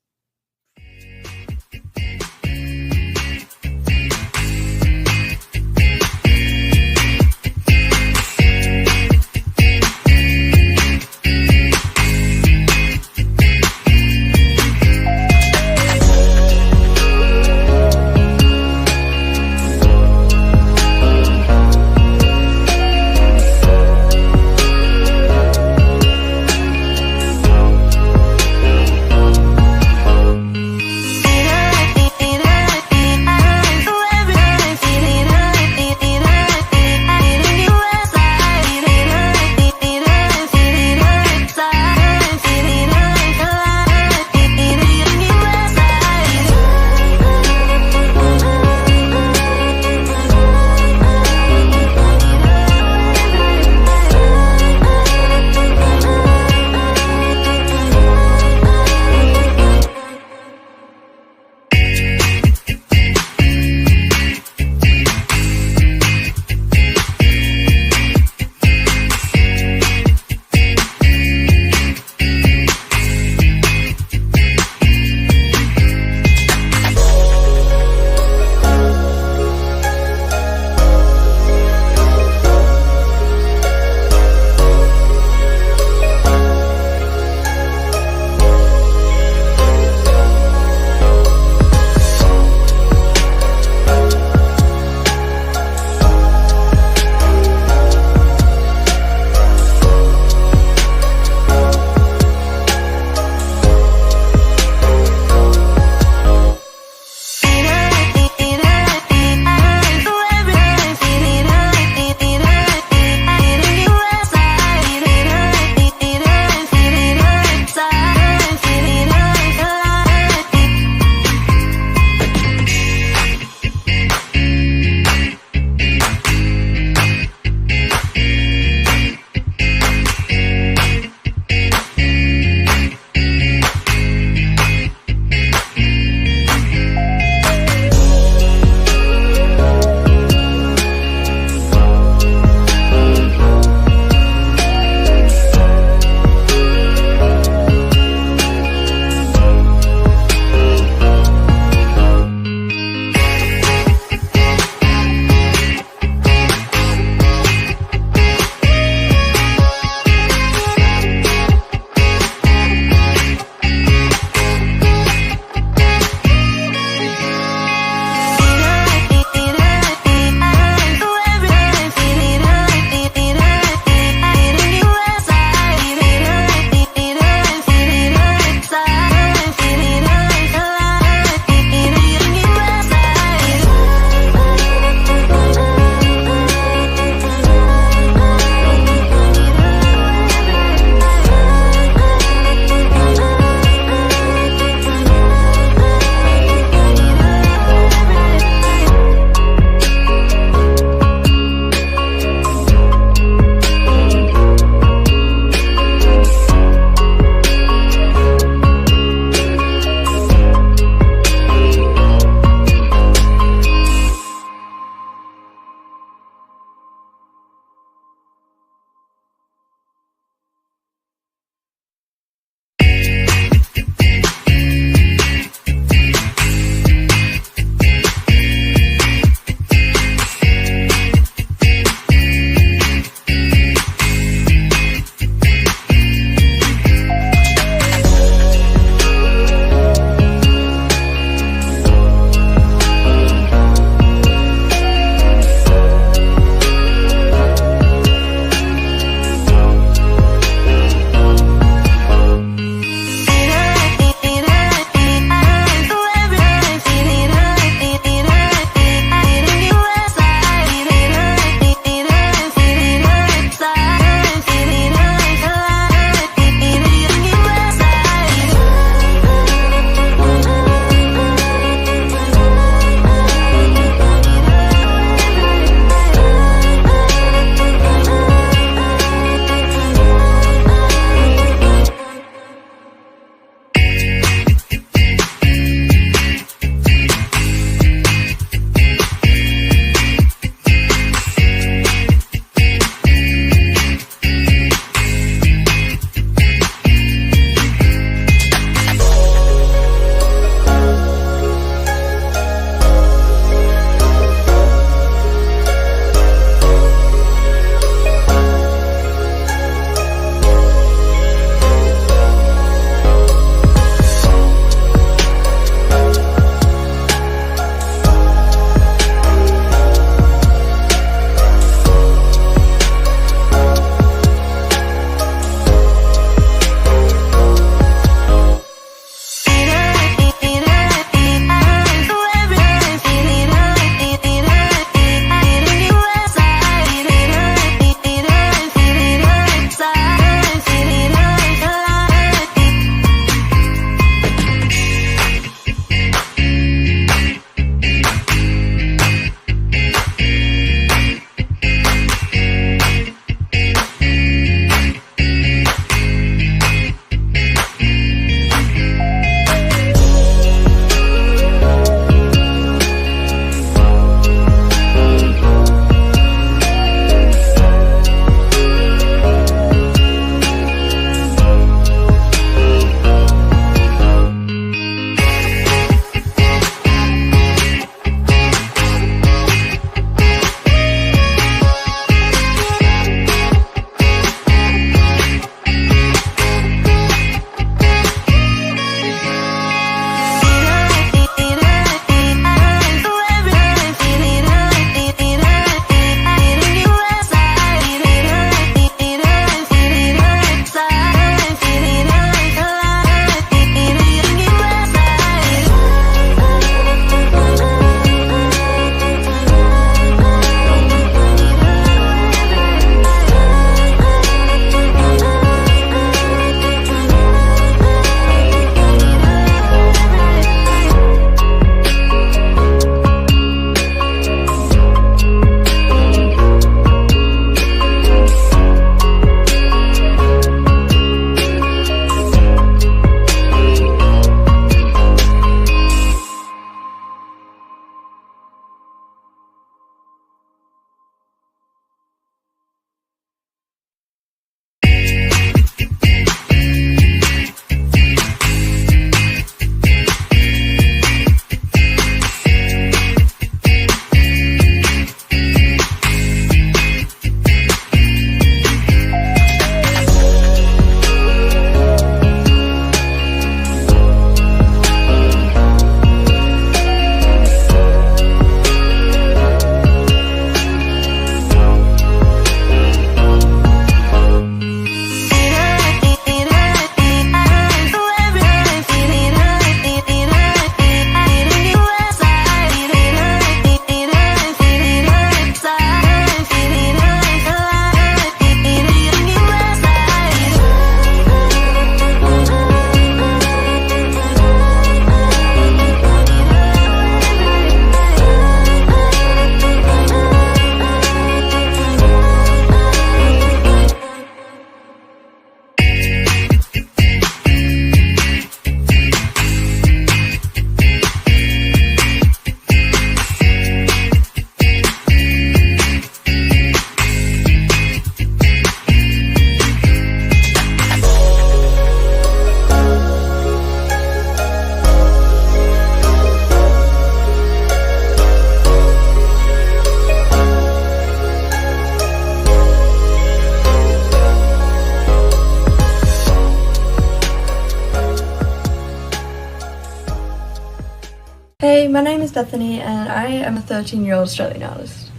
my name is Bethany and I am a 13-year-old Australian artist.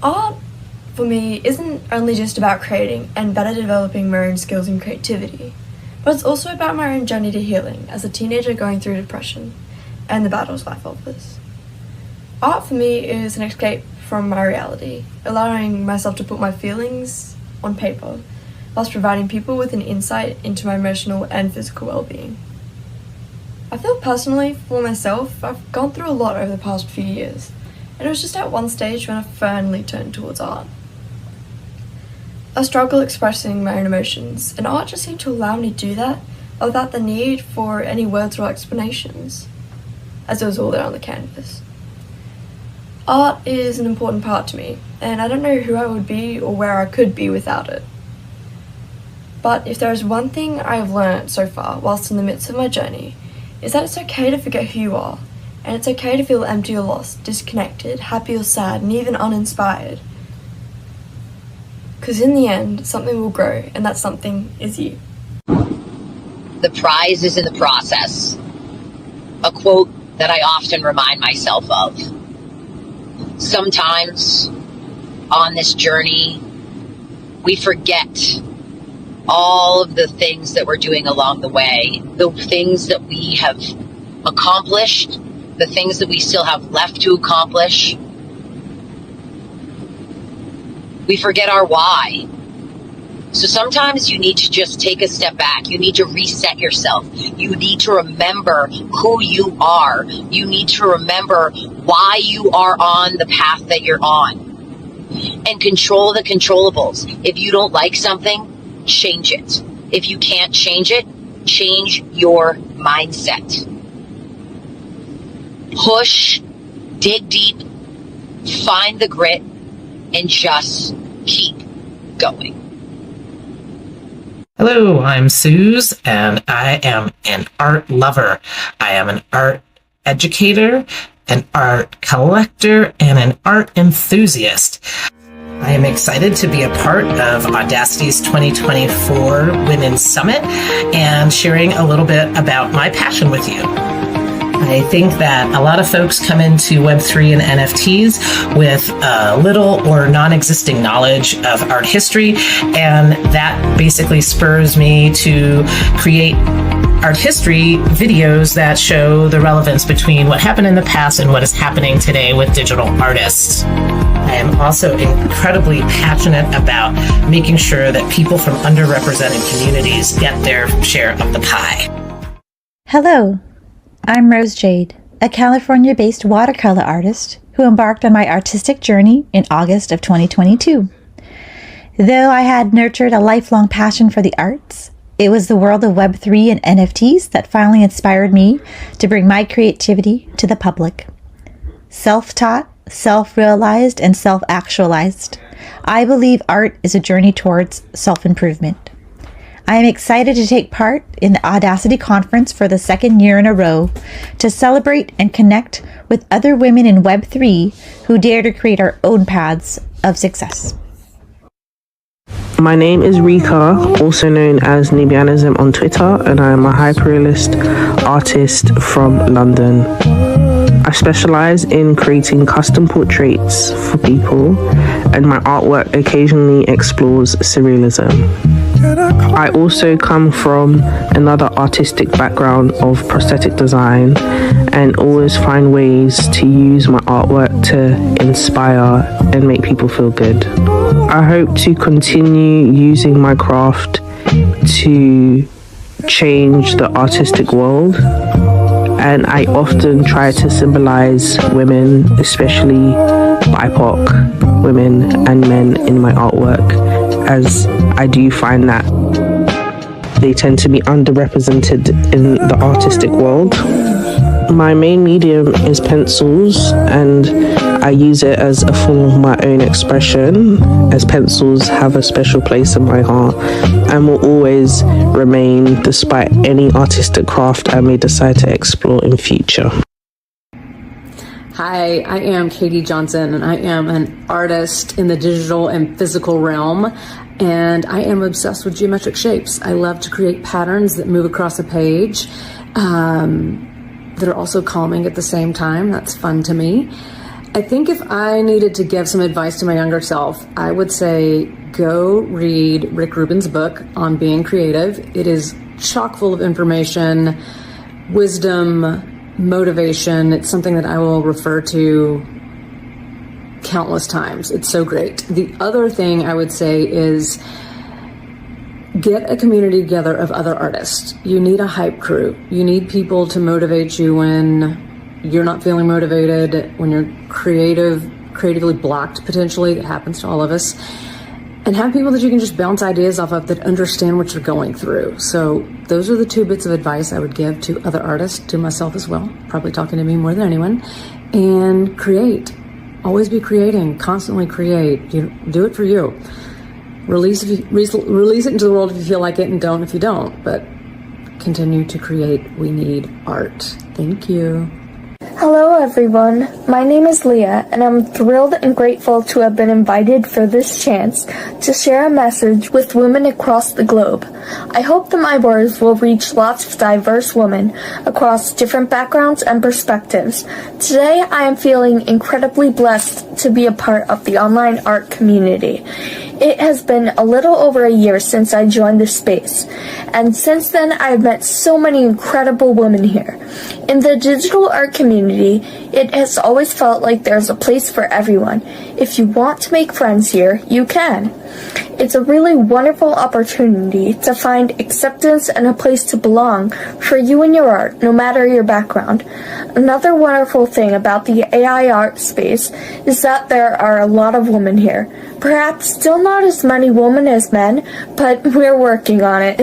Art, for me, isn't only just about creating and better developing my own skills and creativity, but it's also about my own journey to healing as a teenager going through depression and the battles life offers. Art for me is an escape from my reality, allowing myself to put my feelings on paper, whilst providing people with an insight into my emotional and physical well-being. I feel personally, for myself, I've gone through a lot over the past few years, and it was just at one stage when I finally turned towards art. I struggle expressing my own emotions, and art just seemed to allow me to do that without the need for any words or explanations, as it was all there on the canvas. Art is an important part to me, and I don't know who I would be or where I could be without it. But if there is one thing I have learned so far whilst in the midst of my journey, is that it's okay to forget who you are, and it's okay to feel empty or lost, disconnected, happy or sad, and even uninspired. Because in the end, something will grow, and that something is you. The prize is in the process. A quote that I often remind myself of. Sometimes on this journey, we forget all of the things that we're doing along the way, the things that we have accomplished, the things that we still have left to accomplish. We forget our why. So sometimes you need to just take a step back. You need to reset yourself. You need to remember who you are. You need to remember why you are on the path that you're on. And control the controllables. If you don't like something, change it. If you can't change it, change your mindset. Push, dig deep, find the grit, and just keep going. Hello, I'm Suze, and I am an art lover. I am an art educator, an art collector, and an art enthusiast. I am excited to be a part of Audacity's 2024 Women's Summit and sharing a little bit about my passion with you. I think that a lot of folks come into Web3 and NFTs with little or non-existing knowledge of art history, and that basically spurs me to create art history videos that show the relevance between what happened in the past and what is happening today with digital artists. I am also incredibly passionate about making sure that people from underrepresented communities get their share of the pie. Hello, I'm Rose Jade, a California-based watercolor artist who embarked on my artistic journey in August of 2022. Though I had nurtured a lifelong passion for the arts, it was the world of Web3 and NFTs that finally inspired me to bring my creativity to the public. Self-taught, self-realized, and self-actualized, I believe art is a journey towards self-improvement. I am excited to take part in the Audacity Conference for the second year in a row to celebrate and connect with other women in Web3 who dare to create our own paths of success. My name is Rika, also known as Nibianism on Twitter, and I am a hyperrealist artist from London. I specialize in creating custom portraits for people, and my artwork occasionally explores surrealism. I also come from another artistic background of prosthetic design and always find ways to use my artwork to inspire and make people feel good. I hope to continue using my craft to change the artistic world, and I often try to symbolize women, especially BIPOC women and men, in my artwork, as I do find that they tend to be underrepresented in the artistic world. My main medium is pencils, and I use it as a form of my own expression, as pencils have a special place in my heart and will always remain despite any artistic craft I may decide to explore in future. Hi, I am Katie Johnson, and I am an artist in the digital and physical realm, and I am obsessed with geometric shapes. I love to create patterns that move across a page. that are also calming at the same time. That's fun to me. I think if I needed to give some advice to my younger self, I would say go read Rick Rubin's book on being creative. It is chock full of information, wisdom, motivation. It's something that I will refer to countless times. It's so great. The other thing I would say is get a community together of other artists. You need a hype crew. You need people to motivate you when you're not feeling motivated, when you're creatively blocked, potentially. It happens to all of us. And have people that you can just bounce ideas off of that understand what you're going through. So those are the two bits of advice I would give to other artists, to myself as well, probably talking to me more than anyone. And create. Always be creating, constantly create. You do it for you. Release it into the world if you feel like it, and don't if you don't. But continue to create. We need art. Thank you. Hello everyone, my name is Leah and I'm thrilled and grateful to have been invited for this chance to share a message with women across the globe. I hope that my words will reach lots of diverse women across different backgrounds and perspectives. Today I am feeling incredibly blessed to be a part of the online art community. It has been a little over a year since I joined this space, and since then I have met so many incredible women here. In the digital art community, it has always felt like there's a place for everyone. If you want to make friends here, you can. It's a really wonderful opportunity to find acceptance and a place to belong for you and your art, no matter your background. Another wonderful thing about the AI art space is that there are a lot of women here. Perhaps still not as many women as men, but we're working on it.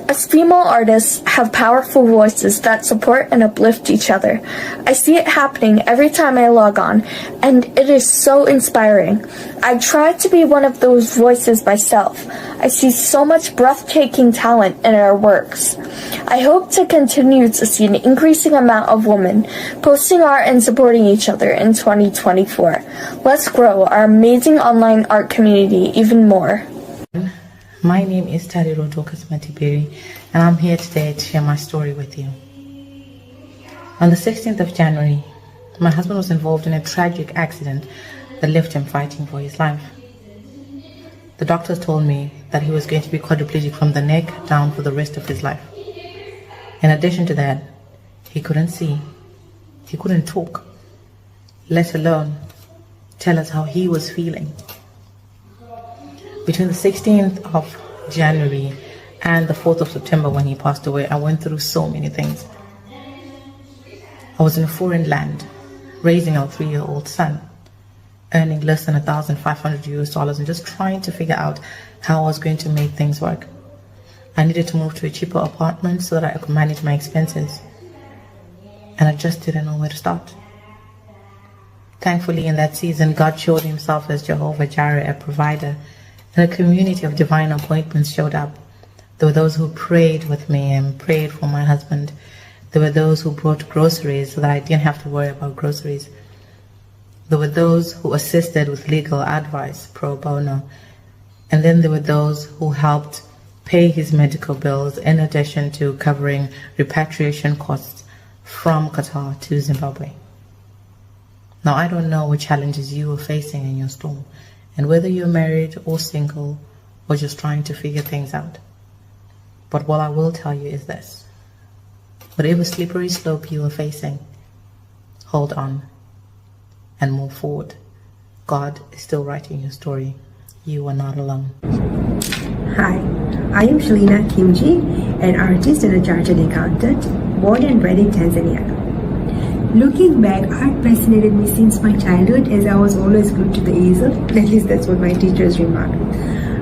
As female artists have powerful voices that support and uplift each other. I see it happening every time I log on, and it is so inspiring. I try to be one of those voices myself. I see so much breathtaking talent in our works. I hope to continue to see an increasing amount of women posting art and supporting each other in 2024. Let's grow our amazing online art community even more. My name is Tariro Dorcas Matibiri, and I'm here today to share my story with you. On the 16th of January, my husband was involved in a tragic accident that left him fighting for his life. The doctors told me that he was going to be quadriplegic from the neck down for the rest of his life. In addition to that, he couldn't see, he couldn't talk, let alone tell us how he was feeling. Between the 16th of January and the 4th of September when he passed away, I went through so many things. I was in a foreign land, raising our 3-year-old son, earning less than $1,500 and just trying to figure out how I was going to make things work. I needed to move to a cheaper apartment so that I could manage my expenses. And I just didn't know where to start. Thankfully, in that season, God showed himself as Jehovah Jireh, a provider, and a community of divine appointments showed up. There were those who prayed with me and prayed for my husband. There were those who brought groceries so that I didn't have to worry about groceries. There were those who assisted with legal advice, pro bono. And then there were those who helped pay his medical bills in addition to covering repatriation costs from Qatar to Zimbabwe. Now, I don't know what challenges you are facing in your storm, and whether you're married or single or just trying to figure things out. But what I will tell you is this. Whatever slippery slope you are facing, hold on and move forward. God is still writing your story. You are not alone. Hi, I am Shalina Kimji, an artist and a chartered accountant, born and bred in Tanzania. Looking back, art fascinated me since my childhood, as I was always glued to the easel. At least that's what my teachers remarked.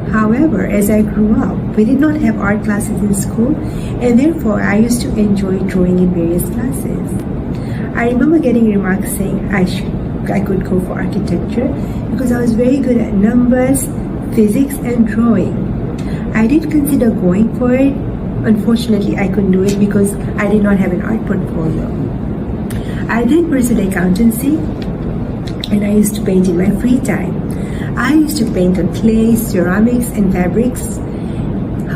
However, as I grew up, we did not have art classes in school, and therefore I used to enjoy drawing in various classes. I remember getting remarks saying I could go for architecture because I was very good at numbers, physics, and drawing. I did consider going for it. Unfortunately, I couldn't do it because I did not have an art portfolio. I then pursued accountancy, and I used to paint in my free time. I used to paint on clay, ceramics, and fabrics.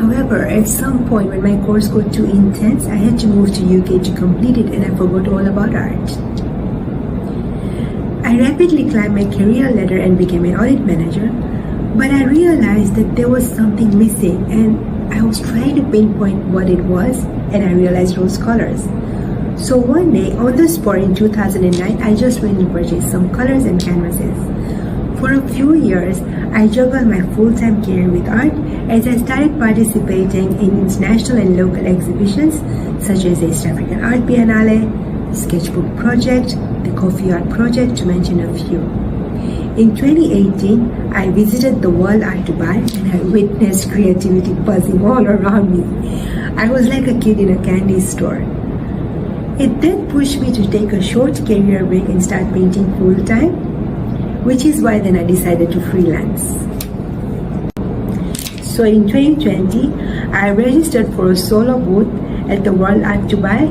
However, at some point when my course got too intense, I had to move to UK to complete it and I forgot all about art. I rapidly climbed my career ladder and became an audit manager, but I realized that there was something missing and I was trying to pinpoint what it was, and I realized rose colors. So one day, on the spot in 2009, I just went and purchased some colors and canvases. For a few years, I juggled my full-time career with art as I started participating in international and local exhibitions such as the East African Art Biennale, the Sketchbook Project, the Coffee Art Project, to mention a few. In 2018, I visited the World Art Dubai and I witnessed creativity buzzing all around me. I was like a kid in a candy store. It then pushed me to take a short career break and start painting full-time, which is why then I decided to freelance. So in 2020, I registered for a solo booth at the World Art Dubai.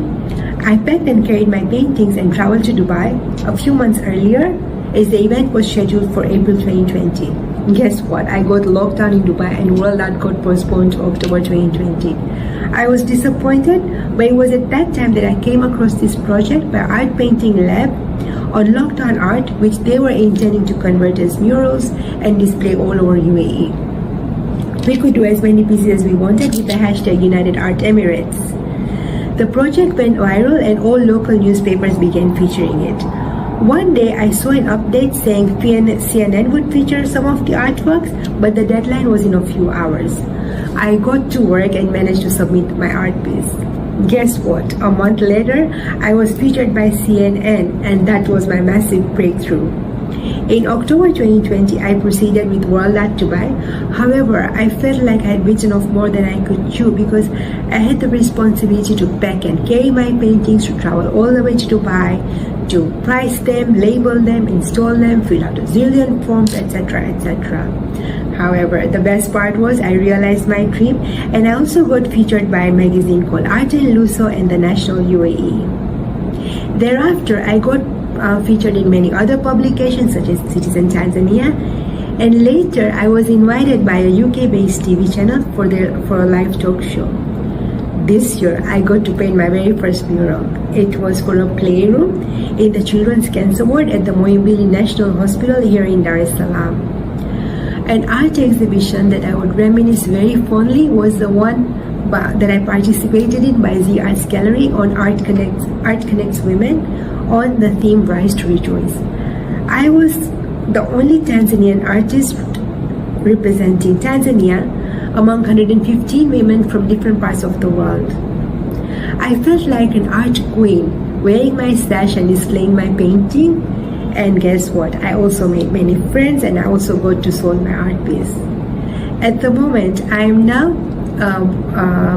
I packed and carried my paintings and traveled to Dubai a few months earlier as the event was scheduled for April 2020. Guess what? I got locked down in Dubai and World Art got postponed to October 2020. I was disappointed, but it was at that time that I came across this project by Art Painting Lab on lockdown art, which they were intending to convert as murals and display all over UAE. We could do as many pieces as we wanted with the hashtag United Art Emirates. The project went viral and all local newspapers began featuring it. One day I saw an update saying CNN would feature some of the artworks, but the deadline was in a few hours. I got to work and managed to submit my art piece. Guess what? A month later, I was featured by CNN, and that was my massive breakthrough. In October 2020, I proceeded with World Art Dubai. However, I felt like I had bitten off more than I could chew because I had the responsibility to pack and carry my paintings, to travel all the way to Dubai, to price them, label them, install them, fill out a zillion forms, etc., etc. However, the best part was I realized my dream, and I also got featured by a magazine called Art and Luso and the National UAE. Thereafter, I got featured in many other publications such as Citizen Tanzania, and later I was invited by a UK-based TV channel for a live talk show. This year, I got to paint my very first mural. It was for a playroom in the Children's Cancer Ward at the Muhimbili National Hospital here in Dar es Salaam. An art exhibition that I would reminisce very fondly was the one that I participated in by the Arts Gallery on Art Connects Women on the theme Rise to Rejoice. I was the only Tanzanian artist representing Tanzania among 115 women from different parts of the world. I felt like an art queen, wearing my sash and displaying my painting. And guess what? I also made many friends and I also got to sold my art piece. At the moment, I am now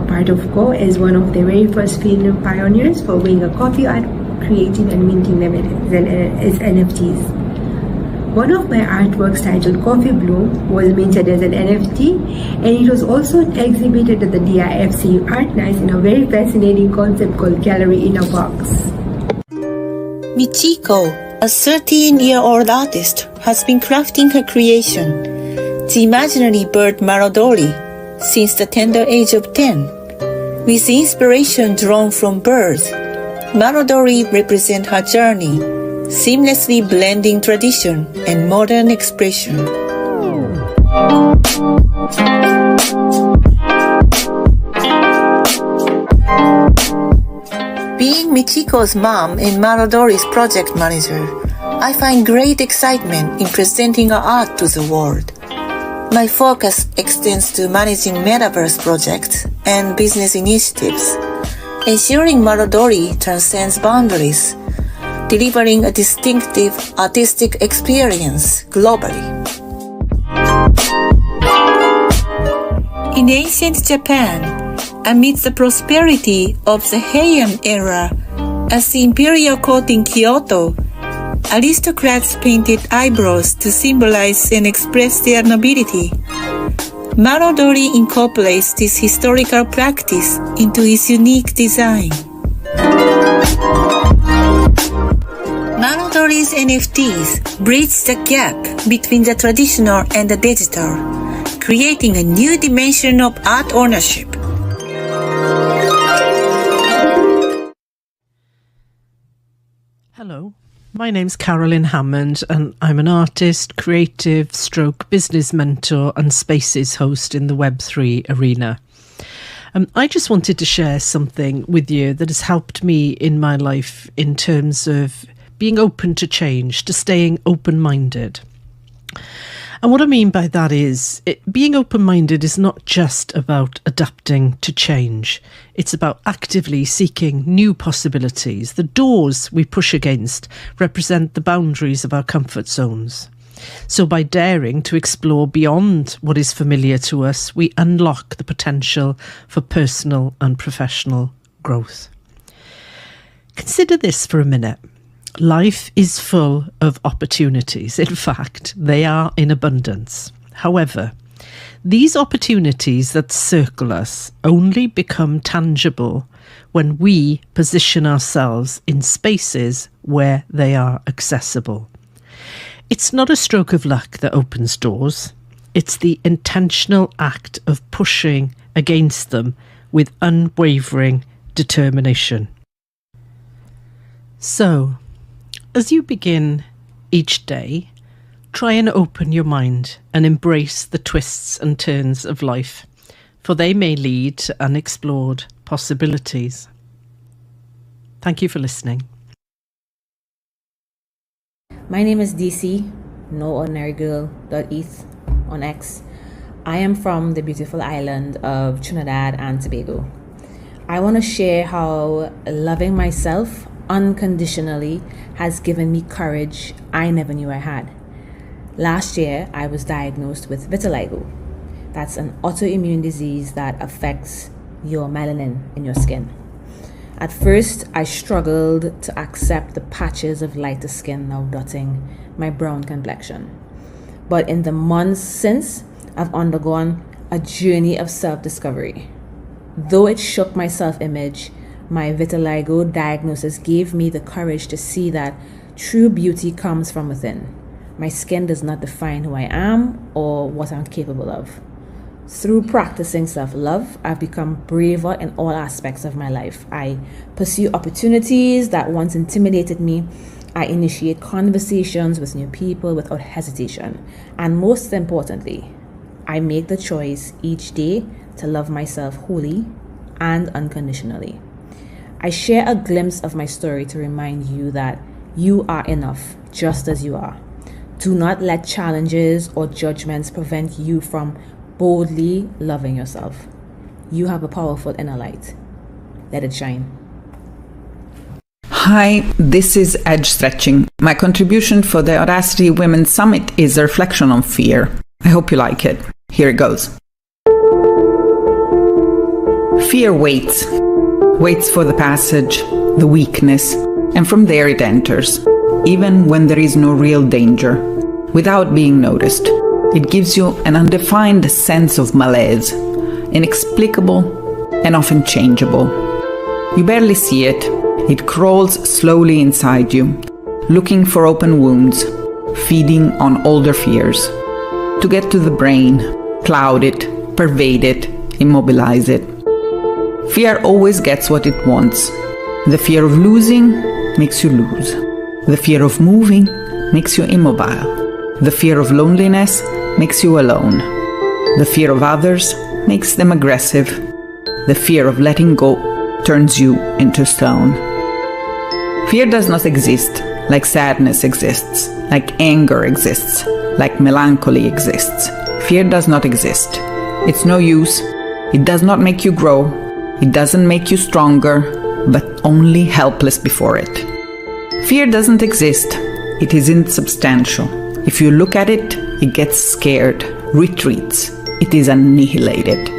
part of Go as one of the very first female pioneers for doing a coffee art, creating and minting them as NFTs. One of my artworks titled Coffee Bloom was minted as an NFT, and it was also exhibited at the DIFC Art Nights in a very fascinating concept called Gallery in a Box. Michiko, a 13-year-old artist, has been crafting her creation, the imaginary bird Marodori, since the tender age of 10. With inspiration drawn from birds, Marodori represents her journey, seamlessly blending tradition and modern expression. Being Michiko's mom and Marodori's project manager, I find great excitement in presenting her art to the world. My focus extends to managing metaverse projects and business initiatives, ensuring Marodori transcends boundaries, delivering a distinctive artistic experience globally. In ancient Japan, amidst the prosperity of the Heian era, as the imperial court in Kyoto, aristocrats painted eyebrows to symbolize and express their nobility. Marodori incorporates this historical practice into his unique design. Marodori Stories NFTs bridge the gap between the traditional and the digital, creating a new dimension of art ownership. Hello, my name's Carolyn Hammond and I'm an artist, creative, stroke business mentor and spaces host in the Web3 arena. I just wanted to share something with you that has helped me in my life in terms of being open to change, to staying open-minded. And what I mean by that is being open-minded is not just about adapting to change. It's about actively seeking new possibilities. The doors we push against represent the boundaries of our comfort zones. So by daring to explore beyond what is familiar to us, we unlock the potential for personal and professional growth. Consider this for a minute. Life is full of opportunities. In fact, they are in abundance. However, these opportunities that circle us only become tangible when we position ourselves in spaces where they are accessible. It's not a stroke of luck that opens doors. It's the intentional act of pushing against them with unwavering determination. So, as you begin each day, try and open your mind and embrace the twists and turns of life, for they may lead to unexplored possibilities. Thank you for listening. My name is DC, noordinarygirl.eth on X. I am from the beautiful island of Trinidad and Tobago. I want to share how loving myself unconditionally has given me courage I never knew I had. Last year, I was diagnosed with vitiligo. That's an autoimmune disease that affects your melanin in your skin. At first, I struggled to accept the patches of lighter skin now dotting my brown complexion. But in the months since, I've undergone a journey of self-discovery. Though it shook my self-image, my vitiligo diagnosis gave me the courage to see that true beauty comes from within. My skin does not define who I am or what I'm capable of. Through practicing self-love, I've become braver in all aspects of my life. I pursue opportunities that once intimidated me. I initiate conversations with new people without hesitation. And most importantly, I make the choice each day to love myself wholly and unconditionally. I share a glimpse of my story to remind you that you are enough just as you are. Do not let challenges or judgments prevent you from boldly loving yourself. You have a powerful inner light. Let it shine. Hi, this is Edge Stretching. My contribution for the Audacity Women's Summit is a reflection on fear. I hope you like it. Here it goes. Fear waits for the passage, the weakness, and from there it enters, even when there is no real danger, without being noticed. It gives you an undefined sense of malaise, inexplicable and often changeable. You barely see it. It crawls slowly inside you, looking for open wounds, feeding on older fears. To get to the brain, cloud it, pervade it, immobilize it. Fear always gets what it wants. The fear of losing makes you lose. The fear of moving makes you immobile. The fear of loneliness makes you alone. The fear of others makes them aggressive. The fear of letting go turns you into stone. Fear does not exist like sadness exists, like anger exists, like melancholy exists. Fear does not exist. It's no use. It does not make you grow. It doesn't make you stronger, but only helpless before it. Fear doesn't exist. It is insubstantial. If you look at it, it gets scared, retreats. It is annihilated.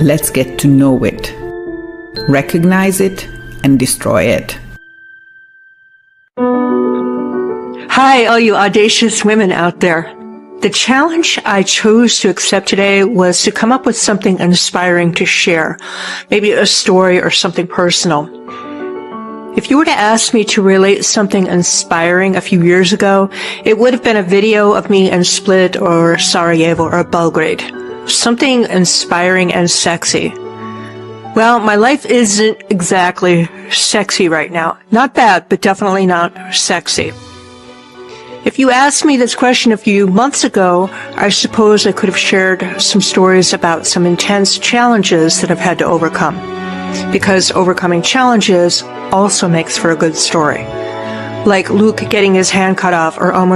Let's get to know it, recognize it, and destroy it. Hi, all you audacious women out there. The challenge I chose to accept today was to come up with something inspiring to share, maybe a story or something personal. If you were to ask me to relate something inspiring a few years ago, it would have been a video of me in Split or Sarajevo or Belgrade. Something inspiring and sexy. Well, my life isn't exactly sexy right now. Not bad, but definitely not sexy. If you asked me this question a few months ago, I suppose I could have shared some stories about some intense challenges that I've had to overcome. Because overcoming challenges also makes for a good story. Like Luke getting his hand cut off or almost